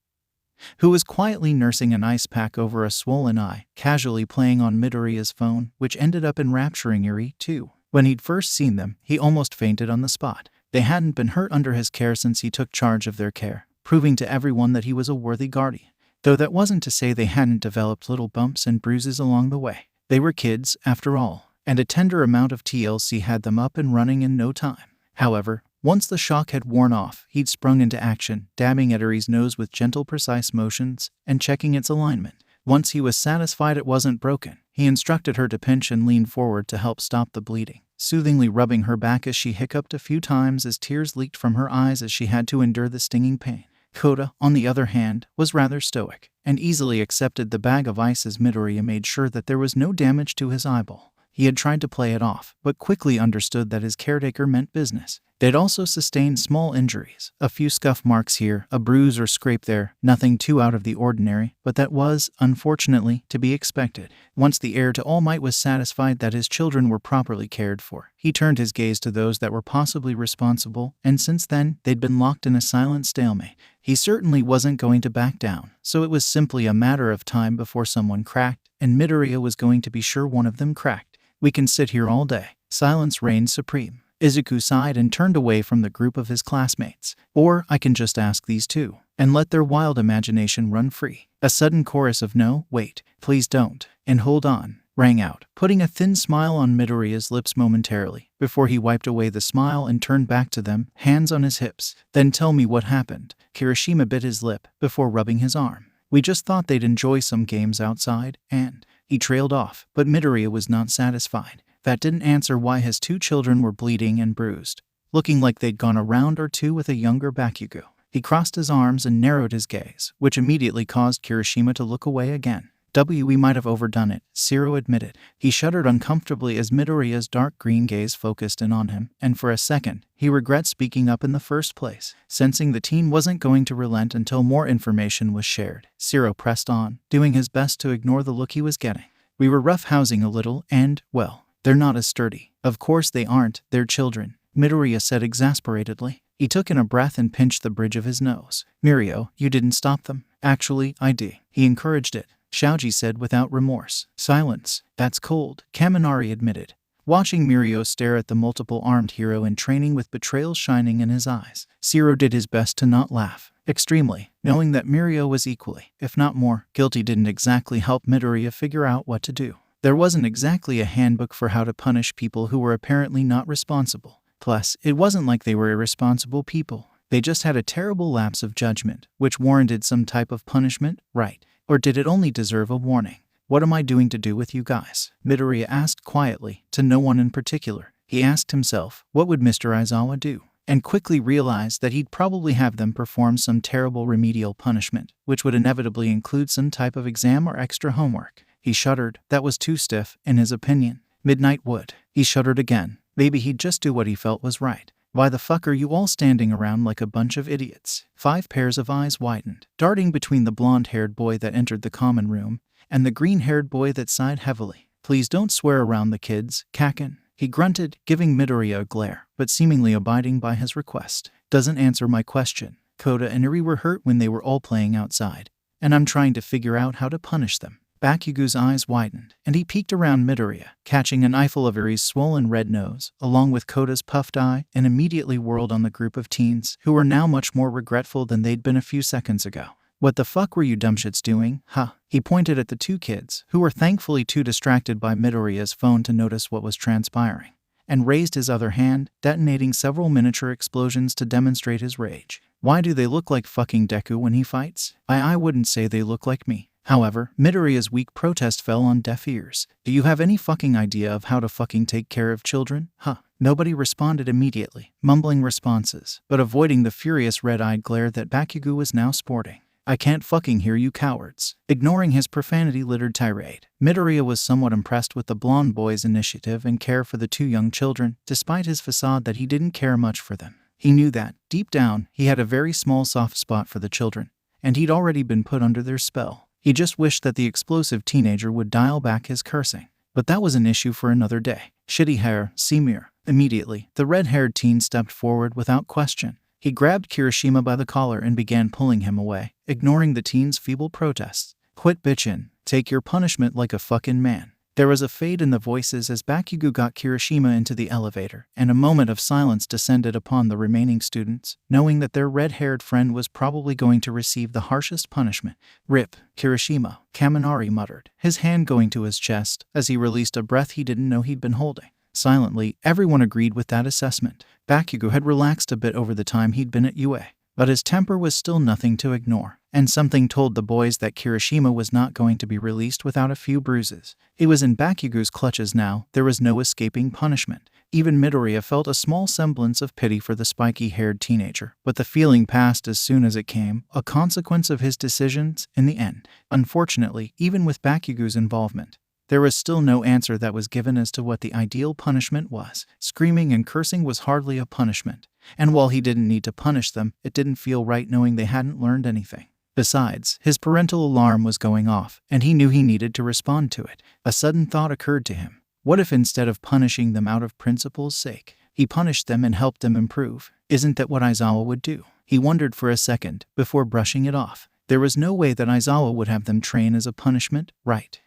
who was quietly nursing an ice pack over a swollen eye, casually playing on Midoriya's phone, which ended up enrapturing Yuri, too. When he'd first seen them, he almost fainted on the spot. They hadn't been hurt under his care since he took charge of their care, proving to everyone that he was a worthy guardian. Though that wasn't to say they hadn't developed little bumps and bruises along the way. They were kids, after all, and a tender amount of TLC had them up and running in no time. However, once the shock had worn off, he'd sprung into action, dabbing at Yuri's nose with gentle, precise motions, and checking its alignment. Once he was satisfied it wasn't broken, he instructed her to pinch and lean forward to help stop the bleeding, soothingly rubbing her back as she hiccuped a few times as tears leaked from her eyes as she had to endure the stinging pain. Kota, on the other hand, was rather stoic, and easily accepted the bag of ice as Midoriya made sure that there was no damage to his eyeball. He had tried to play it off, but quickly understood that his caretaker meant business. They'd also sustained small injuries, a few scuff marks here, a bruise or scrape there, nothing too out of the ordinary, but that was, unfortunately, to be expected. Once the heir to all might was satisfied that his children were properly cared for, he turned his gaze to those that were possibly responsible, and since then, they'd been locked in a silent stalemate. He certainly wasn't going to back down, so it was simply a matter of time before someone cracked, and Midoriya was going to be sure one of them cracked. We can sit here all day. Silence reigned supreme. Izuku sighed and turned away from the group of his classmates. Or I can just ask these two, and let their wild imagination run free. A sudden chorus of no, wait, please don't, and hold on, rang out, putting a thin smile on Midoriya's lips momentarily, before he wiped away the smile and turned back to them, hands on his hips. Then tell me what happened. Kirishima bit his lip, before rubbing his arm. We just thought they'd enjoy some games outside, and he trailed off, but Midoriya was not satisfied. That didn't answer why his two children were bleeding and bruised, looking like they'd gone a round or two with a younger Bakugo. He crossed his arms and narrowed his gaze, which immediately caused Kirishima to look away again. We might have overdone it, Zero admitted. He shuddered uncomfortably as Midoriya's dark green gaze focused in on him, and for a second, he regret speaking up in the first place. Sensing the teen wasn't going to relent until more information was shared, Zero pressed on, doing his best to ignore the look he was getting. We were roughhousing a little and, well, they're not as sturdy. Of course they aren't, they're children, Midoriya said exasperatedly. He took in a breath and pinched the bridge of his nose. Mirio, you didn't stop them. Actually, I did. He encouraged it, Shaoji said without remorse. Silence. That's cold, Kaminari admitted, watching Mirio stare at the multiple-armed hero in training with betrayal shining in his eyes. Zero did his best to not laugh, extremely, knowing that Mirio was equally, if not more, guilty didn't exactly help Midoriya figure out what to do. There wasn't exactly a handbook for how to punish people who were apparently not responsible. Plus, it wasn't like they were irresponsible people. They just had a terrible lapse of judgment, which warranted some type of punishment, right? Or did it only deserve a warning? What am I doing to do with you guys? Midoriya asked quietly, to no one in particular. He asked himself, what would Mr. Aizawa do? And quickly realized that he'd probably have them perform some terrible remedial punishment, which would inevitably include some type of exam or extra homework. He shuddered. That was too stiff, in his opinion. Midnight wood. He shuddered again. Maybe he'd just do what he felt was right. Why the fuck are you all standing around like a bunch of idiots? 5 pairs of eyes widened, darting between the blonde-haired boy that entered the common room and the green-haired boy that sighed heavily. Please don't swear around the kids, Kakin. He grunted, giving Midoriya a glare, but seemingly abiding by his request. Doesn't answer my question. Koda and Eri were hurt when they were all playing outside, and I'm trying to figure out how to punish them. Bakugo's eyes widened, and he peeked around Midoriya, catching an eyeful of Eri's swollen red nose, along with Koda's puffed eye, and immediately whirled on the group of teens, who were now much more regretful than they'd been a few seconds ago. What the fuck were you dumbshits doing, huh? He pointed at the 2 kids, who were thankfully too distracted by Midoriya's phone to notice what was transpiring, and raised his other hand, detonating several miniature explosions to demonstrate his rage. Why do they look like fucking Deku when he fights? I wouldn't say they look like me. However, Midoriya's weak protest fell on deaf ears. Do you have any fucking idea of how to fucking take care of children? Huh? Nobody responded immediately, mumbling responses, but avoiding the furious red-eyed glare that Bakugo was now sporting. I can't fucking hear you cowards. Ignoring his profanity-littered tirade, Midoriya was somewhat impressed with the blonde boy's initiative and care for the 2 young children, despite his facade that he didn't care much for them. He knew that, deep down, he had a very small soft spot for the children, and he'd already been put under their spell. He just wished that the explosive teenager would dial back his cursing. But that was an issue for another day. Shitty hair, Simir. Immediately, the red-haired teen stepped forward without question. He grabbed Kirishima by the collar and began pulling him away, ignoring the teen's feeble protests. Quit bitchin'. Take your punishment like a fucking man. There was a fade in the voices as Bakugo got Kirishima into the elevator, and a moment of silence descended upon the remaining students, knowing that their red-haired friend was probably going to receive the harshest punishment. Rip, Kirishima, Kaminari muttered, his hand going to his chest, as he released a breath he didn't know he'd been holding. Silently, everyone agreed with that assessment. Bakugo had relaxed a bit over the time he'd been at UA, but his temper was still nothing to ignore, and something told the boys that Kirishima was not going to be released without a few bruises. He was in Bakugo's clutches now. There was no escaping punishment. Even Midoriya felt a small semblance of pity for the spiky-haired teenager, but the feeling passed as soon as it came, a consequence of his decisions in the end. Unfortunately, even with Bakugo's involvement, There was still no answer that was given as to what the ideal punishment was. Screaming and cursing was hardly a punishment, and while he didn't need to punish them, it didn't feel right knowing they hadn't learned anything. Besides, his parental alarm was going off, and he knew he needed to respond to it. A sudden thought occurred to him. What if instead of punishing them out of principle's sake, he punished them and helped them improve? Isn't that what Izawa would do? He wondered for a second, before brushing it off. There was no way that Izawa would have them train as a punishment, right?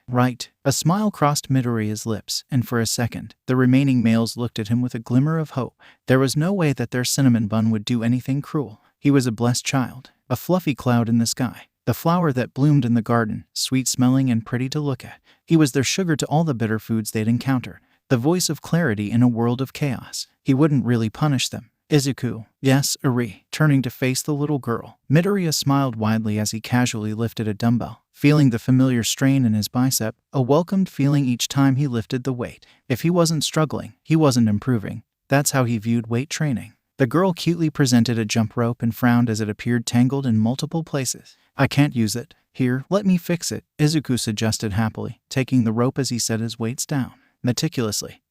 A smile crossed Midoriya's lips, and for a second, the remaining males looked at him with a glimmer of hope. There was no way that their cinnamon bun would do anything cruel. He was a blessed child, a fluffy cloud in the sky, the flower that bloomed in the garden, sweet-smelling and pretty to look at. He was their sugar to all the bitter foods they'd encountered, the voice of clarity in a world of chaos. He wouldn't really punish them. Izuku, yes, Eri, turning to face the little girl. Midoriya smiled widely as he casually lifted a dumbbell, feeling the familiar strain in his bicep, a welcomed feeling each time he lifted the weight. If he wasn't struggling, he wasn't improving. That's how he viewed weight training. The girl cutely presented a jump rope and frowned as it appeared tangled in multiple places. I can't use it. Here, let me fix it, Izuku suggested happily, taking the rope as he set his weights down. Meticulously,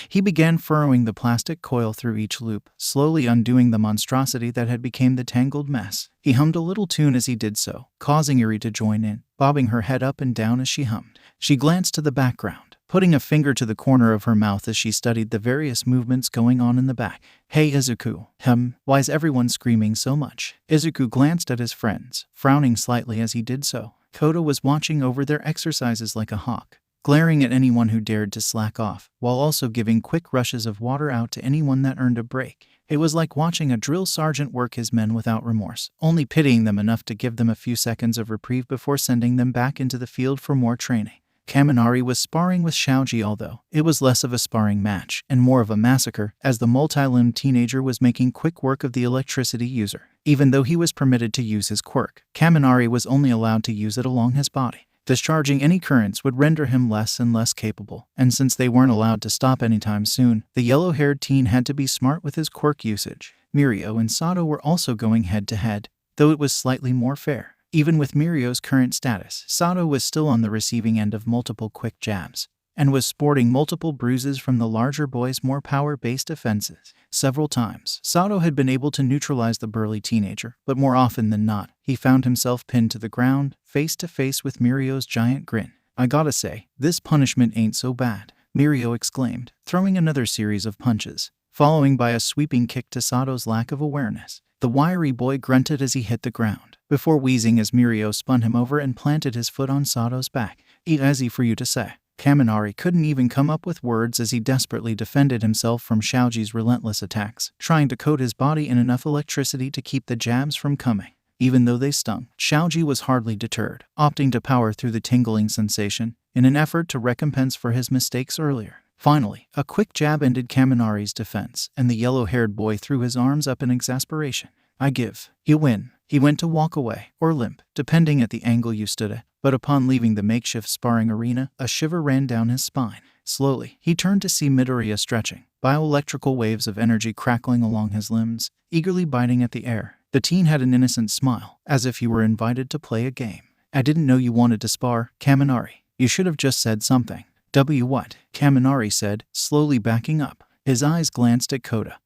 he began furrowing the plastic coil through each loop, slowly undoing the monstrosity that had become the tangled mess. He hummed a little tune as he did so, causing Eri to join in, bobbing her head up and down as she hummed. She glanced to the background, putting a finger to the corner of her mouth as she studied the various movements going on in the back. Hey Izuku, why's everyone screaming so much? Izuku glanced at his friends, frowning slightly as he did so. Koda was watching over their exercises like a hawk, glaring at anyone who dared to slack off, while also giving quick rushes of water out to anyone that earned a break. It was like watching a drill sergeant work his men without remorse, only pitying them enough to give them a few seconds of reprieve before sending them back into the field for more training. Kaminari was sparring with Shoji, although it was less of a sparring match and more of a massacre, as the multi-limbed teenager was making quick work of the electricity user. Even though he was permitted to use his quirk, Kaminari was only allowed to use it along his body. Discharging any currents would render him less and less capable, and since they weren't allowed to stop anytime soon, the yellow-haired teen had to be smart with his quirk usage. Mirio and Sato were also going head-to-head, though it was slightly more fair. Even with Mirio's current status, Sato was still on the receiving end of multiple quick jabs, and was sporting multiple bruises from the larger boy's more power-based offenses. Several times, Sato had been able to neutralize the burly teenager, but more often than not, he found himself pinned to the ground, face to face with Mirio's giant grin. I gotta say, this punishment ain't so bad, Mirio exclaimed, throwing another series of punches, following by a sweeping kick to Sato's lack of awareness. The wiry boy grunted as he hit the ground, before wheezing as Mirio spun him over and planted his foot on Sato's back. Easy for you to say. Kaminari couldn't even come up with words as he desperately defended himself from Shoji's relentless attacks, trying to coat his body in enough electricity to keep the jabs from coming. Even though they stung, Shoji was hardly deterred, opting to power through the tingling sensation in an effort to recompense for his mistakes earlier. Finally, a quick jab ended Kaminari's defense, and the yellow-haired boy threw his arms up in exasperation. I give. You win. He went to walk away, or limp, depending at the angle you stood at, but upon leaving the makeshift sparring arena, a shiver ran down his spine. Slowly, he turned to see Midoriya stretching, bioelectrical waves of energy crackling along his limbs, eagerly biting at the air. The teen had an innocent smile, as if he were invited to play a game. I didn't know you wanted to spar, Kaminari. You should have just said something. What? Kaminari said, slowly backing up. His eyes glanced at Koda,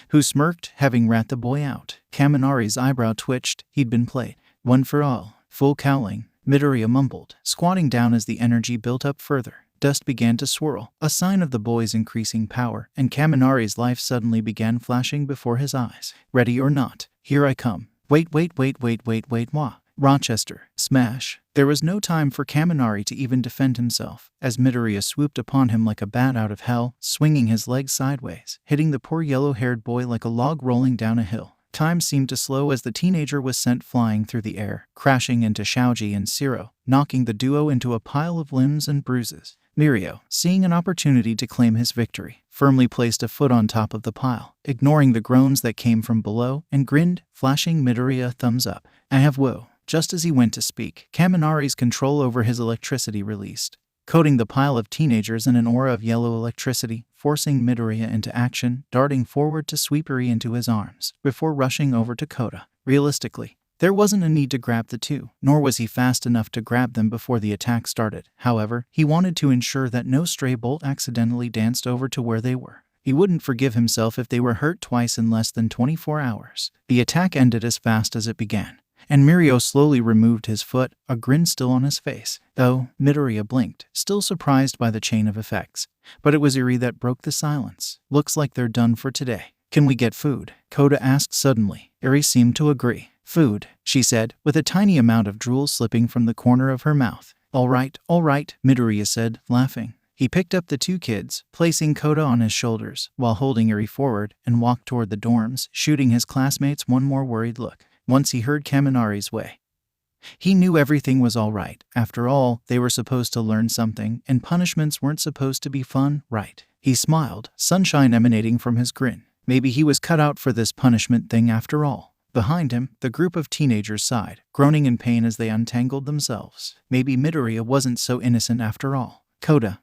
who smirked, having rat the boy out. Kaminari's eyebrow twitched. He'd been played. One for all. Full cowling, Midoriya mumbled, squatting down as the energy built up further. Dust began to swirl, a sign of the boy's increasing power, and Kaminari's life suddenly began flashing before his eyes. Ready or not, here I come. Wait, wah. Rochester. Smash. There was no time for Kaminari to even defend himself, as Midoriya swooped upon him like a bat out of hell, swinging his legs sideways, hitting the poor yellow-haired boy like a log rolling down a hill. Time seemed to slow as the teenager was sent flying through the air, crashing into Shoji and Shiro, knocking the duo into a pile of limbs and bruises. Mirio, seeing an opportunity to claim his victory, firmly placed a foot on top of the pile, ignoring the groans that came from below, and grinned, flashing Midoriya a thumbs up. I have woe. Just as he went to speak, Kaminari's control over his electricity released, coating the pile of teenagers in an aura of yellow electricity, forcing Midoriya into action, darting forward to sweep Eri into his arms, before rushing over to Koda. Realistically, There wasn't a need to grab the two, nor was he fast enough to grab them before the attack started. However, he wanted to ensure that no stray bolt accidentally danced over to where they were. He wouldn't forgive himself if they were hurt twice in less than 24 hours. The attack ended as fast as it began, and Mirio slowly removed his foot, a grin still on his face. Oh, Midoriya blinked, still surprised by the chain of effects. But it was Eri that broke the silence. Looks like they're done for today. Can we get food? Koda asked suddenly. Eri seemed to agree. Food, she said, with a tiny amount of drool slipping from the corner of her mouth. All right, Midoriya said, laughing. He picked up the two kids, placing Koda on his shoulders, while holding Eri forward, and walked toward the dorms, shooting his classmates one more worried look. Once he heard Kaminari's way, he knew everything was all right. After all, they were supposed to learn something, and punishments weren't supposed to be fun, right? He smiled, sunshine emanating from his grin. Maybe he was cut out for this punishment thing after all. Behind him, the group of teenagers sighed, groaning in pain as they untangled themselves. Maybe Midoriya wasn't so innocent after all. Koda,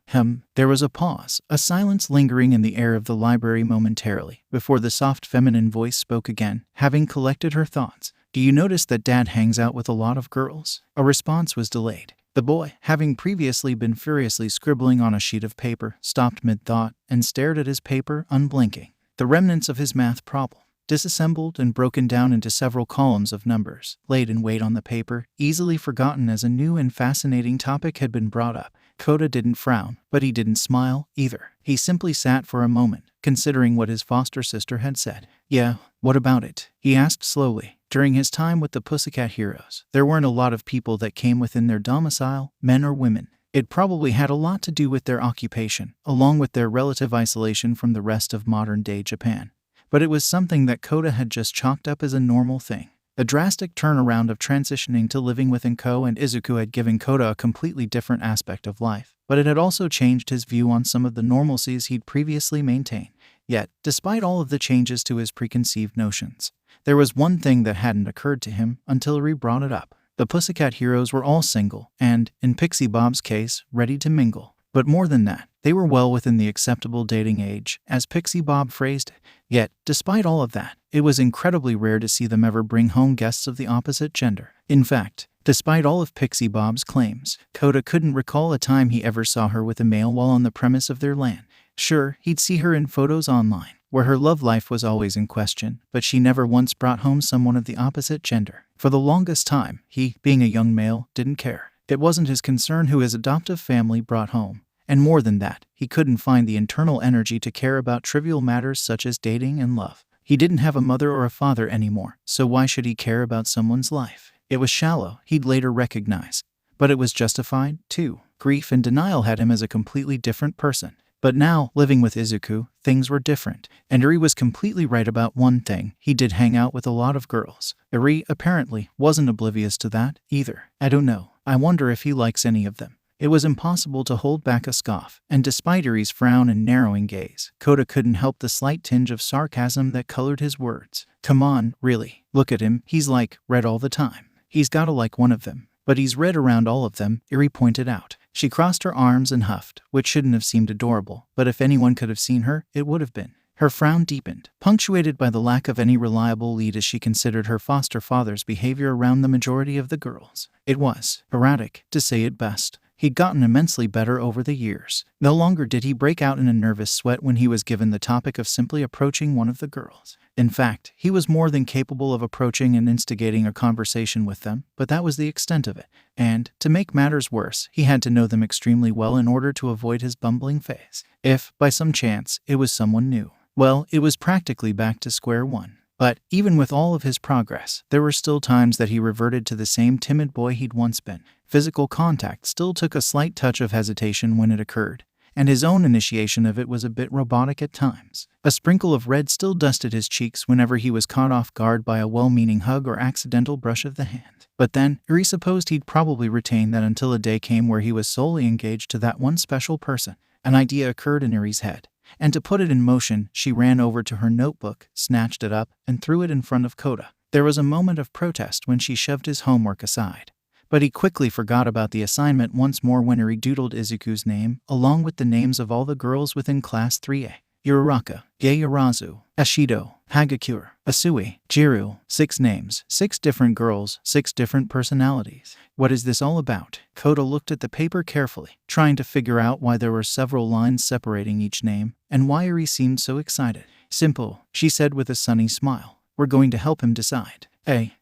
There was a pause, a silence lingering in the air of the library momentarily, before the soft feminine voice spoke again, having collected her thoughts. Do you notice that Dad hangs out with a lot of girls? A response was delayed. The boy, having previously been furiously scribbling on a sheet of paper, stopped mid-thought and stared at his paper, unblinking. The remnants of his math problem, disassembled and broken down into several columns of numbers, laid in weight on the paper, easily forgotten as a new and fascinating topic had been brought up. Koda didn't frown, but he didn't smile either. He simply sat for a moment, considering what his foster sister had said. Yeah, what about it? He asked slowly. During his time with the Pussycat Heroes, there weren't a lot of people that came within their domicile, men or women. It probably had a lot to do with their occupation, along with their relative isolation from the rest of modern-day Japan. But it was something that Koda had just chalked up as a normal thing. The drastic turnaround of transitioning to living with Inko and Izuku had given Koda a completely different aspect of life, but it had also changed his view on some of the normalcies he'd previously maintained. Yet, despite all of the changes to his preconceived notions, there was one thing that hadn't occurred to him until Eri brought it up. The Pussycat Heroes were all single and, in Pixie Bob's case, ready to mingle. But more than that, they were well within the acceptable dating age, as Pixie Bob phrased it. Yet, despite all of that, it was incredibly rare to see them ever bring home guests of the opposite gender. In fact, despite all of Pixie Bob's claims, Koda couldn't recall a time he ever saw her with a male while on the premise of their land. Sure, he'd see her in photos online, where her love life was always in question, but she never once brought home someone of the opposite gender. For the longest time, he, being a young male, didn't care. It wasn't his concern who his adoptive family brought home. And more than that, he couldn't find the internal energy to care about trivial matters such as dating and love. He didn't have a mother or a father anymore, so why should he care about someone's life? It was shallow, he'd later recognize. But it was justified, too. Grief and denial had him as a completely different person. But now, living with Izuku, things were different. And Eri was completely right about one thing: he did hang out with a lot of girls. Eri, apparently, wasn't oblivious to that, either. I don't know. I wonder if he likes any of them. It was impossible to hold back a scoff, and despite Eri's frown and narrowing gaze, Koda couldn't help the slight tinge of sarcasm that colored his words. Come on, really. Look at him, he's like, red all the time. He's gotta like one of them. But he's red around all of them, Eri pointed out. She crossed her arms and huffed, which shouldn't have seemed adorable, but if anyone could have seen her, it would have been. Her frown deepened, punctuated by the lack of any reliable lead as she considered her foster father's behavior around the majority of the girls. It was erratic, to say it best. He'd gotten immensely better over the years. No longer did he break out in a nervous sweat when he was given the topic of simply approaching one of the girls. In fact, he was more than capable of approaching and instigating a conversation with them, but that was the extent of it. And, to make matters worse, he had to know them extremely well in order to avoid his bumbling phase. If, by some chance, it was someone new, well, it was practically back to square one. But, even with all of his progress, there were still times that he reverted to the same timid boy he'd once been. Physical contact still took a slight touch of hesitation when it occurred, and his own initiation of it was a bit robotic at times. A sprinkle of red still dusted his cheeks whenever he was caught off guard by a well-meaning hug or accidental brush of the hand. But then, Eri supposed he'd probably retain that until a day came where he was solely engaged to that one special person. An idea occurred in Eri's head. And to put it in motion, she ran over to her notebook, snatched it up, and threw it in front of Koda. There was a moment of protest when she shoved his homework aside. But he quickly forgot about the assignment once more when Eri doodled Izuku's name, along with the names of all the girls within Class 3A. Uraraka, Yaoyorozu, Ashido, Hagakure, Asui, Jiru, 6 names, 6 different girls, 6 different personalities. What is this all about? Koda looked at the paper carefully, trying to figure out why there were several lines separating each name, and why Eri seemed so excited. Simple, she said with a sunny smile. We're going to help him decide.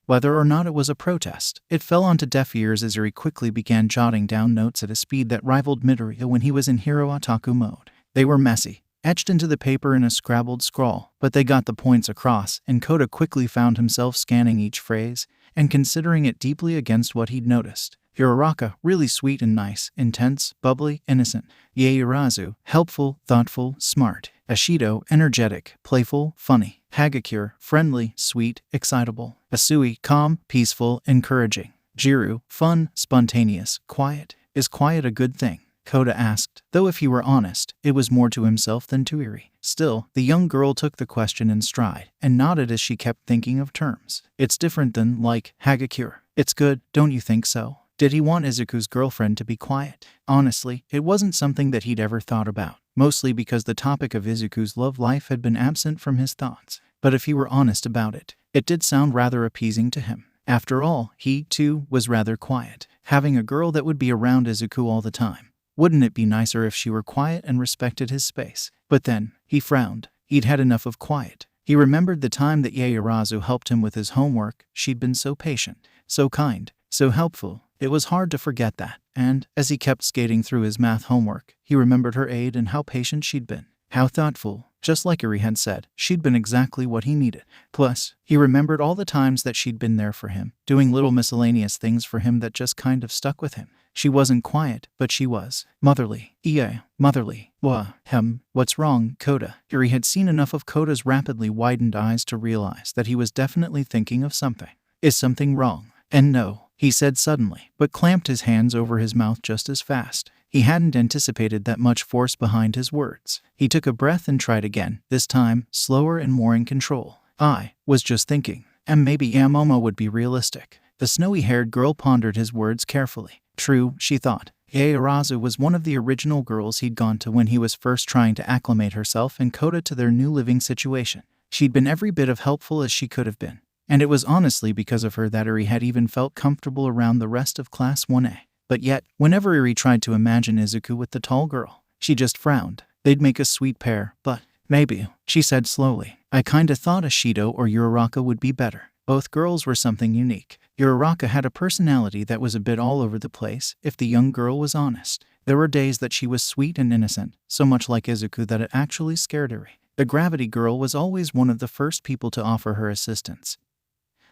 Whether or not it was a protest. It fell onto deaf ears as Eri quickly began jotting down notes at a speed that rivaled Midoriya when he was in hero otaku mode. They were messy, etched into the paper in a scrabbled scrawl, but they got the points across, and Koda quickly found himself scanning each phrase and considering it deeply against what he'd noticed. Uraraka, really sweet and nice, intense, bubbly, innocent. Yaoyorozu, helpful, thoughtful, smart. Ashido, energetic, playful, funny. Hagakure, friendly, sweet, excitable. Asui, calm, peaceful, encouraging. Jiru, fun, spontaneous, quiet. Is quiet a good thing? Koda asked, though if he were honest, it was more to himself than to Eri. Still, the young girl took the question in stride, and nodded as she kept thinking of terms. It's different than, like, Hagakure. It's good, don't you think so? Did he want Izuku's girlfriend to be quiet? Honestly, it wasn't something that he'd ever thought about, mostly because the topic of Izuku's love life had been absent from his thoughts. But if he were honest about it, it did sound rather appeasing to him. After all, he, too, was rather quiet, having a girl that would be around Izuku all the time. Wouldn't it be nicer if she were quiet and respected his space? But then, he frowned. He'd had enough of quiet. He remembered the time that Yaoyorozu helped him with his homework. She'd been so patient, so kind, so helpful. It was hard to forget that, and, as he kept skating through his math homework, he remembered her aid and how patient she'd been. How thoughtful. Just like Eri had said, she'd been exactly what he needed. Plus, he remembered all the times that she'd been there for him, doing little miscellaneous things for him that just kind of stuck with him. She wasn't quiet, but she was motherly. Motherly. What's wrong, Koda? Eri had seen enough of Koda's rapidly widened eyes to realize that he was definitely thinking of something. Is something wrong? And no, he said suddenly, but clamped his hands over his mouth just as fast. He hadn't anticipated that much force behind his words. He took a breath and tried again, this time, slower and more in control. I was just thinking, and maybe Yamomo would be realistic. The snowy-haired girl pondered his words carefully. True, she thought. Yaoyorozu was one of the original girls he'd gone to when he was first trying to acclimate herself and Koda to their new living situation. She'd been every bit of helpful as she could have been. And it was honestly because of her that Eri had even felt comfortable around the rest of Class 1A. But yet, whenever Eri tried to imagine Izuku with the tall girl, she just frowned. They'd make a sweet pair, but maybe, she said slowly. I kinda thought Ashido or Uraraka would be better. Both girls were something unique. Uraraka had a personality that was a bit all over the place, if the young girl was honest. There were days that she was sweet and innocent, so much like Izuku that it actually scared Eri. The gravity girl was always one of the first people to offer her assistance.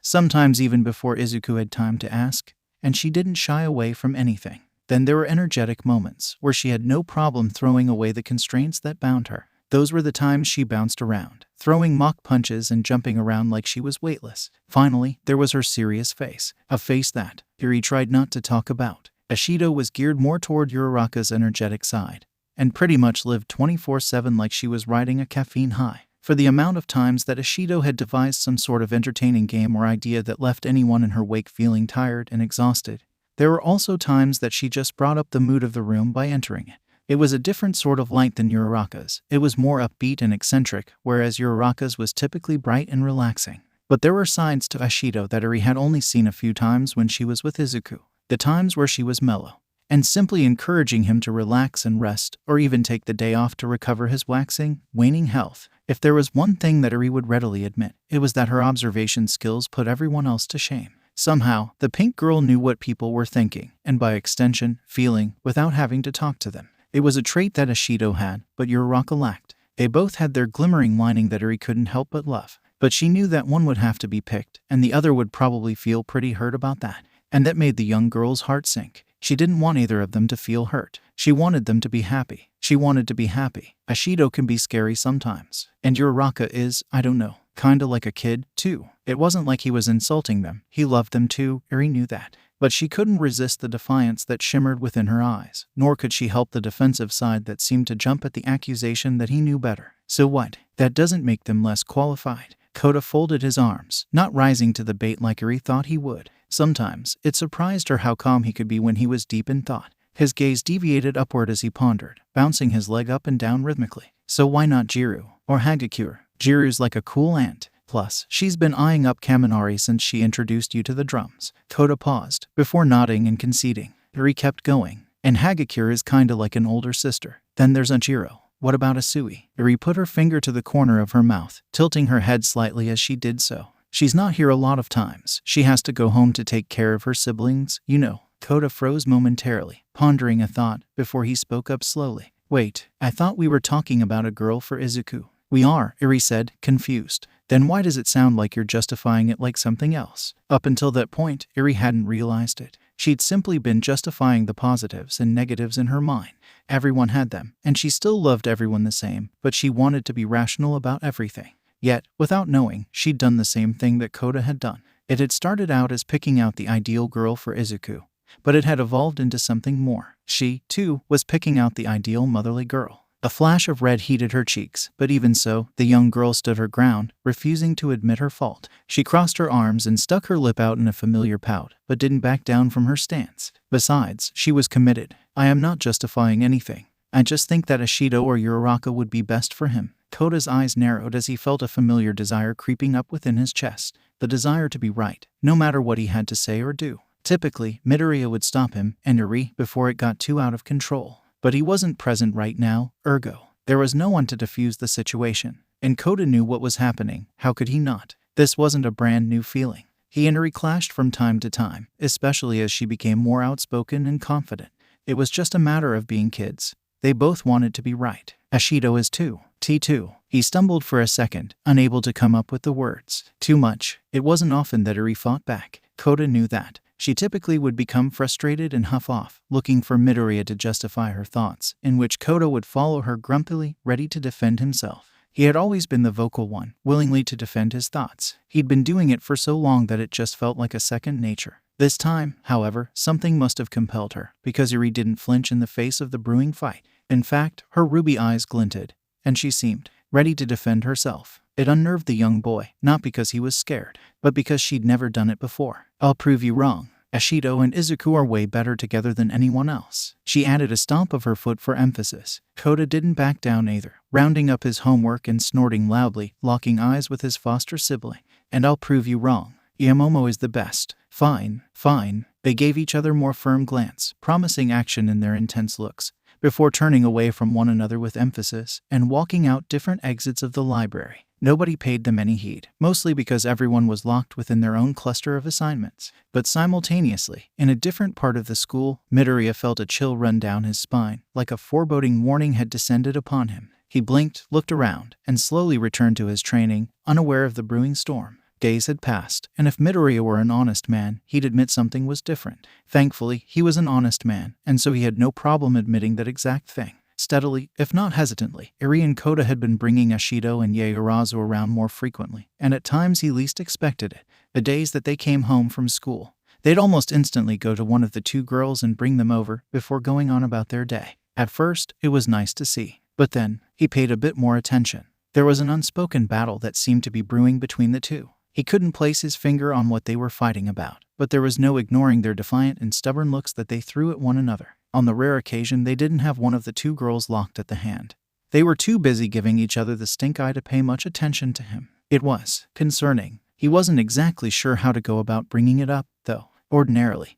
Sometimes even before Izuku had time to ask, and she didn't shy away from anything. Then there were energetic moments where she had no problem throwing away the constraints that bound her. Those were the times she bounced around, throwing mock punches and jumping around like she was weightless. Finally, there was her serious face, a face that Eri tried not to talk about. Ashido was geared more toward Uraraka's energetic side, and pretty much lived 24/7 like she was riding a caffeine high. For the amount of times that Ashido had devised some sort of entertaining game or idea that left anyone in her wake feeling tired and exhausted, there were also times that she just brought up the mood of the room by entering it. It was a different sort of light than Uraraka's. It was more upbeat and eccentric, whereas Uraraka's was typically bright and relaxing. But there were sides to Ashido that Eri had only seen a few times when she was with Izuku. The times where she was mellow, and simply encouraging him to relax and rest, or even take the day off to recover his waning health. If there was one thing that Eri would readily admit, it was that her observation skills put everyone else to shame. Somehow, the pink girl knew what people were thinking, and by extension, feeling, without having to talk to them. It was a trait that Ashido had, but Uraraka lacked. They both had their glimmering lining that Eri couldn't help but love. But she knew that one would have to be picked, and the other would probably feel pretty hurt about that. And that made the young girl's heart sink. She didn't want either of them to feel hurt. She wanted them to be happy. She wanted to be happy. Ashido can be scary sometimes. And Uraraka is, I don't know, kinda like a kid, too. It wasn't like he was insulting them. He loved them too, Eri knew that. But she couldn't resist the defiance that shimmered within her eyes, nor could she help the defensive side that seemed to jump at the accusation that he knew better. So what? That doesn't make them less qualified. Koda folded his arms, not rising to the bait like Eri thought he would. Sometimes, it surprised her how calm he could be when he was deep in thought. His gaze deviated upward as he pondered, bouncing his leg up and down rhythmically. So why not Jiru, or Hagakure? Jiru's like a cool aunt. Plus, she's been eyeing up Kaminari since she introduced you to the drums. Kota paused, before nodding and conceding. Eri kept going. And Hagakure is kinda like an older sister. Then there's Jiro. What about Asui? Eri put her finger to the corner of her mouth, tilting her head slightly as she did so. She's not here a lot of times. She has to go home to take care of her siblings, you know. Kota froze momentarily, pondering a thought, before he spoke up slowly. Wait, I thought we were talking about a girl for Izuku. We are, Eri said, confused. Then why does it sound like you're justifying it like something else? Up until that point, Eri hadn't realized it. She'd simply been justifying the positives and negatives in her mind. Everyone had them, and she still loved everyone the same, but she wanted to be rational about everything. Yet, without knowing, she'd done the same thing that Kota had done. It had started out as picking out the ideal girl for Izuku, but it had evolved into something more. She, too, was picking out the ideal motherly girl. A flash of red heated her cheeks, but even so, the young girl stood her ground, refusing to admit her fault. She crossed her arms and stuck her lip out in a familiar pout, but didn't back down from her stance. Besides, she was committed. I am not justifying anything. I just think that Ashido or Uraraka would be best for him. Kota's eyes narrowed as he felt a familiar desire creeping up within his chest. The desire to be right, no matter what he had to say or do. Typically, Midoriya would stop him, and Eri, before it got too out of control. But he wasn't present right now, ergo. There was no one to defuse the situation. And Kota knew what was happening. How could he not? This wasn't a brand new feeling. He and Eri clashed from time to time, especially as she became more outspoken and confident. It was just a matter of being kids. They both wanted to be right. Ashido is too. T2. He stumbled for a second, unable to come up with the words. Too much. It wasn't often that Eri fought back. Kota knew that. She typically would become frustrated and huff off, looking for Midoriya to justify her thoughts, in which Kota would follow her grumpily, ready to defend himself. He had always been the vocal one, willingly to defend his thoughts. He'd been doing it for so long that it just felt like a second nature. This time, however, something must have compelled her, because Eri didn't flinch in the face of the brewing fight. In fact, her ruby eyes glinted, and she seemed ready to defend herself. It unnerved the young boy, not because he was scared, but because she'd never done it before. I'll prove you wrong. Ashido and Izuku are way better together than anyone else. She added a stomp of her foot for emphasis. Kota didn't back down either, rounding up his homework and snorting loudly, locking eyes with his foster sibling. And I'll prove you wrong. Iamomo is the best. Fine, fine. They gave each other more firm glance, promising action in their intense looks, before turning away from one another with emphasis and walking out different exits of the library. Nobody paid them any heed, mostly because everyone was locked within their own cluster of assignments. But simultaneously, in a different part of the school, Midoriya felt a chill run down his spine, like a foreboding warning had descended upon him. He blinked, looked around, and slowly returned to his training, unaware of the brewing storm. Days had passed, and if Midoriya were an honest man, he'd admit something was different. Thankfully, he was an honest man, and so he had no problem admitting that exact thing. Steadily, if not hesitantly, Eri and Kota had been bringing Ashido and Yaoyorozu around more frequently, and at times he least expected it. The days that they came home from school, they'd almost instantly go to one of the two girls and bring them over, before going on about their day. At first, it was nice to see, but then, he paid a bit more attention. There was an unspoken battle that seemed to be brewing between the two. He couldn't place his finger on what they were fighting about, but there was no ignoring their defiant and stubborn looks that they threw at one another. On the rare occasion they didn't have one of the two girls locked at the hand. They were too busy giving each other the stink eye to pay much attention to him. It was concerning. He wasn't exactly sure how to go about bringing it up, though. Ordinarily,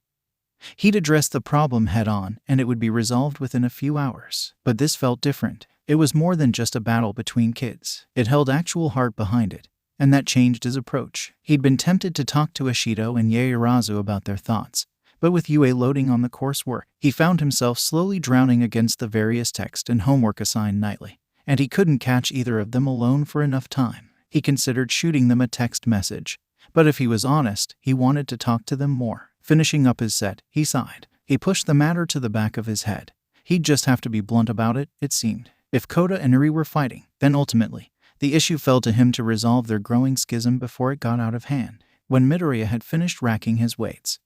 he'd address the problem head-on, and it would be resolved within a few hours. But this felt different. It was more than just a battle between kids. It held actual heart behind it. And that changed his approach. He'd been tempted to talk to Ashido and Yaoyorozu about their thoughts, but with UA loading on the coursework, he found himself slowly drowning against the various text and homework assigned nightly, and he couldn't catch either of them alone for enough time. He considered shooting them a text message, but if he was honest, he wanted to talk to them more. Finishing up his set, he sighed. He pushed the matter to the back of his head. He'd just have to be blunt about it, it seemed. If Kota and Eri were fighting, then ultimately, the issue fell to him to resolve their growing schism before it got out of hand. When Midoriya had finished racking his weights,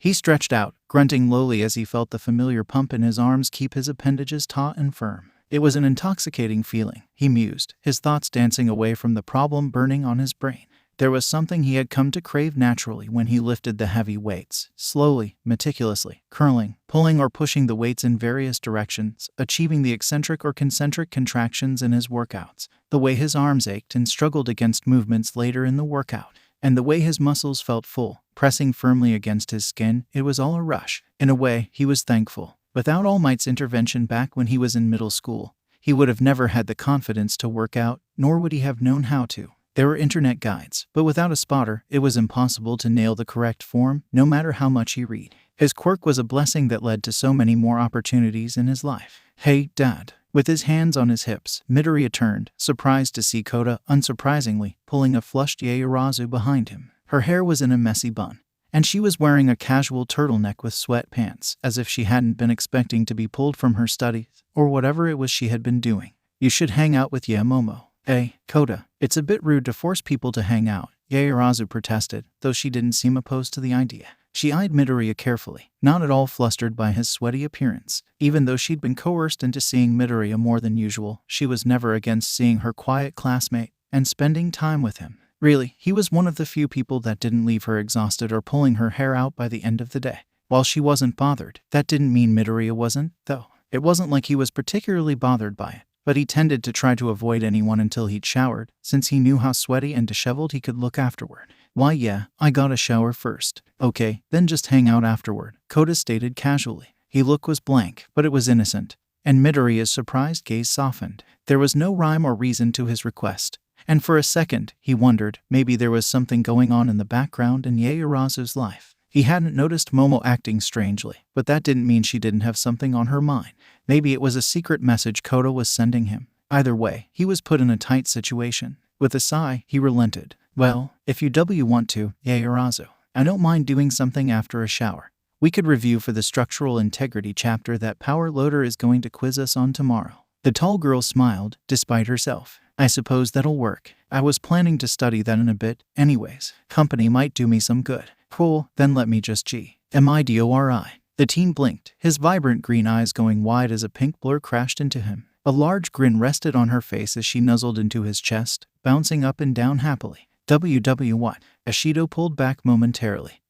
he stretched out, grunting lowly as he felt the familiar pump in his arms keep his appendages taut and firm. It was an intoxicating feeling, he mused, his thoughts dancing away from the problem burning on his brain. There was something he had come to crave naturally when he lifted the heavy weights, slowly, meticulously, curling, pulling or pushing the weights in various directions, achieving the eccentric or concentric contractions in his workouts. The way his arms ached and struggled against movements later in the workout, and the way his muscles felt full, pressing firmly against his skin, it was all a rush. In a way, he was thankful. Without All Might's intervention back when he was in middle school, he would have never had the confidence to work out, nor would he have known how to. There were internet guides, but without a spotter, it was impossible to nail the correct form, no matter how much he read. His quirk was a blessing that led to so many more opportunities in his life. "Hey, Dad." With his hands on his hips, Midoriya turned, surprised to see Kota, unsurprisingly, pulling a flushed Yaoyorozu behind him. Her hair was in a messy bun, and she was wearing a casual turtleneck with sweatpants, as if she hadn't been expecting to be pulled from her studies, or whatever it was she had been doing. "You should hang out with Yaomomo." "Hey, Kota, it's a bit rude to force people to hang out," Yaoyorozu protested, though she didn't seem opposed to the idea. She eyed Midoriya carefully, not at all flustered by his sweaty appearance. Even though she'd been coerced into seeing Midoriya more than usual, she was never against seeing her quiet classmate and spending time with him. Really, he was one of the few people that didn't leave her exhausted or pulling her hair out by the end of the day. While she wasn't bothered, that didn't mean Midoriya wasn't, though. It wasn't like he was particularly bothered by it, but he tended to try to avoid anyone until he'd showered, since he knew how sweaty and disheveled he could look afterward. "Why yeah, I gotta shower first." "Okay, then just hang out afterward," Kota stated casually. His look was blank, but it was innocent, and Midoriya's surprised gaze softened. There was no rhyme or reason to his request, and for a second, he wondered, maybe there was something going on in the background in Yaoyorozu's life. He hadn't noticed Momo acting strangely, but that didn't mean she didn't have something on her mind. Maybe it was a secret message Kota was sending him. Either way, he was put in a tight situation. With a sigh, he relented. "Well, if you want to, Yaoyorozu, I don't mind doing something after a shower. We could review for the structural integrity chapter that Power Loader is going to quiz us on tomorrow." The tall girl smiled, despite herself. "I suppose that'll work. I was planning to study that in a bit, anyways. Company might do me some good." "Cool, then let me just Midori. The teen blinked, his vibrant green eyes going wide as a pink blur crashed into him. A large grin rested on her face as she nuzzled into his chest, bouncing up and down happily. What? Ashido pulled back momentarily,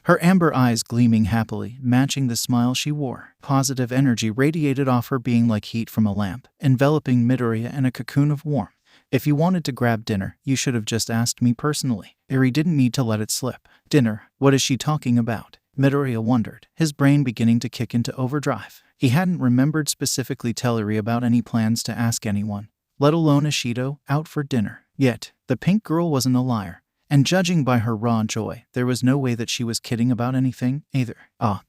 her amber eyes gleaming happily, matching the smile she wore. Positive energy radiated off her being like heat from a lamp, enveloping Midoriya in a cocoon of warmth. "If you wanted to grab dinner, you should have just asked me personally." Eri didn't need to let it slip. "Dinner? What is she talking about?" Midoriya wondered, his brain beginning to kick into overdrive. He hadn't remembered specifically tell Eri about any plans to ask anyone, let alone Ashido, out for dinner. Yet, the pink girl wasn't a liar. And judging by her raw joy, there was no way that she was kidding about anything, either.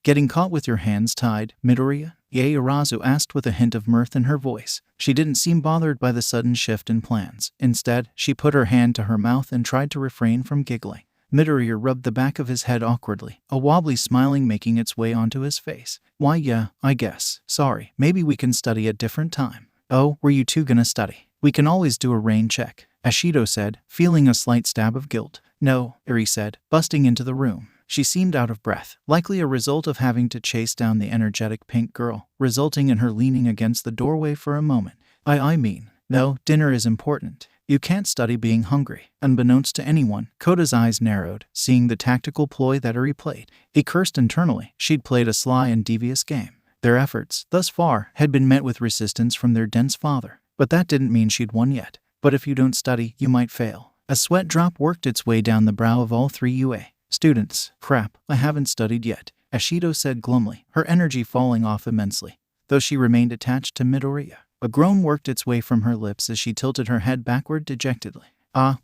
Getting caught with your hands tied, Midoriya?" Yaoyorozu asked with a hint of mirth in her voice. She didn't seem bothered by the sudden shift in plans. Instead, she put her hand to her mouth and tried to refrain from giggling. Midoriya rubbed the back of his head awkwardly, a wobbly smiling making its way onto his face. "Why yeah, I guess. Sorry, maybe we can study at different time." "Oh, were you two gonna study? We can always do a rain check," Ashido said, feeling a slight stab of guilt. "No," Eri said, busting into the room. She seemed out of breath, likely a result of having to chase down the energetic pink girl, resulting in her leaning against the doorway for a moment. I mean, no, dinner is important. You can't study being hungry." Unbeknownst to anyone, Kota's eyes narrowed, seeing the tactical ploy that Eri played. He cursed internally. She'd played a sly and devious game. Their efforts, thus far, had been met with resistance from their dense father. But that didn't mean she'd won yet. "But if you don't study, you might fail." A sweat drop worked its way down the brow of all three UA students. "Crap, I haven't studied yet," Ashido said glumly, her energy falling off immensely, though she remained attached to Midoriya. A groan worked its way from her lips as she tilted her head backward dejectedly.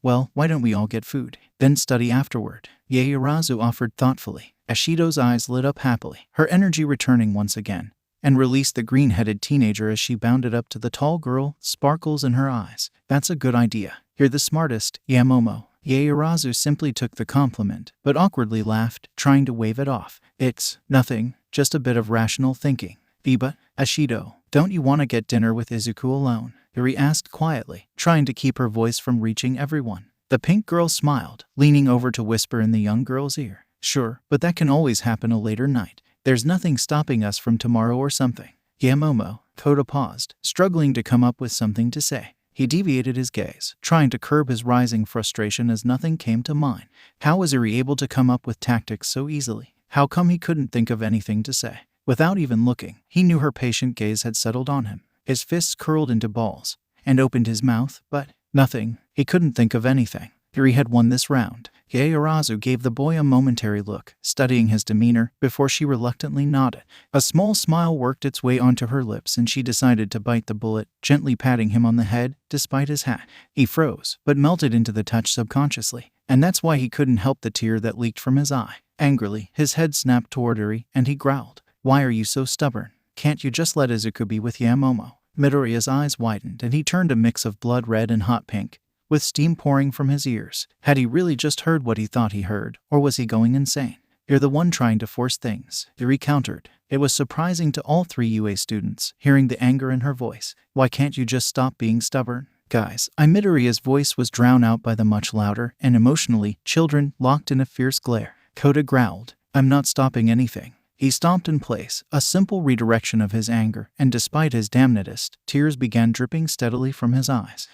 Well, why don't we all get food? Then study afterward," Yaoyorozu offered thoughtfully. Ashido's eyes lit up happily, her energy returning once again, and released the green-headed teenager as she bounded up to the tall girl, sparkles in her eyes. "That's a good idea. You're the smartest, Yamomo." Yaoyorozu simply took the compliment, but awkwardly laughed, trying to wave it off. "It's nothing, just a bit of rational thinking." "But, Ashido, don't you want to get dinner with Izuku alone?" Eri asked quietly, trying to keep her voice from reaching everyone. The pink girl smiled, leaning over to whisper in the young girl's ear. "Sure, but that can always happen a later night. There's nothing stopping us from tomorrow or something." "Yamomo," Kota paused, struggling to come up with something to say. He deviated his gaze, trying to curb his rising frustration as nothing came to mind. How was Eri able to come up with tactics so easily? How come he couldn't think of anything to say? Without even looking, he knew her patient gaze had settled on him. His fists curled into balls, and opened his mouth, but nothing. He couldn't think of anything. Eri had won this round. Ieyasu gave the boy a momentary look, studying his demeanor, before she reluctantly nodded. A small smile worked its way onto her lips and she decided to bite the bullet, gently patting him on the head, despite his hat. He froze, but melted into the touch subconsciously, and that's why he couldn't help the tear that leaked from his eye. Angrily, his head snapped toward Eri, and he growled, "Why are you so stubborn? Can't you just let Izuku be with Yamomo?" Midoriya's eyes widened, and he turned a mix of blood red and hot pink, with steam pouring from his ears. Had he really just heard what he thought he heard, or was he going insane? "You're the one trying to force things," Eri countered. It was surprising to all three UA students, hearing the anger in her voice. "Why can't you just stop being stubborn?" "Guys, Midoriya's voice was drowned out by the much louder and emotionally children locked in a fierce glare. Kota growled, "I'm not stopping anything." He stomped in place, a simple redirection of his anger, and despite his damnedest, tears began dripping steadily from his eyes.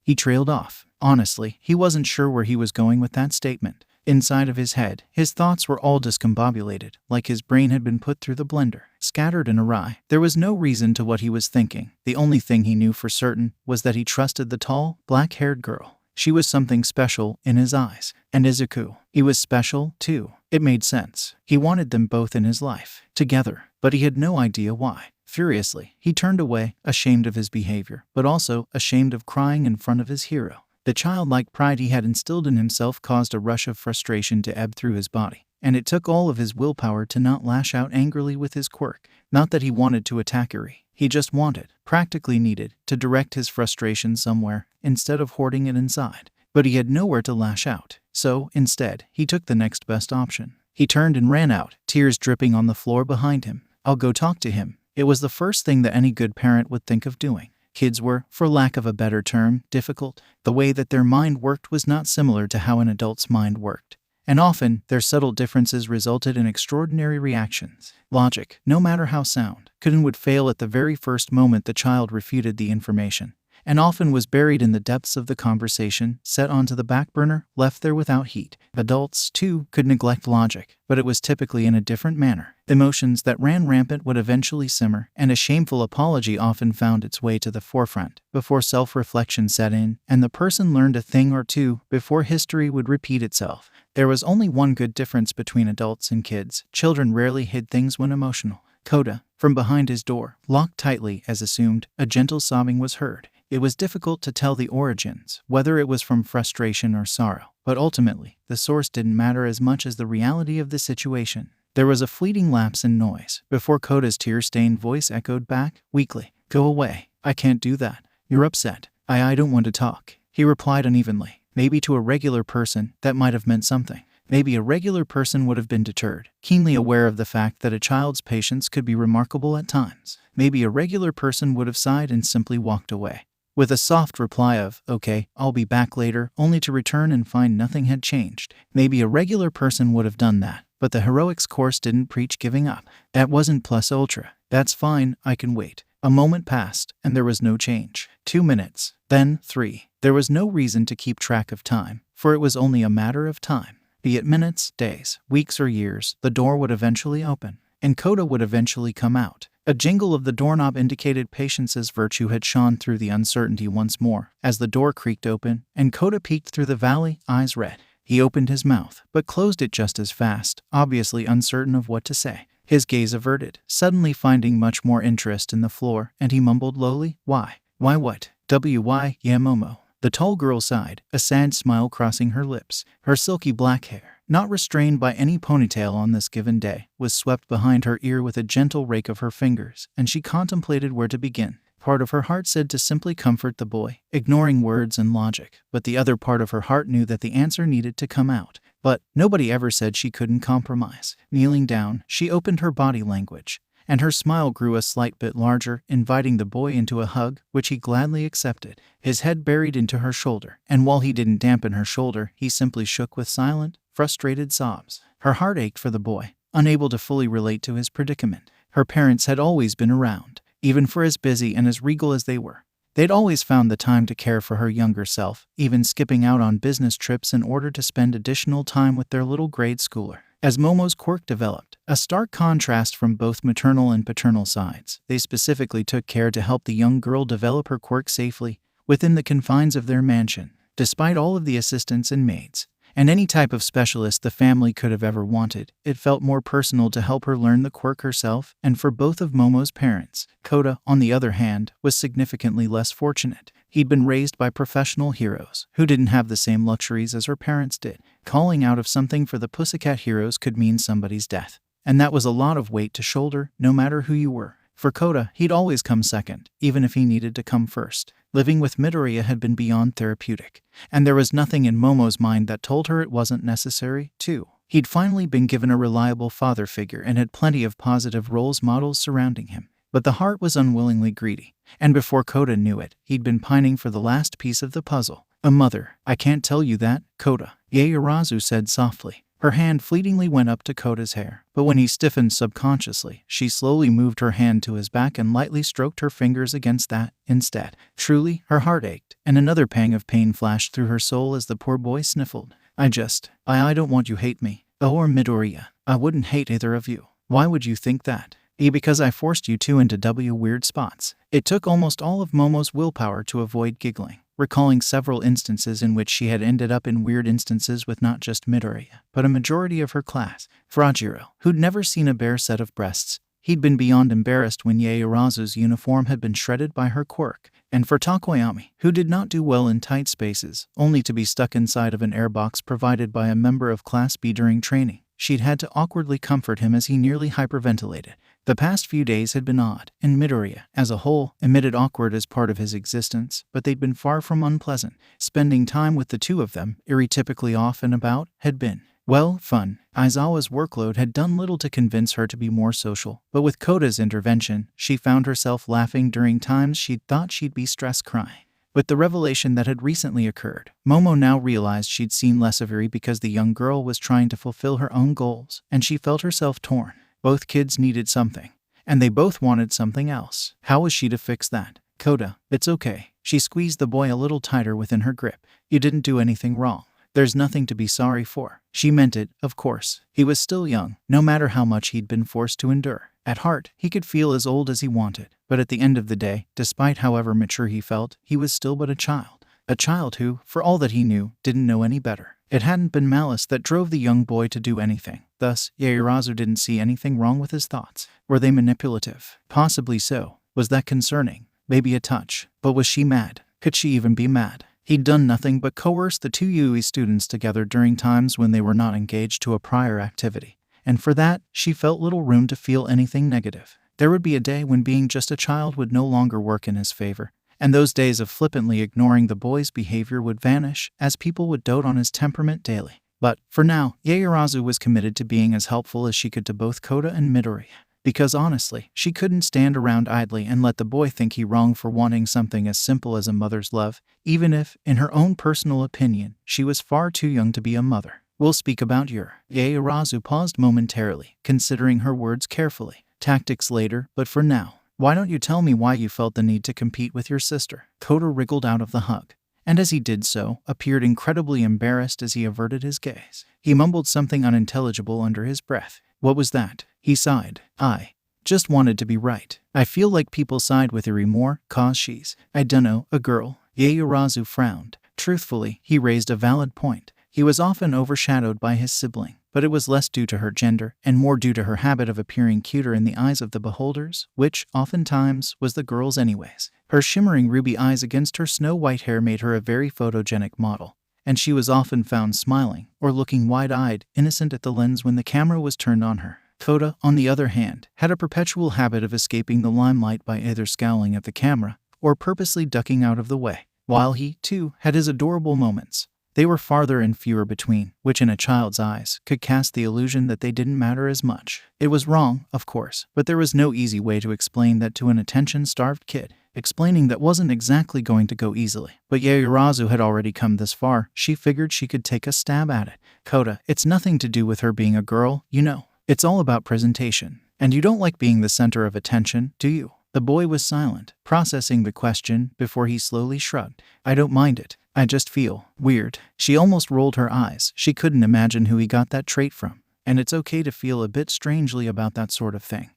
He trailed off. Honestly, he wasn't sure where he was going with that statement. Inside of his head, his thoughts were all discombobulated, like his brain had been put through the blender. Scattered and awry, there was no reason to what he was thinking. The only thing he knew for certain was that he trusted the tall, black-haired girl. She was something special in his eyes. And Izuku, he was special, too. It made sense. He wanted them both in his life, together, but he had no idea why. Furiously, he turned away, ashamed of his behavior, but also ashamed of crying in front of his hero. The childlike pride he had instilled in himself caused a rush of frustration to ebb through his body, and it took all of his willpower to not lash out angrily with his quirk. Not that he wanted to attack Eri. He just wanted, practically needed, to direct his frustration somewhere, instead of hoarding it inside. But he had nowhere to lash out, so, instead, he took the next best option. He turned and ran out, tears dripping on the floor behind him. "I'll go talk to him." It was the first thing that any good parent would think of doing. Kids were, for lack of a better term, difficult. The way that their mind worked was not similar to how an adult's mind worked, and often, their subtle differences resulted in extraordinary reactions. Logic, no matter how sound, could and would fail at the very first moment the child refuted the information, and often was buried in the depths of the conversation, set onto the back burner, left there without heat. Adults, too, could neglect logic, but it was typically in a different manner. Emotions that ran rampant would eventually simmer, and a shameful apology often found its way to the forefront, before self-reflection set in, and the person learned a thing or two before history would repeat itself. There was only one good difference between adults and kids. Children rarely hid things when emotional. Kota, from behind his door, locked tightly as assumed, a gentle sobbing was heard. It was difficult to tell the origins, whether it was from frustration or sorrow, but ultimately, the source didn't matter as much as the reality of the situation. There was a fleeting lapse in noise, before Kota's tear-stained voice echoed back, weakly, "Go away. I can't do that. You're upset. I don't want to talk," he replied unevenly. Maybe to a regular person, that might have meant something. Maybe a regular person would have been deterred, keenly aware of the fact that a child's patience could be remarkable at times. Maybe a regular person would have sighed and simply walked away, with a soft reply of, "Okay, I'll be back later," only to return and find nothing had changed. Maybe a regular person would have done that, but the heroics course didn't preach giving up. That wasn't plus ultra. "That's fine, I can wait." A moment passed, and there was no change. 2 minutes, then 3. There was no reason to keep track of time, for it was only a matter of time. Be it minutes, days, weeks, or years, the door would eventually open, and Kota would eventually come out. A jingle of the doorknob indicated patience's virtue had shone through the uncertainty once more, as the door creaked open, and Kota peeked through the valley, eyes red. He opened his mouth, but closed it just as fast, obviously uncertain of what to say. His gaze averted, suddenly finding much more interest in the floor, and he mumbled lowly, "Why? Why what? W.Y. Yamomo." The tall girl sighed, a sad smile crossing her lips. Her silky black hair, not restrained by any ponytail on this given day, was swept behind her ear with a gentle rake of her fingers, and she contemplated where to begin. Part of her heart said to simply comfort the boy, ignoring words and logic, but the other part of her heart knew that the answer needed to come out. But nobody ever said she couldn't compromise. Kneeling down, she opened her body language, and her smile grew a slight bit larger, inviting the boy into a hug, which he gladly accepted. His head buried into her shoulder, and while he didn't dampen her shoulder, he simply shook with silent, frustrated sobs. Her heart ached for the boy, unable to fully relate to his predicament. Her parents had always been around, even for as busy and as regal as they were. They'd always found the time to care for her younger self, even skipping out on business trips in order to spend additional time with their little grade schooler. As Momo's quirk developed, a stark contrast from both maternal and paternal sides, they specifically took care to help the young girl develop her quirk safely within the confines of their mansion. Despite all of the assistants and maids, and any type of specialist the family could have ever wanted, it felt more personal to help her learn the quirk herself. And for both of Momo's parents, Kota, on the other hand, was significantly less fortunate. He'd been raised by professional heroes who didn't have the same luxuries as her parents did. Calling out of something for the Pussycat heroes could mean somebody's death, and that was a lot of weight to shoulder, no matter who you were. For Kota, he'd always come second, even if he needed to come first. Living with Midoriya had been beyond therapeutic, and there was nothing in Momo's mind that told her it wasn't necessary, too. He'd finally been given a reliable father figure and had plenty of positive role models surrounding him. But the heart was unwillingly greedy, and before Kota knew it, he'd been pining for the last piece of the puzzle. A mother. I can't tell you that, Kota, Yaoyorozu said softly. Her hand fleetingly went up to Kota's hair, but when he stiffened subconsciously, she slowly moved her hand to his back and lightly stroked her fingers against that instead. Truly, her heart ached, and another pang of pain flashed through her soul as the poor boy sniffled. I don't want you hate me. Or Midoriya. I wouldn't hate either of you. Why would you think that? Because I forced you two into weird spots. It took almost all of Momo's willpower to avoid giggling, recalling several instances in which she had ended up in weird instances with not just Midoriya, but a majority of her class. Frajiro, who'd never seen a bare set of breasts, he'd been beyond embarrassed when Yaoyorozu's uniform had been shredded by her quirk. And for Takoyami, who did not do well in tight spaces, only to be stuck inside of an airbox provided by a member of Class B during training, she'd had to awkwardly comfort him as he nearly hyperventilated. The past few days had been odd, and Midoriya, as a whole, emitted awkward as part of his existence, but they'd been far from unpleasant. Spending time with the two of them, irretypically off and about, had been, well, fun. Aizawa's workload had done little to convince her to be more social, but with Kota's intervention, she found herself laughing during times she'd thought she'd be stress-crying. With the revelation that had recently occurred, Momo now realized she'd seen less of Eri because the young girl was trying to fulfill her own goals, and she felt herself torn. Both kids needed something, and they both wanted something else. How was she to fix that? Kota, it's okay. She squeezed the boy a little tighter within her grip. You didn't do anything wrong. There's nothing to be sorry for. She meant it, of course. He was still young, no matter how much he'd been forced to endure. At heart, he could feel as old as he wanted, but at the end of the day, despite however mature he felt, he was still but a child. A child who, for all that he knew, didn't know any better. It hadn't been malice that drove the young boy to do anything. Thus, Yaoyorozu didn't see anything wrong with his thoughts. Were they manipulative? Possibly so. Was that concerning? Maybe a touch. But was she mad? Could she even be mad? He'd done nothing but coerce the two UE students together during times when they were not engaged to a prior activity. And for that, she felt little room to feel anything negative. There would be a day when being just a child would no longer work in his favor, and those days of flippantly ignoring the boy's behavior would vanish, as people would dote on his temperament daily. But, for now, Yaoyorozu was committed to being as helpful as she could to both Kota and Midoriya. Because honestly, she couldn't stand around idly and let the boy think he wrong for wanting something as simple as a mother's love, even if, in her own personal opinion, she was far too young to be a mother. We'll speak about your. Yaoyorozu paused momentarily, considering her words carefully. Tactics later, but for now, why don't you tell me why you felt the need to compete with your sister? Kota wriggled out of the hug, and as he did so, appeared incredibly embarrassed as he averted his gaze. He mumbled something unintelligible under his breath. What was that? He sighed. I just wanted to be right. I feel like people side with Eri more, cause she's, I dunno, a girl. Yaoyorozu frowned. Truthfully, he raised a valid point. He was often overshadowed by his sibling, but it was less due to her gender and more due to her habit of appearing cuter in the eyes of the beholders, which, oftentimes, was the girls anyways. Her shimmering ruby eyes against her snow-white hair made her a very photogenic model, and she was often found smiling, or looking wide-eyed, innocent at the lens when the camera was turned on her. Kota, on the other hand, had a perpetual habit of escaping the limelight by either scowling at the camera, or purposely ducking out of the way. While he, too, had his adorable moments, they were farther and fewer between, which in a child's eyes could cast the illusion that they didn't matter as much. It was wrong, of course, but there was no easy way to explain that to an attention-starved kid. Explaining that wasn't exactly going to go easily. But Yaoyorozu had already come this far. She figured she could take a stab at it. Kota, it's nothing to do with her being a girl, you know. It's all about presentation. And you don't like being the center of attention, do you? The boy was silent, processing the question before he slowly shrugged. I don't mind it. I just feel weird. She almost rolled her eyes. She couldn't imagine who he got that trait from. And it's okay to feel a bit strangely about that sort of thing.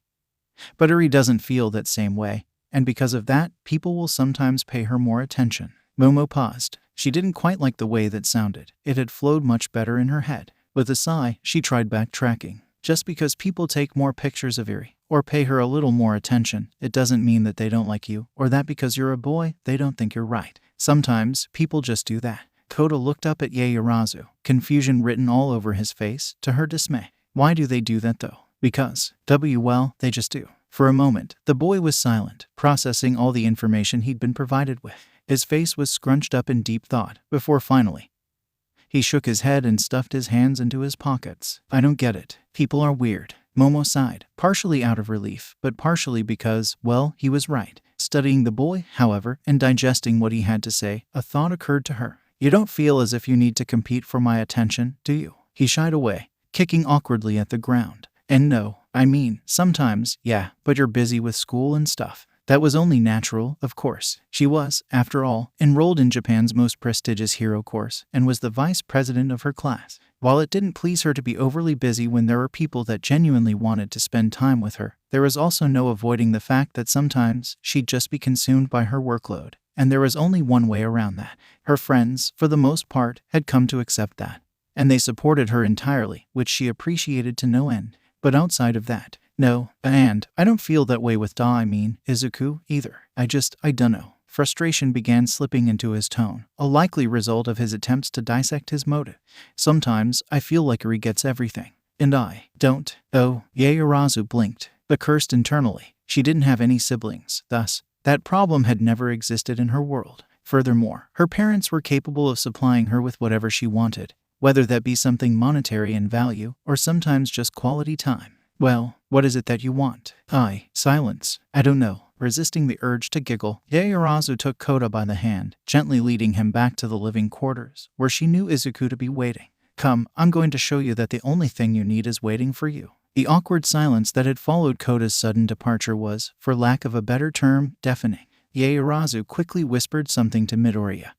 But Eri doesn't feel that same way, and because of that, people will sometimes pay her more attention. Momo paused. She didn't quite like the way that sounded. It had flowed much better in her head. With a sigh, she tried backtracking. Just because people take more pictures of Eri, or pay her a little more attention, it doesn't mean that they don't like you, or that because you're a boy, they don't think you're right. Sometimes, people just do that. Kota looked up at Yaoyorozu, confusion written all over his face, to her dismay. Why do they do that though? Because, well, they just do. For a moment, the boy was silent, processing all the information he'd been provided with. His face was scrunched up in deep thought, before finally, he shook his head and stuffed his hands into his pockets. I don't get it. People are weird. Momo sighed, partially out of relief, but partially because, well, he was right. Studying the boy, however, and digesting what he had to say, a thought occurred to her. You don't feel as if you need to compete for my attention, do you? He shied away, kicking awkwardly at the ground. And no, I mean, sometimes, yeah, but you're busy with school and stuff. That was only natural, of course. She was, after all, enrolled in Japan's most prestigious hero course and was the vice president of her class. While it didn't please her to be overly busy when there were people that genuinely wanted to spend time with her, there was also no avoiding the fact that sometimes she'd just be consumed by her workload. And there was only one way around that. Her friends, for the most part, had come to accept that. And they supported her entirely, which she appreciated to no end. But outside of that, no, and I don't feel that way with Izuku, either. I dunno. Frustration began slipping into his tone, a likely result of his attempts to dissect his motive. Sometimes, I feel like Eri gets everything. And I don't. Oh, Yaoyorozu blinked, but cursed internally. She didn't have any siblings, thus, that problem had never existed in her world. Furthermore, her parents were capable of supplying her with whatever she wanted, whether that be something monetary in value, or sometimes just quality time. Well, what is it that you want? Silence. I don't know. Resisting the urge to giggle, Yaoyorozu took Kota by the hand, gently leading him back to the living quarters, where she knew Izuku to be waiting. Come, I'm going to show you that the only thing you need is waiting for you. The awkward silence that had followed Kota's sudden departure was, for lack of a better term, deafening. Yaoyorozu quickly whispered something to Midoriya,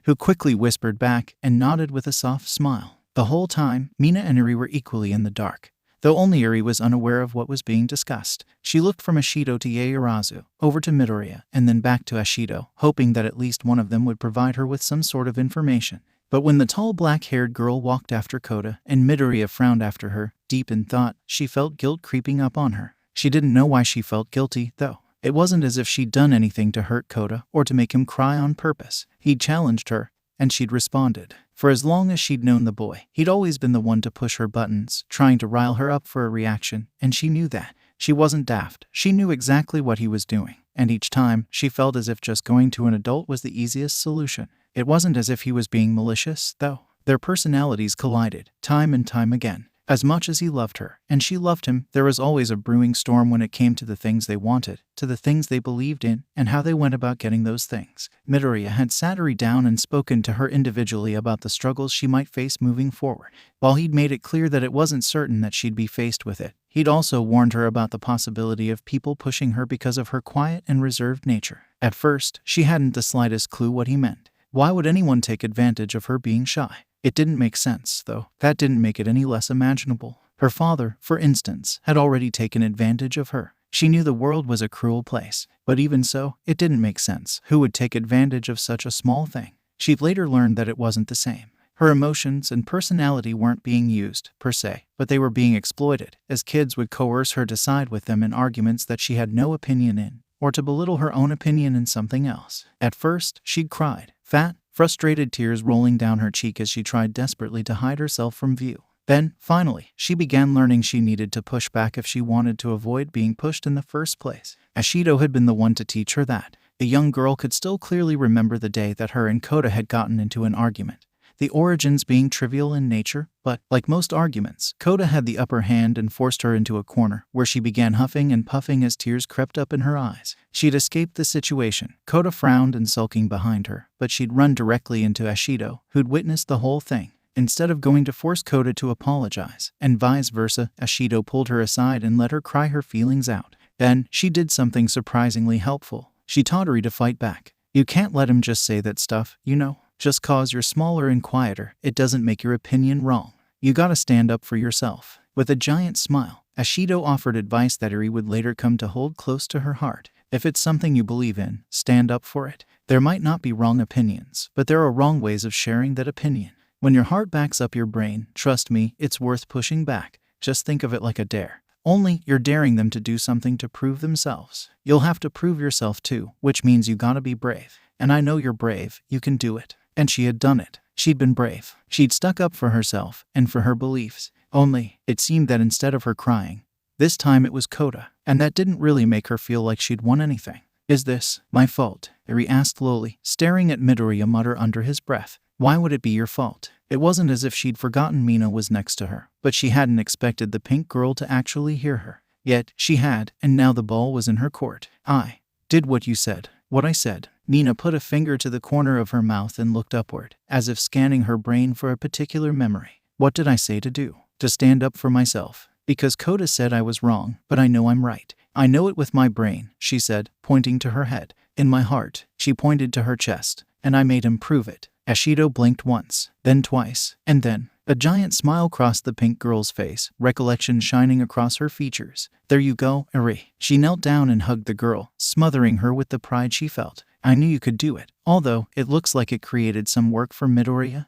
who quickly whispered back and nodded with a soft smile. The whole time, Mina and Eri were equally in the dark. Though only Eri was unaware of what was being discussed. She looked from Ashido to Yaoyorozu, over to Midoriya, and then back to Ashido, hoping that at least one of them would provide her with some sort of information. But when the tall black-haired girl walked after Kota, and Midoriya frowned after her, deep in thought, she felt guilt creeping up on her. She didn't know why she felt guilty, though. It wasn't as if she'd done anything to hurt Kota, or to make him cry on purpose. He'd challenged her, and she'd responded. For as long as she'd known the boy, he'd always been the one to push her buttons, trying to rile her up for a reaction, and she knew that. She wasn't daft. She knew exactly what he was doing, and each time, she felt as if just going to an adult was the easiest solution. It wasn't as if he was being malicious, though. Their personalities collided, time and time again. As much as he loved her, and she loved him, there was always a brewing storm when it came to the things they wanted, to the things they believed in, and how they went about getting those things. Midoriya had sat Eri down and spoken to her individually about the struggles she might face moving forward. While he'd made it clear that it wasn't certain that she'd be faced with it, he'd also warned her about the possibility of people pushing her because of her quiet and reserved nature. At first, she hadn't the slightest clue what he meant. Why would anyone take advantage of her being shy? It didn't make sense, though. That didn't make it any less imaginable. Her father, for instance, had already taken advantage of her. She knew the world was a cruel place, but even so, it didn't make sense. Who would take advantage of such a small thing? She'd later learned that it wasn't the same. Her emotions and personality weren't being used, per se, but they were being exploited, as kids would coerce her to side with them in arguments that she had no opinion in, or to belittle her own opinion in something else. At first, she'd cried, fat, frustrated tears rolling down her cheek as she tried desperately to hide herself from view. Then, finally, she began learning she needed to push back if she wanted to avoid being pushed in the first place. Ashido had been the one to teach her that. The young girl could still clearly remember the day that her and Kota had gotten into an argument. The origins being trivial in nature, but, like most arguments, Kota had the upper hand and forced her into a corner, where she began huffing and puffing as tears crept up in her eyes. She'd escaped the situation, Kota frowned and sulking behind her, but she'd run directly into Ashido, who'd witnessed the whole thing. Instead of going to force Kota to apologize, and vice versa, Ashido pulled her aside and let her cry her feelings out. Then, she did something surprisingly helpful. She taught Eri to fight back. You can't let him just say that stuff, you know? Just cause you're smaller and quieter, it doesn't make your opinion wrong. You gotta stand up for yourself. With a giant smile, Ashido offered advice that Eri would later come to hold close to her heart. If it's something you believe in, stand up for it. There might not be wrong opinions, but there are wrong ways of sharing that opinion. When your heart backs up your brain, trust me, it's worth pushing back. Just think of it like a dare. Only, you're daring them to do something to prove themselves. You'll have to prove yourself too, which means you gotta be brave. And I know you're brave, you can do it. And she had done it. She'd been brave. She'd stuck up for herself and for her beliefs. Only, it seemed that instead of her crying, this time it was Kota, and that didn't really make her feel like she'd won anything. Is this my fault? Eri asked lowly, staring at Midoriya mutter under his breath. Why would it be your fault? It wasn't as if she'd forgotten Mina was next to her, but she hadn't expected the pink girl to actually hear her. Yet, she had, and now the ball was in her court. I did what you said. What I said. Mina put a finger to the corner of her mouth and looked upward, as if scanning her brain for a particular memory. What did I say to do? To stand up for myself. Because Kota said I was wrong, but I know I'm right. I know it with my brain, she said, pointing to her head. In my heart, she pointed to her chest, and I made him prove it. Ashido blinked once, then twice, and then a giant smile crossed the pink girl's face, recollection shining across her features. There you go, Eri. She knelt down and hugged the girl, smothering her with the pride she felt. I knew you could do it, although it looks like it created some work for Midoriya.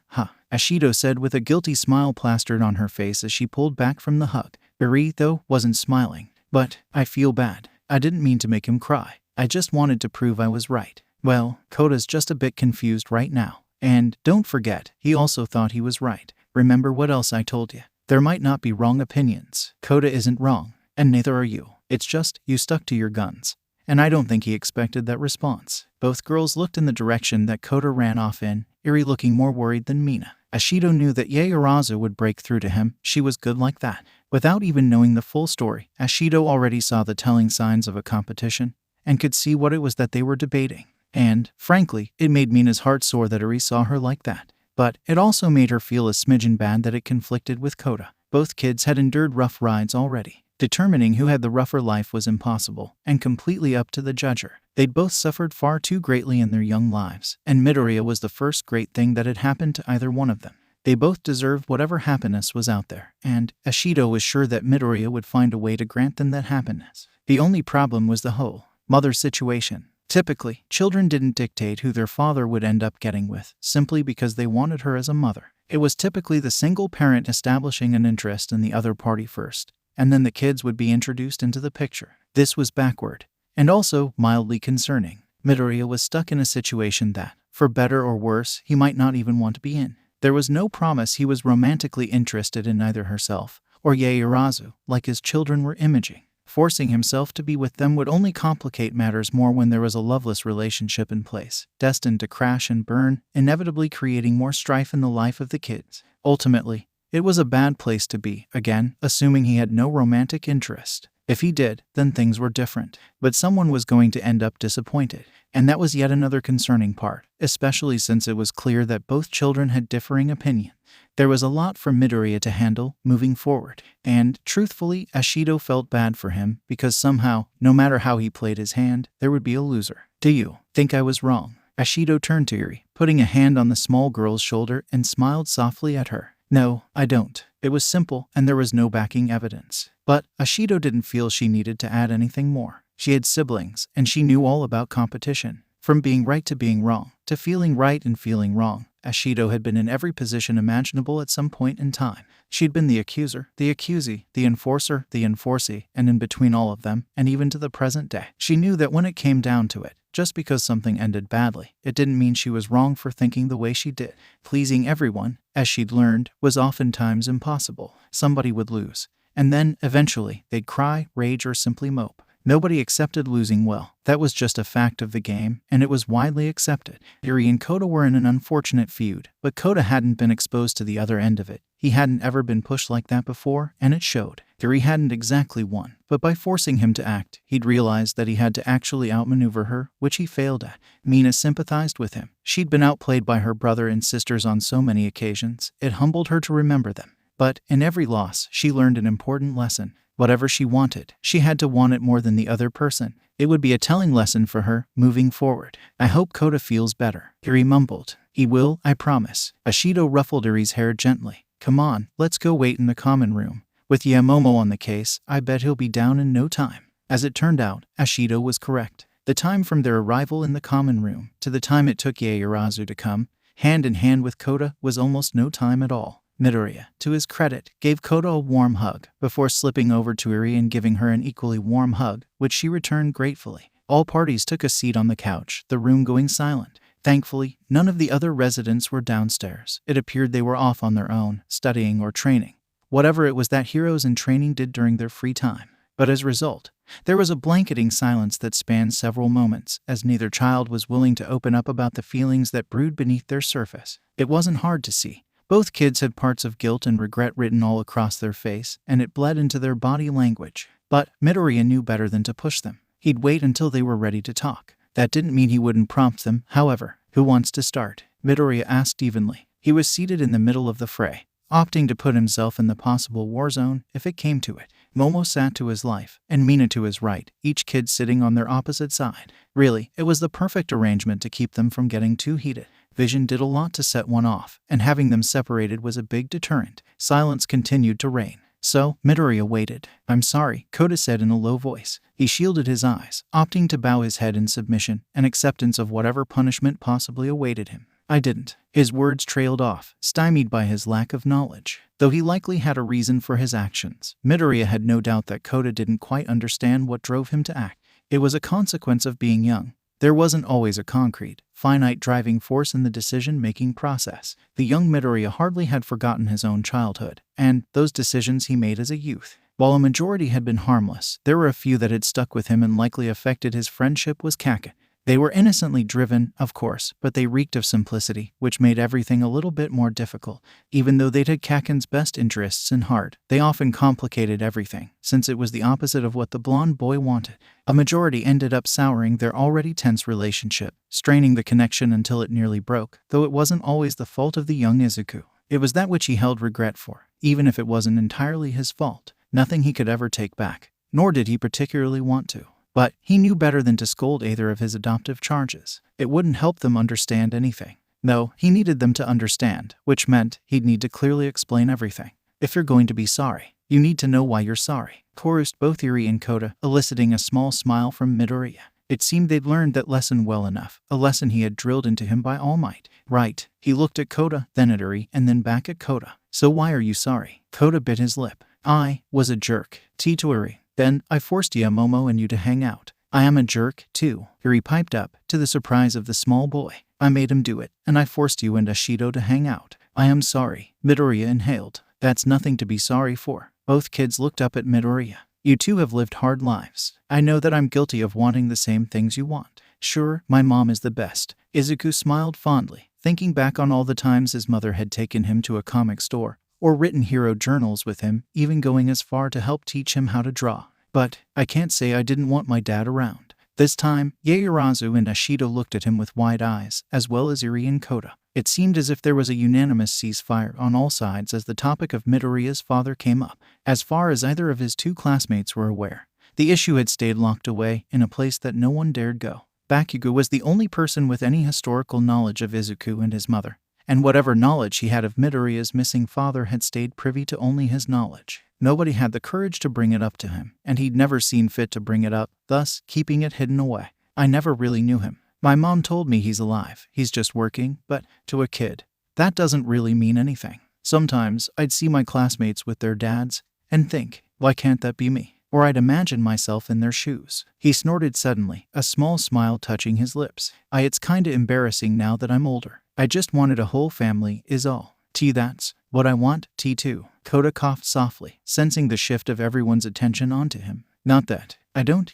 Ashido said with a guilty smile plastered on her face as she pulled back from the hug. Eri, though, wasn't smiling. But I feel bad. I didn't mean to make him cry. I just wanted to prove I was right. Well, Kota's just a bit confused right now. And, don't forget, he also thought he was right. Remember what else I told you. There might not be wrong opinions. Kota isn't wrong, and neither are you. It's just, you stuck to your guns. And I don't think he expected that response. Both girls looked in the direction that Kota ran off in, Eri looking more worried than Mina. Ashido knew that Yaoyorozu would break through to him. She was good like that. Without even knowing the full story, Ashido already saw the telling signs of a competition, and could see what it was that they were debating. And, frankly, it made Mina's heart sore that Eri saw her like that. But it also made her feel a smidgen bad that it conflicted with Kota. Both kids had endured rough rides already. Determining who had the rougher life was impossible, and completely up to the judger. They'd both suffered far too greatly in their young lives, and Midoriya was the first great thing that had happened to either one of them. They both deserved whatever happiness was out there, and Ashido was sure that Midoriya would find a way to grant them that happiness. The only problem was the whole mother situation. Typically, children didn't dictate who their father would end up getting with, simply because they wanted her as a mother. It was typically the single parent establishing an interest in the other party first, and then the kids would be introduced into the picture. This was backward, and also mildly concerning. Midoriya was stuck in a situation that, for better or worse, he might not even want to be in. There was no promise he was romantically interested in either herself or Yaoyorozu, like his children were imaging. Forcing himself to be with them would only complicate matters more when there was a loveless relationship in place, destined to crash and burn, inevitably creating more strife in the life of the kids. Ultimately, it was a bad place to be, again, assuming he had no romantic interest. If he did, then things were different. But someone was going to end up disappointed. And that was yet another concerning part, especially since it was clear that both children had differing opinions. There was a lot for Midoriya to handle, moving forward. And, truthfully, Ashido felt bad for him, because somehow, no matter how he played his hand, there would be a loser. Do you think I was wrong? Ashido turned to Eri, putting a hand on the small girl's shoulder, and smiled softly at her. No, I don't. It was simple, and there was no backing evidence. But Ashido didn't feel she needed to add anything more. She had siblings, and she knew all about competition. From being right to being wrong, to feeling right and feeling wrong, Ashido had been in every position imaginable at some point in time. She'd been the accuser, the accusee, the enforcer, the enforcee, and in between all of them, and even to the present day. She knew that when it came down to it, just because something ended badly, it didn't mean she was wrong for thinking the way she did. Pleasing everyone, as she'd learned, was oftentimes impossible. Somebody would lose. And then, eventually, they'd cry, rage, or simply mope. Nobody accepted losing well. That was just a fact of the game, and it was widely accepted. Eri and Kota were in an unfortunate feud, but Kota hadn't been exposed to the other end of it. He hadn't ever been pushed like that before, and it showed. Eri hadn't exactly won, but by forcing him to act, he'd realized that he had to actually outmaneuver her, which he failed at. Mina sympathized with him. She'd been outplayed by her brother and sisters on so many occasions, it humbled her to remember them. But, in every loss, she learned an important lesson. Whatever she wanted, she had to want it more than the other person. It would be a telling lesson for her, moving forward. I hope Kota feels better, Eri mumbled. He will, I promise. Ashido ruffled Eri's hair gently. Come on, let's go wait in the common room. With Yamomo on the case, I bet he'll be down in no time. As it turned out, Ashido was correct. The time from their arrival in the common room to the time it took Yaoyorozu to come, hand in hand with Kota, was almost no time at all. Midoriya, to his credit, gave Kota a warm hug, before slipping over to Eri and giving her an equally warm hug, which she returned gratefully. All parties took a seat on the couch, the room going silent. Thankfully, none of the other residents were downstairs. It appeared they were off on their own, studying or training. Whatever it was that heroes in training did during their free time. But as a result, there was a blanketing silence that spanned several moments, as neither child was willing to open up about the feelings that brewed beneath their surface. It wasn't hard to see. Both kids had parts of guilt and regret written all across their face, and it bled into their body language. But Midoriya knew better than to push them. He'd wait until they were ready to talk. That didn't mean he wouldn't prompt them, however. Who wants to start? Midoriya asked evenly. He was seated in the middle of the fray, opting to put himself in the possible war zone if it came to it. Momo sat to his left, and Mina to his right, each kid sitting on their opposite side. Really, it was the perfect arrangement to keep them from getting too heated. Vision did a lot to set one off, and having them separated was a big deterrent. Silence continued to reign. So, Midoriya waited. I'm sorry, Kota said in a low voice. He shielded his eyes, opting to bow his head in submission and acceptance of whatever punishment possibly awaited him. I didn't. His words trailed off, stymied by his lack of knowledge. Though he likely had a reason for his actions, Midoriya had no doubt that Kota didn't quite understand what drove him to act. It was a consequence of being young. There wasn't always a concrete, finite driving force in the decision-making process. The young Midoriya hardly had forgotten his own childhood, and those decisions he made as a youth. While a majority had been harmless, there were a few that had stuck with him and likely affected his friendship with Kakin. They were innocently driven, of course, but they reeked of simplicity, which made everything a little bit more difficult. Even though they'd had Kakin's best interests in heart, they often complicated everything, since it was the opposite of what the blonde boy wanted. A majority ended up souring their already tense relationship, straining the connection until it nearly broke, though it wasn't always the fault of the young Izuku. It was that which he held regret for, even if it wasn't entirely his fault. Nothing he could ever take back, nor did he particularly want to. But he knew better than to scold either of his adoptive charges. It wouldn't help them understand anything. No, he needed them to understand, which meant he'd need to clearly explain everything. If you're going to be sorry, you need to know why you're sorry, chorused both Eri and Kota, eliciting a small smile from Midoriya. It seemed they'd learned that lesson well enough, a lesson he had drilled into him by All Might. Right. He looked at Kota, then at Eri, and then back at Kota. So why are you sorry? Kota bit his lip. I was a jerk. To Eri. Then, I forced Yamomo and you to hang out. I am a jerk, too, Eri piped up, to the surprise of the small boy. I made him do it, and I forced you and Ashido to hang out. I am sorry, Midoriya inhaled. That's nothing to be sorry for. Both kids looked up at Midoriya. You two have lived hard lives. I know that I'm guilty of wanting the same things you want. Sure, my mom is the best. Izuku smiled fondly, thinking back on all the times his mother had taken him to a comic store, or written hero journals with him, even going as far to help teach him how to draw. But I can't say I didn't want my dad around. This time, Yaoyorozu and Ashido looked at him with wide eyes, as well as Eri and Kota. It seemed as if there was a unanimous ceasefire on all sides as the topic of Midoriya's father came up. As far as either of his two classmates were aware, the issue had stayed locked away in a place that no one dared go. Bakugo was the only person with any historical knowledge of Izuku and his mother, and whatever knowledge he had of Midoriya's missing father had stayed privy to only his knowledge. Nobody had the courage to bring it up to him, and he'd never seen fit to bring it up, thus keeping it hidden away. I never really knew him. My mom told me he's alive, he's just working, but to a kid, that doesn't really mean anything. Sometimes I'd see my classmates with their dads and think, why can't that be me? Or I'd imagine myself in their shoes. He snorted suddenly, a small smile touching his lips. It's kinda embarrassing now that I'm older. I just wanted a whole family, is all. That's what I want, too. Kota coughed softly, sensing the shift of everyone's attention onto him. Not that. I don't,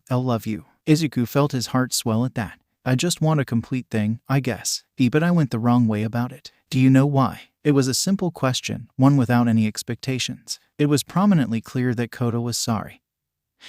I'll love you. Izuku felt his heart swell at that. I just want a complete thing, I guess. But I went the wrong way about it. Do you know why? It was a simple question, one without any expectations. It was prominently clear that Kota was sorry.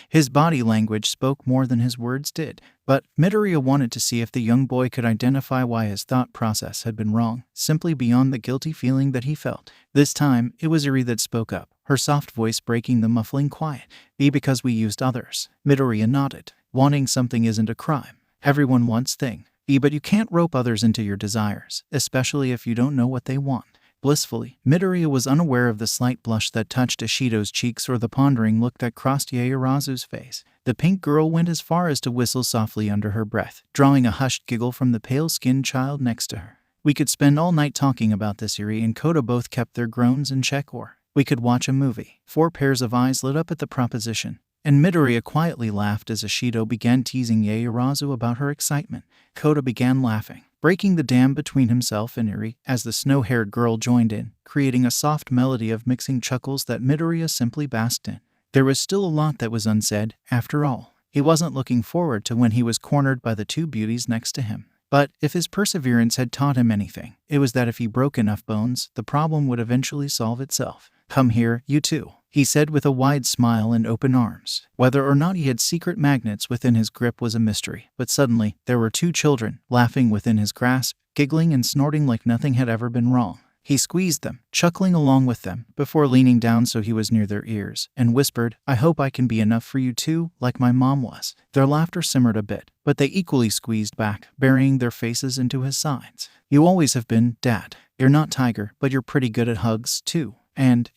His body language spoke more than his words did, but Midoriya wanted to see if the young boy could identify why his thought process had been wrong, simply beyond the guilty feeling that he felt. This time, it was Eri that spoke up. her soft voice breaking the muffling quiet. Because we used others. Midoriya nodded. Wanting something isn't a crime. Everyone wants thing. But you can't rope others into your desires, especially if you don't know what they want. Blissfully, Midoriya was unaware of the slight blush that touched Ishido's cheeks or the pondering look that crossed Yaoyorozu's face. The pink girl went as far as to whistle softly under her breath, drawing a hushed giggle from the pale-skinned child next to her. We could spend all night talking about this. Eri and Koda both kept their groans in check, or we could watch a movie. 4 pairs of eyes lit up at the proposition, and Midoriya quietly laughed as Ishido began teasing Yaoyorozu about her excitement. Koda began laughing, breaking the dam between himself and Eri as the snow-haired girl joined in, creating a soft melody of mixing chuckles that Midoriya simply basked in. There was still a lot that was unsaid, after all. He wasn't looking forward to when he was cornered by the 2 beauties next to him. But if his perseverance had taught him anything, it was that if he broke enough bones, the problem would eventually solve itself. "Come here, you two," he said with a wide smile and open arms. Whether or not he had secret magnets within his grip was a mystery, but suddenly there were 2 children, laughing within his grasp, giggling and snorting like nothing had ever been wrong. He squeezed them, chuckling along with them, before leaning down so he was near their ears, and whispered, "I hope I can be enough for you too, like my mom was." Their laughter simmered a bit, but they equally squeezed back, burying their faces into his sides. "You always have been, Dad. You're not Tiger, but you're pretty good at hugs, too. And,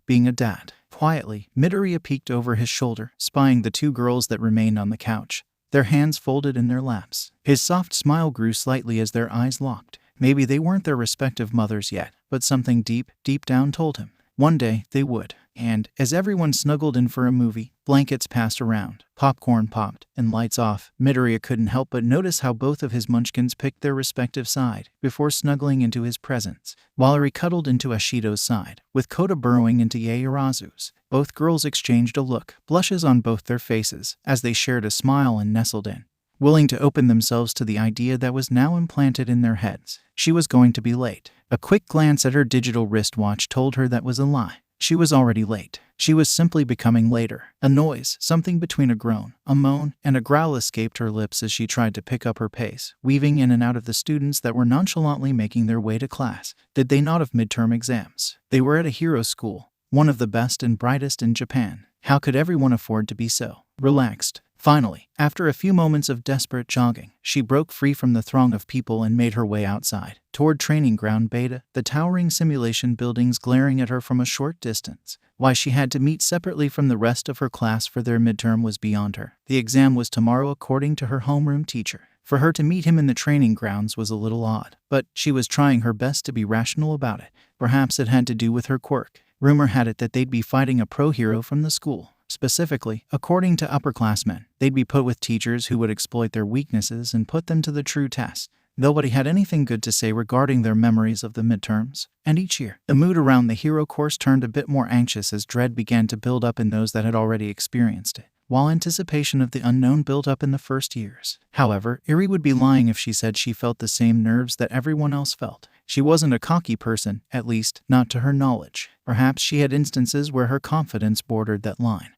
being a dad." Quietly, Midoriya peeked over his shoulder, spying the 2 girls that remained on the couch, their hands folded in their laps. His soft smile grew slightly as their eyes locked. Maybe they weren't their respective mothers yet, but something deep, deep down told him one day they would. And, as everyone snuggled in for a movie, blankets passed around, popcorn popped, and lights off, Midoriya couldn't help but notice how both of his munchkins picked their respective side before snuggling into his presence. While Eri cuddled into Ishido's side, with Koda burrowing into Yaoyorozu's, both girls exchanged a look, blushes on both their faces, as they shared a smile and nestled in, willing to open themselves to the idea that was now implanted in their heads. She was going to be late. A quick glance at her digital wristwatch told her that was a lie. She was already late. She was simply becoming later. A noise, something between a groan, a moan, and a growl escaped her lips as she tried to pick up her pace, weaving in and out of the students that were nonchalantly making their way to class. Did they not have midterm exams? They were at a hero school, one of the best and brightest in Japan. How could everyone afford to be so relaxed? Finally, after a few moments of desperate jogging, she broke free from the throng of people and made her way outside, toward Training Ground Beta, the towering simulation buildings glaring at her from a short distance. Why she had to meet separately from the rest of her class for their midterm was beyond her. The exam was tomorrow according to her homeroom teacher. For her to meet him in the training grounds was a little odd, but she was trying her best to be rational about it. Perhaps it had to do with her quirk. Rumor had it that they'd be fighting a pro hero from the school. Specifically, according to upperclassmen, they'd be put with teachers who would exploit their weaknesses and put them to the true test. Nobody had anything good to say regarding their memories of the midterms, and each year, the mood around the hero course turned a bit more anxious as dread began to build up in those that had already experienced it, while anticipation of the unknown built up in the first years. However, Eri would be lying if she said she felt the same nerves that everyone else felt. She wasn't a cocky person, at least, not to her knowledge. Perhaps she had instances where her confidence bordered that line,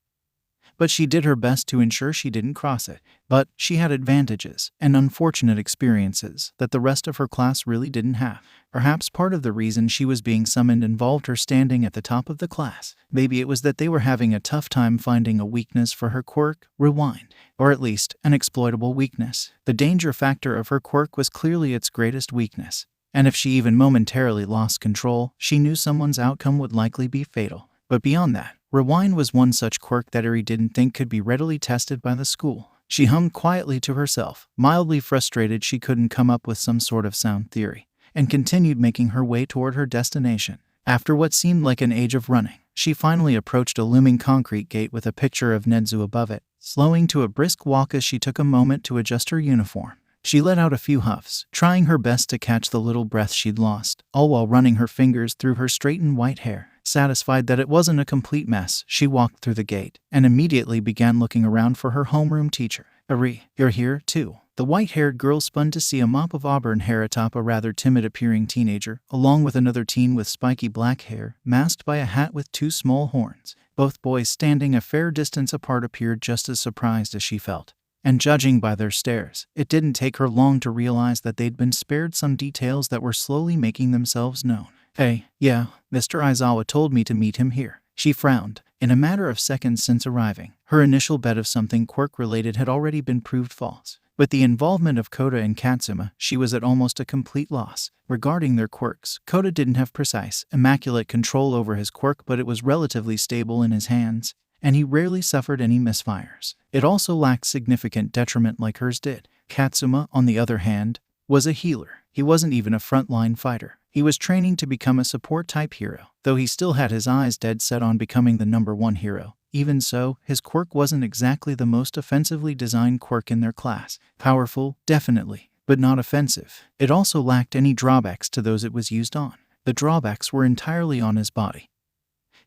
but she did her best to ensure she didn't cross it. But she had advantages and unfortunate experiences that the rest of her class really didn't have. Perhaps part of the reason she was being summoned involved her standing at the top of the class. Maybe it was that they were having a tough time finding a weakness for her quirk, rewind, or at least an exploitable weakness. The danger factor of her quirk was clearly its greatest weakness, and if she even momentarily lost control, she knew someone's outcome would likely be fatal. But beyond that, rewind was one such quirk that Eri didn't think could be readily tested by the school. She hummed quietly to herself, mildly frustrated she couldn't come up with some sort of sound theory, and continued making her way toward her destination. After what seemed like an age of running, she finally approached a looming concrete gate with a picture of Nedzu above it, slowing to a brisk walk as she took a moment to adjust her uniform. She let out a few huffs, trying her best to catch the little breath she'd lost, all while running her fingers through her straightened white hair. Satisfied that it wasn't a complete mess, she walked through the gate, and immediately began looking around for her homeroom teacher. "Eri, you're here, too." The white-haired girl spun to see a mop of auburn hair atop a rather timid-appearing teenager, along with another teen with spiky black hair, masked by a hat with 2 small horns. Both boys standing a fair distance apart appeared just as surprised as she felt. And judging by their stares, it didn't take her long to realize that they'd been spared some details that were slowly making themselves known. "Hey, yeah, Mr. Aizawa told me to meet him here." She frowned. In a matter of seconds since arriving, her initial bet of something quirk-related had already been proved false. With the involvement of Kota and Katsuma, she was at almost a complete loss. Regarding their quirks, Kota didn't have precise, immaculate control over his quirk, but it was relatively stable in his hands, and he rarely suffered any misfires. It also lacked significant detriment like hers did. Katsuma, on the other hand, was a healer. He wasn't even a frontline fighter. He was training to become a support-type hero, though he still had his eyes dead set on becoming the #1 hero. Even so, his quirk wasn't exactly the most offensively designed quirk in their class. Powerful, definitely, but not offensive. It also lacked any drawbacks to those it was used on. The drawbacks were entirely on his body.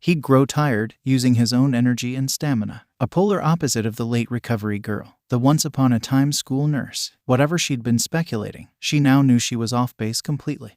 He'd grow tired, using his own energy and stamina. A polar opposite of the late recovery girl, the once-upon-a-time school nurse. Whatever she'd been speculating, she now knew she was off base completely.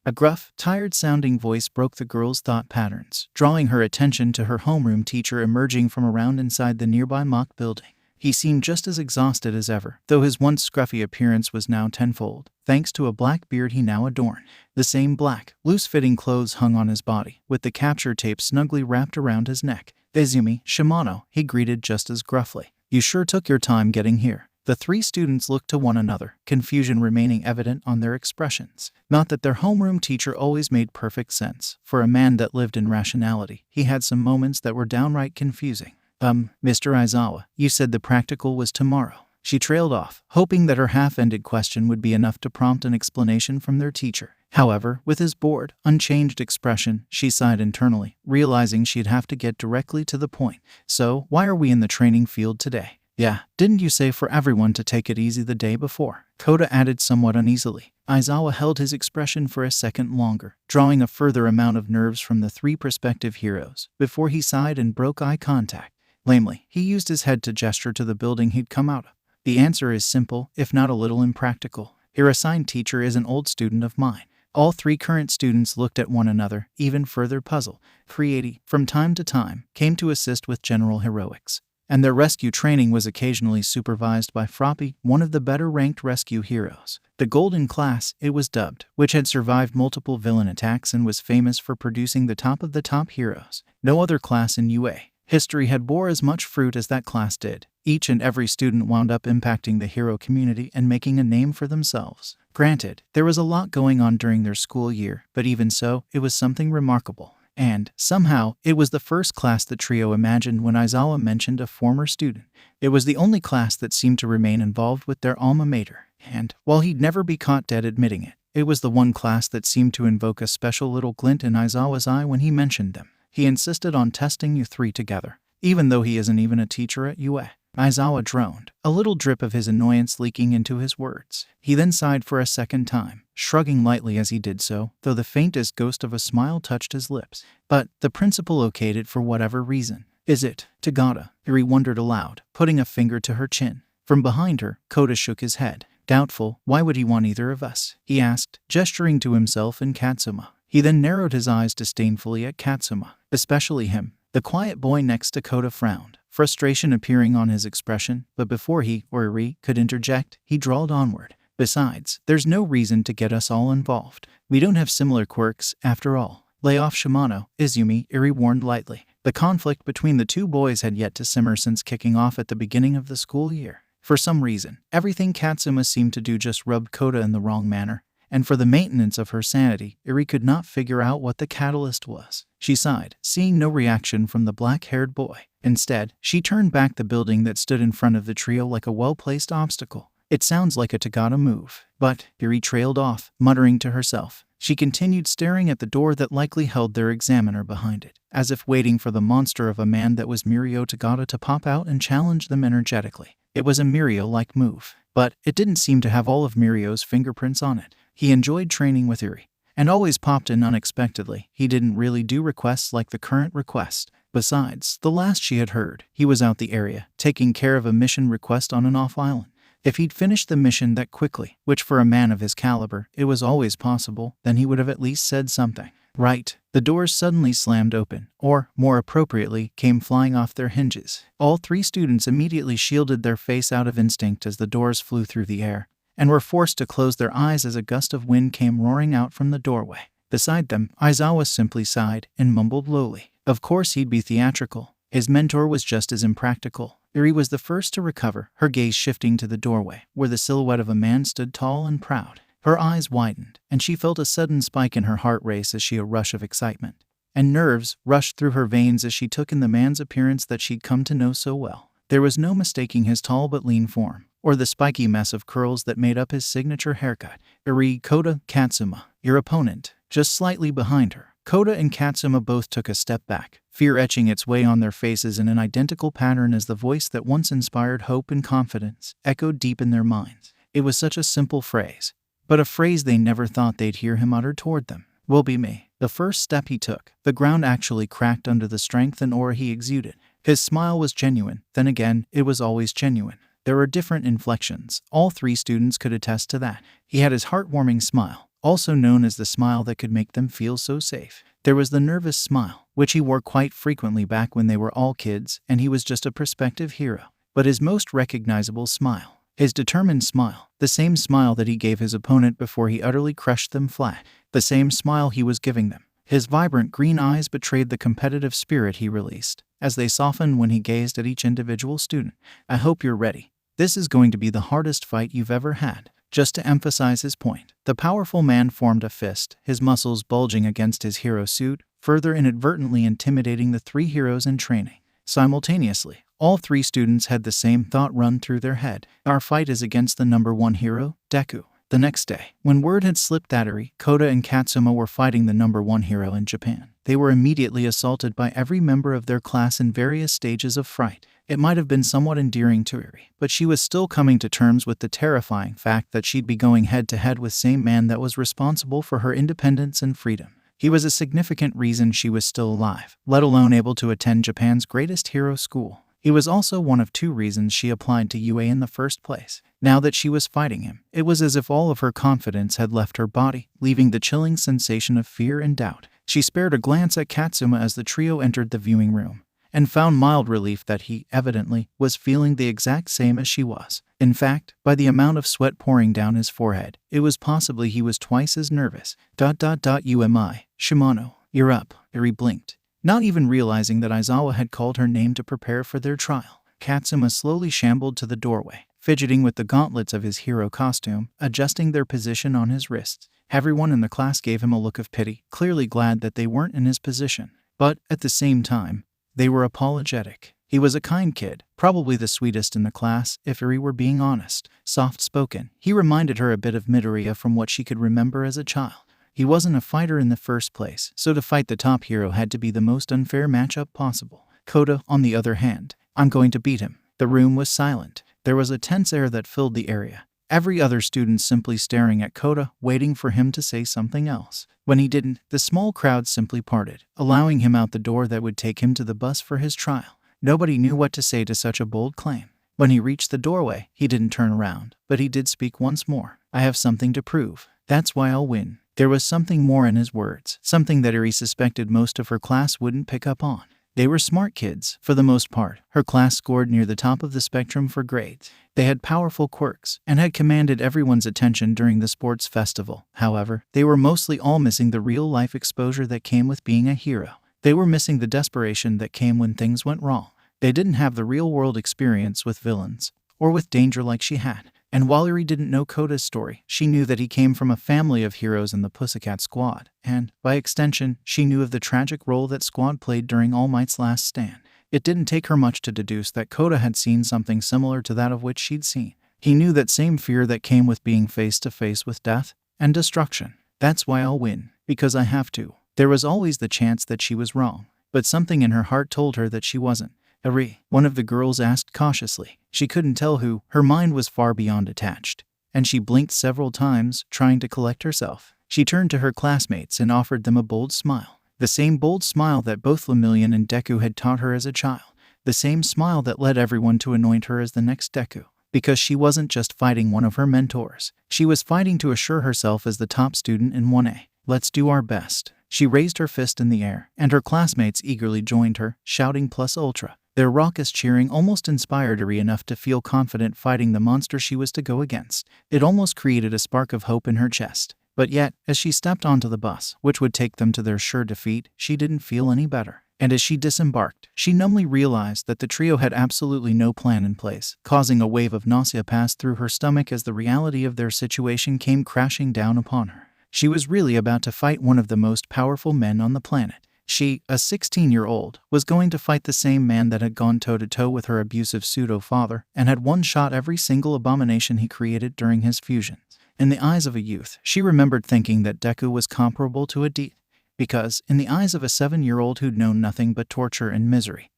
A gruff, tired-sounding voice broke the girl's thought patterns, drawing her attention to her homeroom teacher emerging from around inside the nearby mock building. He seemed just as exhausted as ever, though his once scruffy appearance was now tenfold, thanks to a black beard he now adorned. The same black, loose-fitting clothes hung on his body, with the capture tape snugly wrapped around his neck. "Izumi, Shimano," he greeted just as gruffly. "You sure took your time getting here." The three students looked to one another, confusion remaining evident on their expressions. Not that their homeroom teacher always made perfect sense. For a man that lived in rationality, he had some moments that were downright confusing. Mr. Aizawa, you said the practical was tomorrow." She trailed off, hoping that her half-ended question would be enough to prompt an explanation from their teacher. However, with his bored, unchanged expression, she sighed internally, realizing she'd have to get directly to the point. "So, why are we in the training field today?" "Yeah, didn't you say for everyone to take it easy the day before?" Kota added somewhat uneasily. Aizawa held his expression for a second longer, drawing a further amount of nerves from the three prospective heroes, before he sighed and broke eye contact. Lamely, he used his head to gesture to the building he'd come out of. "The answer is simple, if not a little impractical. Your assigned teacher is an old student of mine." All three current students looked at one another, even further puzzled. Creati, from time to time, came to assist with general heroics, and their rescue training was occasionally supervised by Froppy, one of the better-ranked rescue heroes. The Golden Class, it was dubbed, which had survived multiple villain attacks and was famous for producing the top of the top heroes. No other class in UA history had bore as much fruit as that class did. Each and every student wound up impacting the hero community and making a name for themselves. Granted, there was a lot going on during their school year, but even so, it was something remarkable. And, somehow, it was the first class the trio imagined when Aizawa mentioned a former student. It was the only class that seemed to remain involved with their alma mater. And, while he'd never be caught dead admitting it, it was the one class that seemed to invoke a special little glint in Aizawa's eye when he mentioned them. He insisted on testing you three together, even though he isn't even a teacher at UA. Aizawa droned, a little drip of his annoyance leaking into his words. He then sighed for a second time, shrugging lightly as he did so, though the faintest ghost of a smile touched his lips. "But the principal okayed it for whatever reason. Is it Tagata?" Iri wondered aloud, putting a finger to her chin. From behind her, Kota shook his head. Doubtful. "Why would he want either of us?" he asked, gesturing to himself and Katsuma. He then narrowed his eyes disdainfully at Katsuma. "Especially him." The quiet boy next to Kota frowned, frustration appearing on his expression, but before he, or Iri, could interject, he drawled onward. "Besides, there's no reason to get us all involved. We don't have similar quirks, after all." "Lay off Shimano, Izumi," Iri warned lightly. The conflict between the two boys had yet to simmer since kicking off at the beginning of the school year. For some reason, everything Katsuma seemed to do just rubbed Kota in the wrong manner, and for the maintenance of her sanity, Iri could not figure out what the catalyst was. She sighed, seeing no reaction from the black-haired boy. Instead, she turned back the building that stood in front of the trio like a well-placed obstacle. "It sounds like a Tagata move." But Iri trailed off, muttering to herself. She continued staring at the door that likely held their examiner behind it, as if waiting for the monster of a man that was Mirio Tagata to pop out and challenge them energetically. It was a Mirio-like move, but it didn't seem to have all of Mirio's fingerprints on it. He enjoyed training with Iri, and always popped in unexpectedly. He didn't really do requests like the current request. Besides, the last she had heard, he was out the area, taking care of a mission request on an off-island. If he'd finished the mission that quickly, which for a man of his caliber, it was always possible, then he would have at least said something. Right. The doors suddenly slammed open, or, more appropriately, came flying off their hinges. All three students immediately shielded their face out of instinct as the doors flew through the air, and were forced to close their eyes as a gust of wind came roaring out from the doorway. Beside them, Aizawa simply sighed and mumbled lowly. Of course he'd be theatrical. His mentor was just as impractical. Eri was the first to recover, her gaze shifting to the doorway, where the silhouette of a man stood tall and proud. Her eyes widened, and she felt a sudden spike in her heart race as a rush of excitement and nerves rushed through her veins as she took in the man's appearance that she'd come to know so well. There was no mistaking his tall but lean form, or the spiky mess of curls that made up his signature haircut. Eri, Kota, Katsuma, your opponent, just slightly behind her. Kota and Katsuma both took a step back, fear etching its way on their faces in an identical pattern as the voice that once inspired hope and confidence echoed deep in their minds. It was such a simple phrase, but a phrase they never thought they'd hear him utter toward them. Will be me. The first step he took, the ground actually cracked under the strength and aura he exuded. His smile was genuine, then again, it was always genuine. There were different inflections. All three students could attest to that. He had his heartwarming smile, also known as the smile that could make them feel so safe. There was the nervous smile, which he wore quite frequently back when they were all kids and he was just a prospective hero. But his most recognizable smile, his determined smile, the same smile that he gave his opponent before he utterly crushed them flat, the same smile he was giving them. His vibrant green eyes betrayed the competitive spirit he released, as they softened when he gazed at each individual student. I hope you're ready. This is going to be the hardest fight you've ever had. Just to emphasize his point, the powerful man formed a fist, his muscles bulging against his hero suit, further inadvertently intimidating the three heroes in training. Simultaneously, all three students had the same thought run through their head. Our fight is against the number one hero, Deku. The next day, when word had slipped that Eri, Kota, and Katsuma were fighting the number one hero in Japan, they were immediately assaulted by every member of their class in various stages of fright. It might have been somewhat endearing to Eri, but she was still coming to terms with the terrifying fact that she'd be going head-to-head with same man that was responsible for her independence and freedom. He was a significant reason she was still alive, let alone able to attend Japan's greatest hero school. He was also one of two reasons she applied to UA in the first place. Now that she was fighting him, it was as if all of her confidence had left her body, leaving the chilling sensation of fear and doubt. She spared a glance at Katsuma as the trio entered the viewing room, and found mild relief that he, evidently, was feeling the exact same as she was. In fact, by the amount of sweat pouring down his forehead, it was possibly he was twice as nervous. UMI, Shimano, you're up. Eri blinked, not even realizing that Aizawa had called her name to prepare for their trial. Katsuma slowly shambled to the doorway, fidgeting with the gauntlets of his hero costume, adjusting their position on his wrists. Everyone in the class gave him a look of pity, clearly glad that they weren't in his position. But, at the same time, they were apologetic. He was a kind kid, probably the sweetest in the class, if Eri were being honest. Soft-spoken, he reminded her a bit of Midoriya from what she could remember as a child. He wasn't a fighter in the first place, so to fight the top hero had to be the most unfair matchup possible. Kota, on the other hand, I'm going to beat him. The room was silent. There was a tense air that filled the area. Every other student simply staring at Kota, waiting for him to say something else. When he didn't, the small crowd simply parted, allowing him out the door that would take him to the bus for his trial. Nobody knew what to say to such a bold claim. When he reached the doorway, he didn't turn around, but he did speak once more. I have something to prove. That's why I'll win. There was something more in his words, something that Eri suspected most of her class wouldn't pick up on. They were smart kids, for the most part. Her class scored near the top of the spectrum for grades. They had powerful quirks, and had commanded everyone's attention during the sports festival. However, they were mostly all missing the real-life exposure that came with being a hero. They were missing the desperation that came when things went wrong. They didn't have the real-world experience with villains, or with danger like she had. And while Eri didn't know Kota's story, she knew that he came from a family of heroes in the Pussycat Squad, and, by extension, she knew of the tragic role that Squad played during All Might's last stand. It didn't take her much to deduce that Kota had seen something similar to that of which she'd seen. He knew that same fear that came with being face-to-face with death and destruction. That's why I'll win, because I have to. There was always the chance that she was wrong, but something in her heart told her that she wasn't. Eri, one of the girls asked cautiously. She couldn't tell who, her mind was far beyond attached, and she blinked several times, trying to collect herself. She turned to her classmates and offered them a bold smile. The same bold smile that both Lemillion and Deku had taught her as a child. The same smile that led everyone to anoint her as the next Deku. Because she wasn't just fighting one of her mentors. She was fighting to assure herself as the top student in 1A. Let's do our best. She raised her fist in the air, and her classmates eagerly joined her, shouting plus ultra. Their raucous cheering almost inspired Eri enough to feel confident fighting the monster she was to go against. It almost created a spark of hope in her chest. But yet, as she stepped onto the bus, which would take them to their sure defeat, she didn't feel any better. And as she disembarked, she numbly realized that the trio had absolutely no plan in place, causing a wave of nausea pass through her stomach as the reality of their situation came crashing down upon her. She was really about to fight one of the most powerful men on the planet. She, a 16-year-old, was going to fight the same man that had gone toe-to-toe with her abusive pseudo-father and had one-shot every single abomination he created during his fusions. In the eyes of a youth, she remembered thinking that Deku was comparable to a deity, because, in the eyes of a 7-year-old who'd known nothing but torture and misery,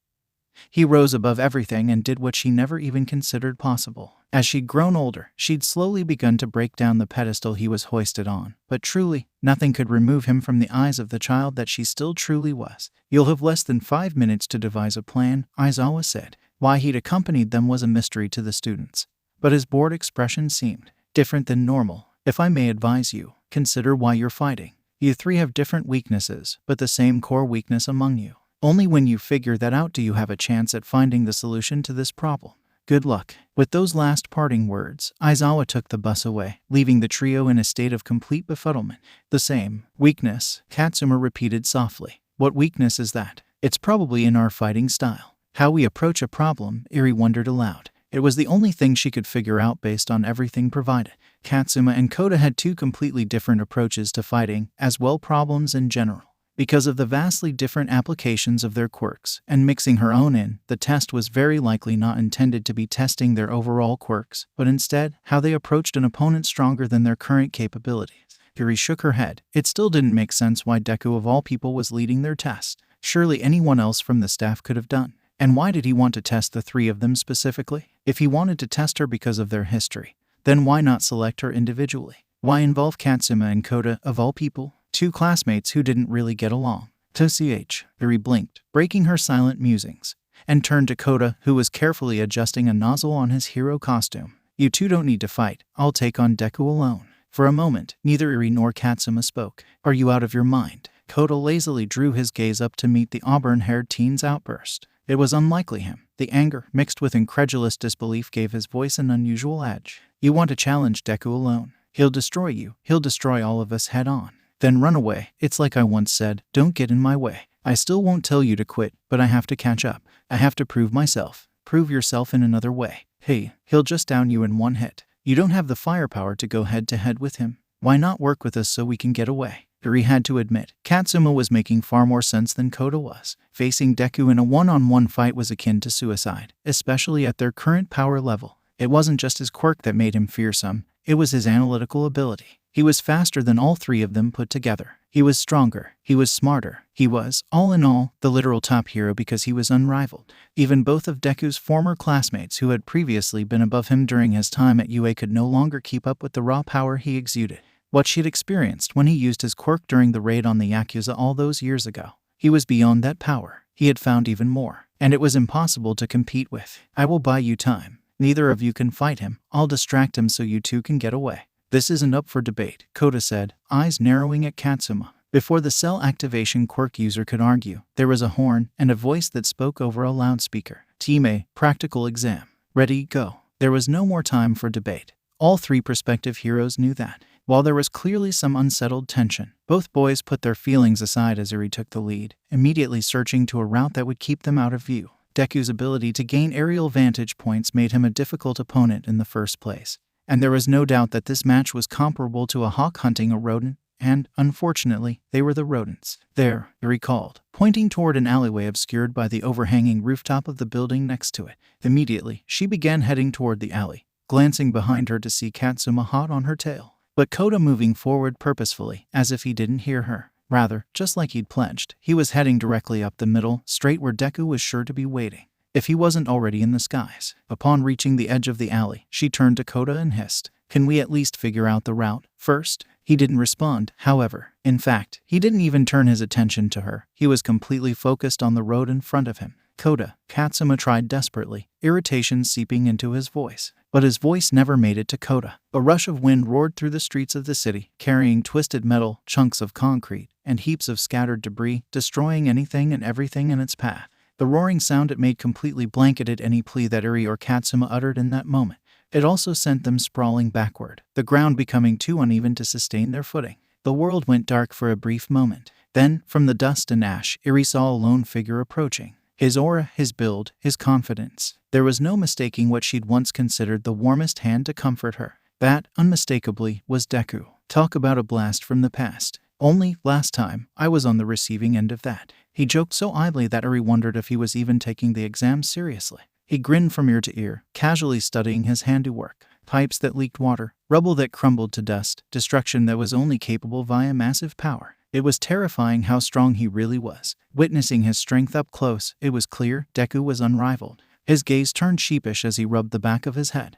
he rose above everything and did what she never even considered possible. As she'd grown older, she'd slowly begun to break down the pedestal he was hoisted on, but truly, nothing could remove him from the eyes of the child that she still truly was. "You'll have less than 5 minutes to devise a plan," Aizawa said. Why he'd accompanied them was a mystery to the students, but his bored expression seemed different than normal. "If I may advise you, consider why you're fighting. You three have different weaknesses, but the same core weakness among you. Only when you figure that out do you have a chance at finding the solution to this problem. Good luck." With those last parting words, Aizawa took the bus away, leaving the trio in a state of complete befuddlement. "The same weakness," Katsuma repeated softly. "What weakness is that?" "It's probably in our fighting style. How we approach a problem," Eri wondered aloud. It was the only thing she could figure out based on everything provided. Katsuma and Koda had two completely different approaches to fighting, as well problems in general. Because of the vastly different applications of their quirks, and mixing her own in, the test was very likely not intended to be testing their overall quirks, but instead, how they approached an opponent stronger than their current capabilities. Eri shook her head. It still didn't make sense why Deku of all people was leading their test. Surely anyone else from the staff could have done. And why did he want to test the three of them specifically? If he wanted to test her because of their history, then why not select her individually? Why involve Katsuma and Koda, of all people? Two classmates who didn't really get along. "TCH, Eri blinked, breaking her silent musings, and turned to Koda, who was carefully adjusting a nozzle on his hero costume. "You two don't need to fight. I'll take on Deku alone." For a moment, neither Eri nor Katsuma spoke. "Are you out of your mind?" Koda lazily drew his gaze up to meet the auburn-haired teen's outburst. It was unlikely him. The anger, mixed with incredulous disbelief, gave his voice an unusual edge. "You want to challenge Deku alone? He'll destroy you. He'll destroy all of us head-on. Then run away. It's like I once said, don't get in my way. I still won't tell you to quit, but I have to catch up. I have to prove myself. Prove yourself in another way. Hey, he'll just down you in one hit. You don't have the firepower to go head-to-head with him. Why not work with us so we can get away?" Eri had to admit, Katsuma was making far more sense than Koda was. Facing Deku in a one-on-one fight was akin to suicide, especially at their current power level. It wasn't just his quirk that made him fearsome, it was his analytical ability. He was faster than all three of them put together. He was stronger. He was smarter. He was, all in all, the literal top hero because he was unrivaled. Even both of Deku's former classmates who had previously been above him during his time at UA could no longer keep up with the raw power he exuded. What she'd experienced when he used his quirk during the raid on the Yakuza all those years ago. He was beyond that power. He had found even more. And it was impossible to compete with. "I will buy you time. Neither of you can fight him. I'll distract him so you two can get away." "This isn't up for debate," Koda said, eyes narrowing at Katsuma. Before the cell activation quirk user could argue, there was a horn and a voice that spoke over a loudspeaker. "Team A, practical exam. Ready, go." There was no more time for debate. All three prospective heroes knew that. While there was clearly some unsettled tension, both boys put their feelings aside as Eri took the lead, immediately searching to a route that would keep them out of view. Deku's ability to gain aerial vantage points made him a difficult opponent in the first place. And there was no doubt that this match was comparable to a hawk hunting a rodent, and, unfortunately, they were the rodents. "There," Eri called, pointing toward an alleyway obscured by the overhanging rooftop of the building next to it. Immediately, she began heading toward the alley, glancing behind her to see Katsuma hot on her tail. But Koda moving forward purposefully, as if he didn't hear her. Rather, just like he'd pledged, he was heading directly up the middle, straight where Deku was sure to be waiting, if he wasn't already in the skies. Upon reaching the edge of the alley, she turned to Koda and hissed, "Can we at least figure out the route first?" He didn't respond, however. In fact, he didn't even turn his attention to her. He was completely focused on the road in front of him. "Koda," Katsuma tried desperately, irritation seeping into his voice. But his voice never made it to Koda. A rush of wind roared through the streets of the city, carrying twisted metal, chunks of concrete, and heaps of scattered debris, destroying anything and everything in its path. The roaring sound it made completely blanketed any plea that Eri or Katsuma uttered in that moment. It also sent them sprawling backward, the ground becoming too uneven to sustain their footing. The world went dark for a brief moment. Then, from the dust and ash, Eri saw a lone figure approaching. His aura, his build, his confidence. There was no mistaking what she'd once considered the warmest hand to comfort her. That, unmistakably, was Deku. Talk about a blast from the past. Only, last time, I was on the receiving end of that. He joked so idly that Eri wondered if he was even taking the exam seriously. He grinned from ear to ear, casually studying his handiwork. Pipes that leaked water, rubble that crumbled to dust, destruction that was only capable via massive power. It was terrifying how strong he really was. Witnessing his strength up close, it was clear Deku was unrivaled. His gaze turned sheepish as he rubbed the back of his head.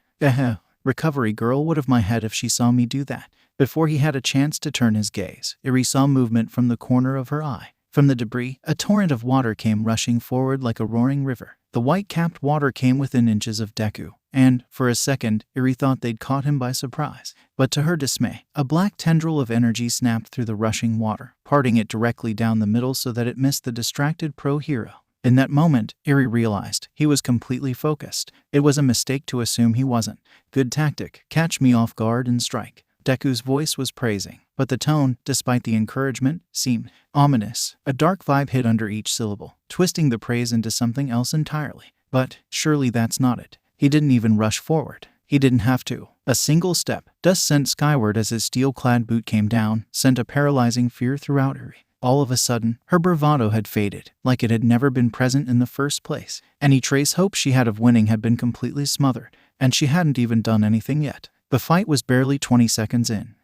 Recovery girl would have my head if she saw me do that. Before he had a chance to turn his gaze, Eri saw movement from the corner of her eye. From the debris, a torrent of water came rushing forward like a roaring river. The white-capped water came within inches of Deku, and, for a second, Eri thought they'd caught him by surprise. But to her dismay, a black tendril of energy snapped through the rushing water, parting it directly down the middle so that it missed the distracted pro-hero. In that moment, Eri realized he was completely focused. It was a mistake to assume he wasn't. Good tactic, catch me off guard and strike. Deku's voice was praising, but the tone, despite the encouragement, seemed ominous. A dark vibe hid under each syllable, twisting the praise into something else entirely. But surely that's not it. He didn't even rush forward. He didn't have to. A single step, dust sent skyward as his steel-clad boot came down, sent a paralyzing fear throughout Eri. All of a sudden, her bravado had faded, like it had never been present in the first place. Any trace hope she had of winning had been completely smothered, and she hadn't even done anything yet. The fight was barely 20 seconds in.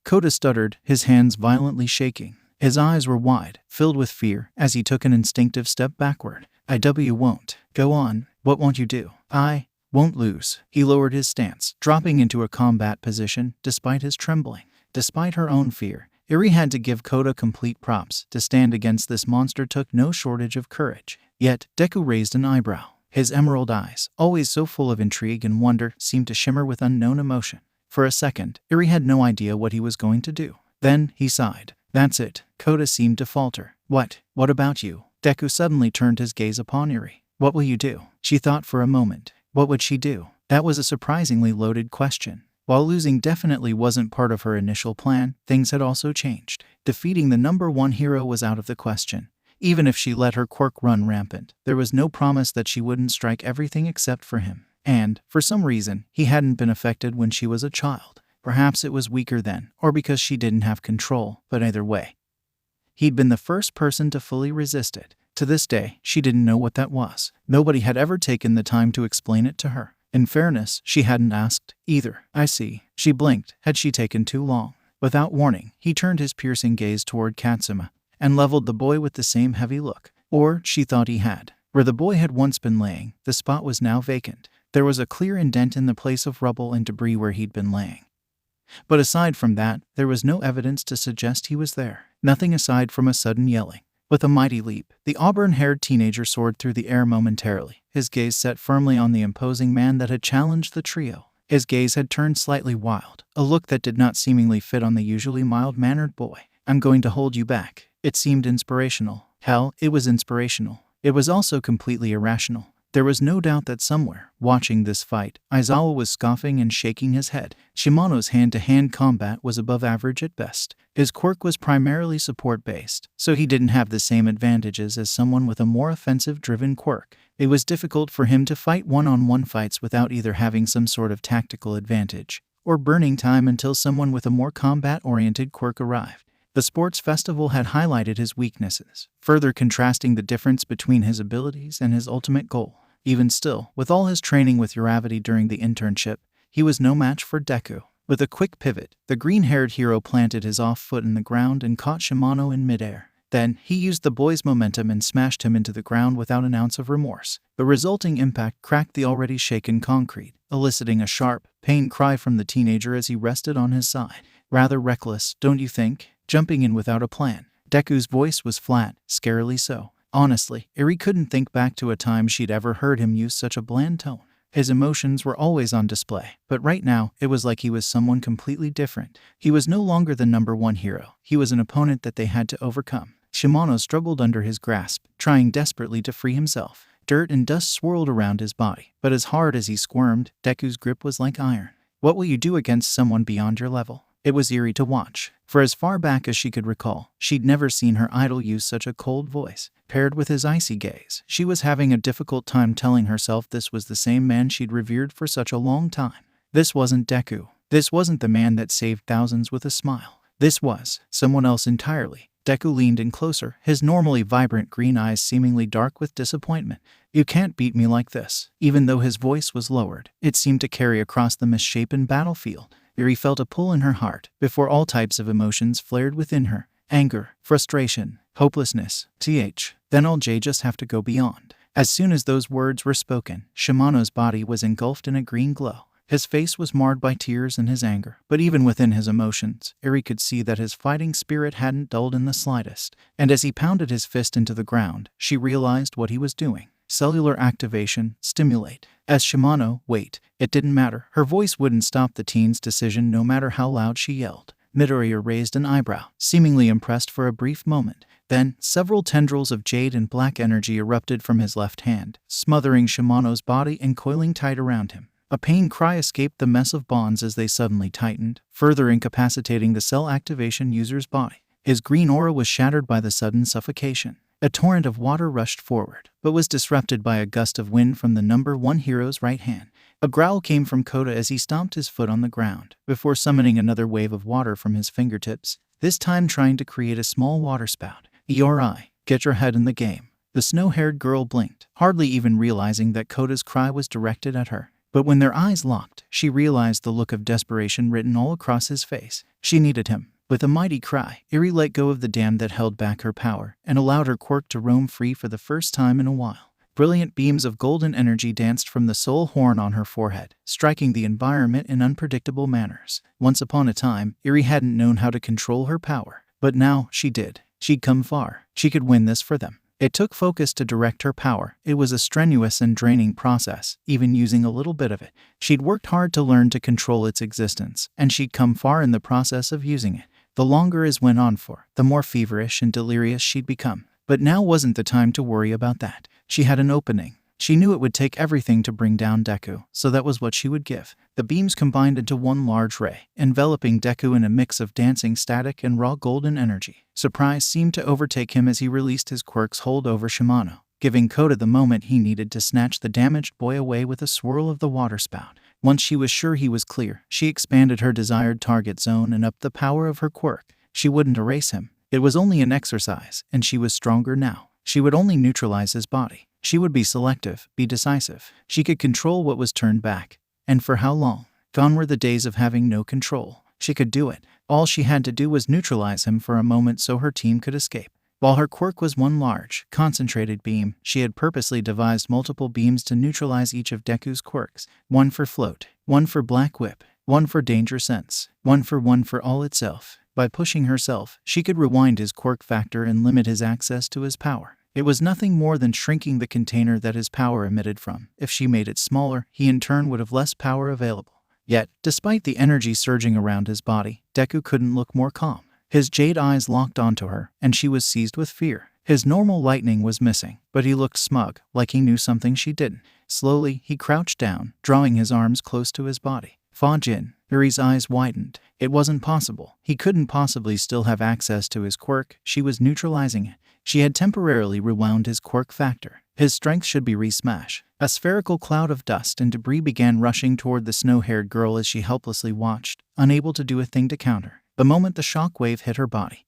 Kota stuttered, his hands violently shaking. His eyes were wide, filled with fear, as he took an instinctive step backward. Won't. Go on. What won't you do? I won't lose. He lowered his stance, dropping into a combat position, despite his trembling. Despite her own fear, Eri had to give Kota complete props. To stand against this monster took no shortage of courage. Yet, Deku raised an eyebrow. His emerald eyes, always so full of intrigue and wonder, seemed to shimmer with unknown emotion. For a second, Eri had no idea what he was going to do. Then, he sighed. That's it. Kota seemed to falter. What about you? Deku suddenly turned his gaze upon Eri. What will you do? She thought for a moment. What would she do? That was a surprisingly loaded question. While losing definitely wasn't part of her initial plan, things had also changed. Defeating the number one hero was out of the question. Even if she let her quirk run rampant, there was no promise that she wouldn't strike everything except for him. And, for some reason, he hadn't been affected when she was a child. Perhaps it was weaker then, or because she didn't have control, but either way, he'd been the first person to fully resist it. To this day, she didn't know what that was. Nobody had ever taken the time to explain it to her. In fairness, she hadn't asked, either. I see. She blinked. Had she taken too long? Without warning, he turned his piercing gaze toward Katsuma, and leveled the boy with the same heavy look. Or, she thought he had. Where the boy had once been laying, the spot was now vacant. There was a clear indent in the place of rubble and debris where he'd been laying. But aside from that, there was no evidence to suggest he was there. Nothing aside from a sudden yelling. With a mighty leap, the auburn-haired teenager soared through the air momentarily, his gaze set firmly on the imposing man that had challenged the trio. His gaze had turned slightly wild, a look that did not seemingly fit on the usually mild-mannered boy. I'm going to hold you back. It seemed inspirational. Hell, it was inspirational. It was also completely irrational. There was no doubt that somewhere, watching this fight, Aizawa was scoffing and shaking his head. Shimano's hand-to-hand combat was above average at best. His quirk was primarily support-based, so he didn't have the same advantages as someone with a more offensive-driven quirk. It was difficult for him to fight one-on-one fights without either having some sort of tactical advantage, or burning time until someone with a more combat-oriented quirk arrived. The sports festival had highlighted his weaknesses, further contrasting the difference between his abilities and his ultimate goal. Even still, with all his training with Uravity during the internship, he was no match for Deku. With a quick pivot, the green-haired hero planted his off foot in the ground and caught Shimano in midair. Then, he used the boy's momentum and smashed him into the ground without an ounce of remorse. The resulting impact cracked the already shaken concrete, eliciting a sharp, pained cry from the teenager as he rested on his side. Rather reckless, don't you think? Jumping in without a plan. Deku's voice was flat, scarily so. Honestly, Eri couldn't think back to a time she'd ever heard him use such a bland tone. His emotions were always on display, but right now, it was like he was someone completely different. He was no longer the number one hero. He was an opponent that they had to overcome. Shimano struggled under his grasp, trying desperately to free himself. Dirt and dust swirled around his body, but as hard as he squirmed, Deku's grip was like iron. What will you do against someone beyond your level? It was eerie to watch. For as far back as she could recall, she'd never seen her idol use such a cold voice. Paired with his icy gaze, she was having a difficult time telling herself this was the same man she'd revered for such a long time. This wasn't Deku. This wasn't the man that saved thousands with a smile. This was someone else entirely. Deku leaned in closer, his normally vibrant green eyes seemingly dark with disappointment. "You can't beat me like this." Even though his voice was lowered, it seemed to carry across the misshapen battlefield. Yuri felt a pull in her heart before all types of emotions flared within her. Anger, frustration, hopelessness. Then I'll just have to go beyond. As soon as those words were spoken, Shimano's body was engulfed in a green glow. His face was marred by tears and his anger, but even within his emotions, Eri could see that his fighting spirit hadn't dulled in the slightest. And as he pounded his fist into the ground, she realized what he was doing. Cellular activation, stimulate. As Shimano, wait, it didn't matter. Her voice wouldn't stop the teen's decision no matter how loud she yelled. Midoriya raised an eyebrow, seemingly impressed for a brief moment. Then, several tendrils of jade and black energy erupted from his left hand, smothering Shimano's body and coiling tight around him. A pain cry escaped the mess of bonds as they suddenly tightened, further incapacitating the cell activation user's body. His green aura was shattered by the sudden suffocation. A torrent of water rushed forward, but was disrupted by a gust of wind from the number 1 hero's right hand. A growl came from Kota as he stomped his foot on the ground, before summoning another wave of water from his fingertips, this time trying to create a small waterspout. "Yuri, get your head in the game." The snow-haired girl blinked, hardly even realizing that Kota's cry was directed at her. But when their eyes locked, she realized the look of desperation written all across his face. She needed him. With a mighty cry, Eri let go of the dam that held back her power and allowed her quirk to roam free for the first time in a while. Brilliant beams of golden energy danced from the soul horn on her forehead, striking the environment in unpredictable manners. Once upon a time, Eri hadn't known how to control her power, but now she did. She'd come far. She could win this for them. It took focus to direct her power. It was a strenuous and draining process, even using a little bit of it. She'd worked hard to learn to control its existence, and she'd come far in the process of using it. The longer it went on for, the more feverish and delirious she'd become. But now wasn't the time to worry about that. She had an opening. She knew it would take everything to bring down Deku, so that was what she would give. The beams combined into one large ray, enveloping Deku in a mix of dancing static and raw golden energy. Surprise seemed to overtake him as he released his quirk's hold over Shimano, giving Kota the moment he needed to snatch the damaged boy away with a swirl of the waterspout. Once she was sure he was clear, she expanded her desired target zone and upped the power of her quirk. She wouldn't erase him. It was only an exercise, and she was stronger now. She would only neutralize his body. She would be selective, be decisive. She could control what was turned back. And for how long? Gone were the days of having no control. She could do it. All she had to do was neutralize him for a moment so her team could escape. While her quirk was one large, concentrated beam, she had purposely devised multiple beams to neutralize each of Deku's quirks. One for float, one for black whip, one for danger sense, one for all itself. By pushing herself, she could rewind his quirk factor and limit his access to his power. It was nothing more than shrinking the container that his power emitted from. If she made it smaller, he in turn would have less power available. Yet, despite the energy surging around his body, Deku couldn't look more calm. His jade eyes locked onto her, and she was seized with fear. His normal lightning was missing, but he looked smug, like he knew something she didn't. Slowly, he crouched down, drawing his arms close to his body. Fajin. Yuri's eyes widened. It wasn't possible. He couldn't possibly still have access to his quirk. She was neutralizing it. She had temporarily rewound his quirk factor. His strength should be re-smash. A spherical cloud of dust and debris began rushing toward the snow-haired girl as she helplessly watched, unable to do a thing to counter. The moment the shock wave hit her body,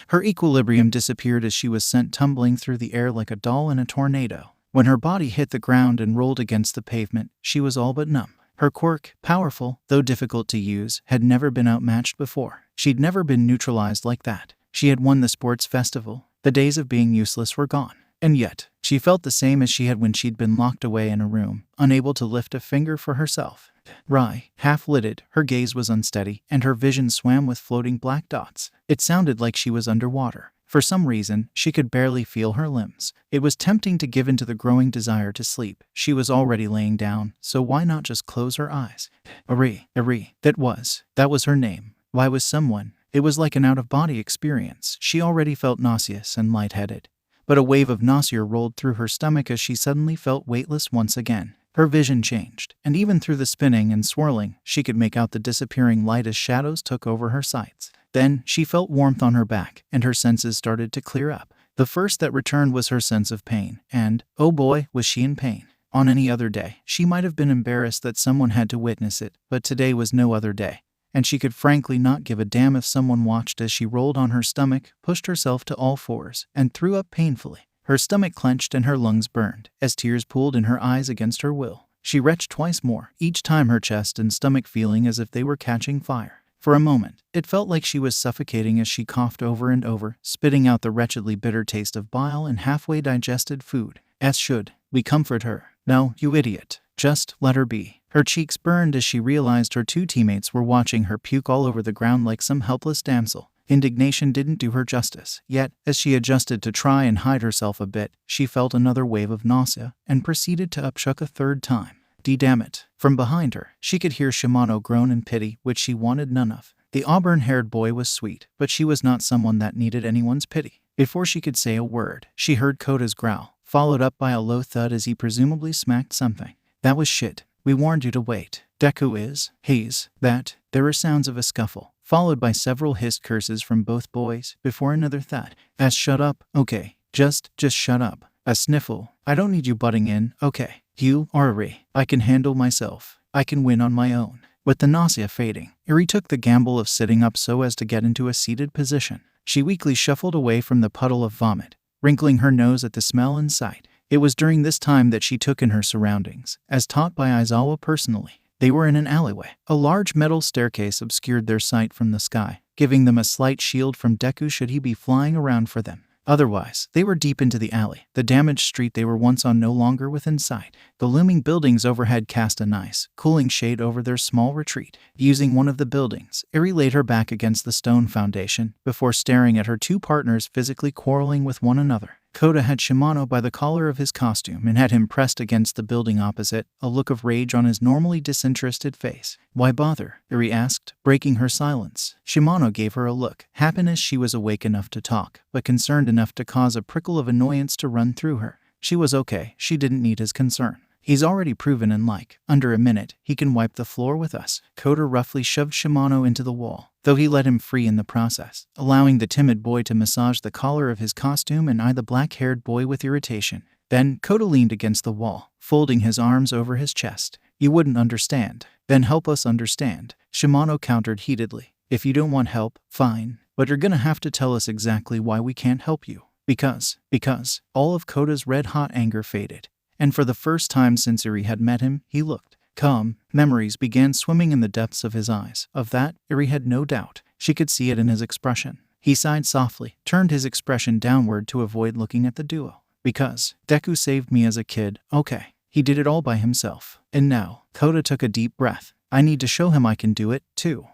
her equilibrium disappeared as she was sent tumbling through the air like a doll in a tornado. When her body hit the ground and rolled against the pavement, she was all but numb. Her quirk, powerful, though difficult to use, had never been outmatched before. She'd never been neutralized like that. She had won the sports festival. The days of being useless were gone. And yet, she felt the same as she had when she'd been locked away in a room, unable to lift a finger for herself. Rai, half-lidded, her gaze was unsteady, and her vision swam with floating black dots. It sounded like she was underwater. For some reason, she could barely feel her limbs. It was tempting to give in to the growing desire to sleep. She was already laying down, so why not just close her eyes? Eri, that was her name. Why was someone? It was like an out-of-body experience. She already felt nauseous and lightheaded. But a wave of nausea rolled through her stomach as she suddenly felt weightless once again. Her vision changed, and even through the spinning and swirling, she could make out the disappearing light as shadows took over her sights. Then she felt warmth on her back, and her senses started to clear up. The first that returned was her sense of pain, and, oh boy, was she in pain. On any other day, she might have been embarrassed that someone had to witness it, but today was no other day, and she could frankly not give a damn if someone watched as she rolled on her stomach, pushed herself to all fours, and threw up painfully. Her stomach clenched and her lungs burned, as tears pooled in her eyes against her will. She retched twice more, each time her chest and stomach feeling as if they were catching fire. For a moment, it felt like she was suffocating as she coughed over and over, spitting out the wretchedly bitter taste of bile and halfway digested food. As should we comfort her? No, you idiot. Just let her be. Her cheeks burned as she realized her two teammates were watching her puke all over the ground like some helpless damsel. Indignation didn't do her justice. Yet, as she adjusted to try and hide herself a bit, she felt another wave of nausea and proceeded to upchuck a third time. Damn it. From behind her, she could hear Shimano groan in pity, which she wanted none of. The auburn-haired boy was sweet, but she was not someone that needed anyone's pity. Before she could say a word, she heard Kota's growl, followed up by a low thud as he presumably smacked something. That was shit. We warned you to wait. Deku is, he's, that. There were sounds of a scuffle, followed by several hissed curses from both boys, before another thud. Shut up, okay. Just shut up. A sniffle. I don't need you butting in, okay. You, Ori. I can handle myself. I can win on my own. With the nausea fading, Eri took the gamble of sitting up so as to get into a seated position. She weakly shuffled away from the puddle of vomit, wrinkling her nose at the smell and sight. It was during this time that she took in her surroundings, as taught by Aizawa personally. They were in an alleyway. A large metal staircase obscured their sight from the sky, giving them a slight shield from Deku should he be flying around for them. Otherwise, they were deep into the alley, the damaged street they were once on no longer within sight. The looming buildings overhead cast a nice, cooling shade over their small retreat. Using one of the buildings, Eri laid her back against the stone foundation, before staring at her two partners physically quarreling with one another. Kota had Shimano by the collar of his costume and had him pressed against the building opposite, a look of rage on his normally disinterested face. Why bother? Eri asked, breaking her silence. Shimano gave her a look, happiness she was awake enough to talk, but concerned enough to cause a prickle of annoyance to run through her. She was okay, she didn't need his concern. He's already proven in under a minute, he can wipe the floor with us. Kota roughly shoved Shimano into the wall, though he let him free in the process, allowing the timid boy to massage the collar of his costume and eye the black-haired boy with irritation. Then Kota leaned against the wall, folding his arms over his chest. You wouldn't understand. Then help us understand. Shimano countered heatedly. If you don't want help, fine, but you're gonna have to tell us exactly why we can't help you. Because, all of Kota's red-hot anger faded. And for the first time since Eri had met him, he looked calm. Memories began swimming in the depths of his eyes. Of that, Eri had no doubt. She could see it in his expression. He sighed softly, turned his expression downward to avoid looking at the duo. Because Deku saved me as a kid, okay. He did it all by himself. And now, Kota took a deep breath. I need to show him I can do it, too.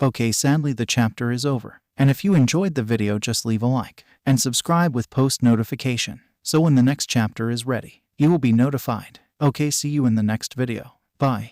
Okay, sadly the chapter is over. And if you enjoyed the video, just leave a like and subscribe with post notification, so when the next chapter is ready, you will be notified. Okay, see you in the next video. Bye.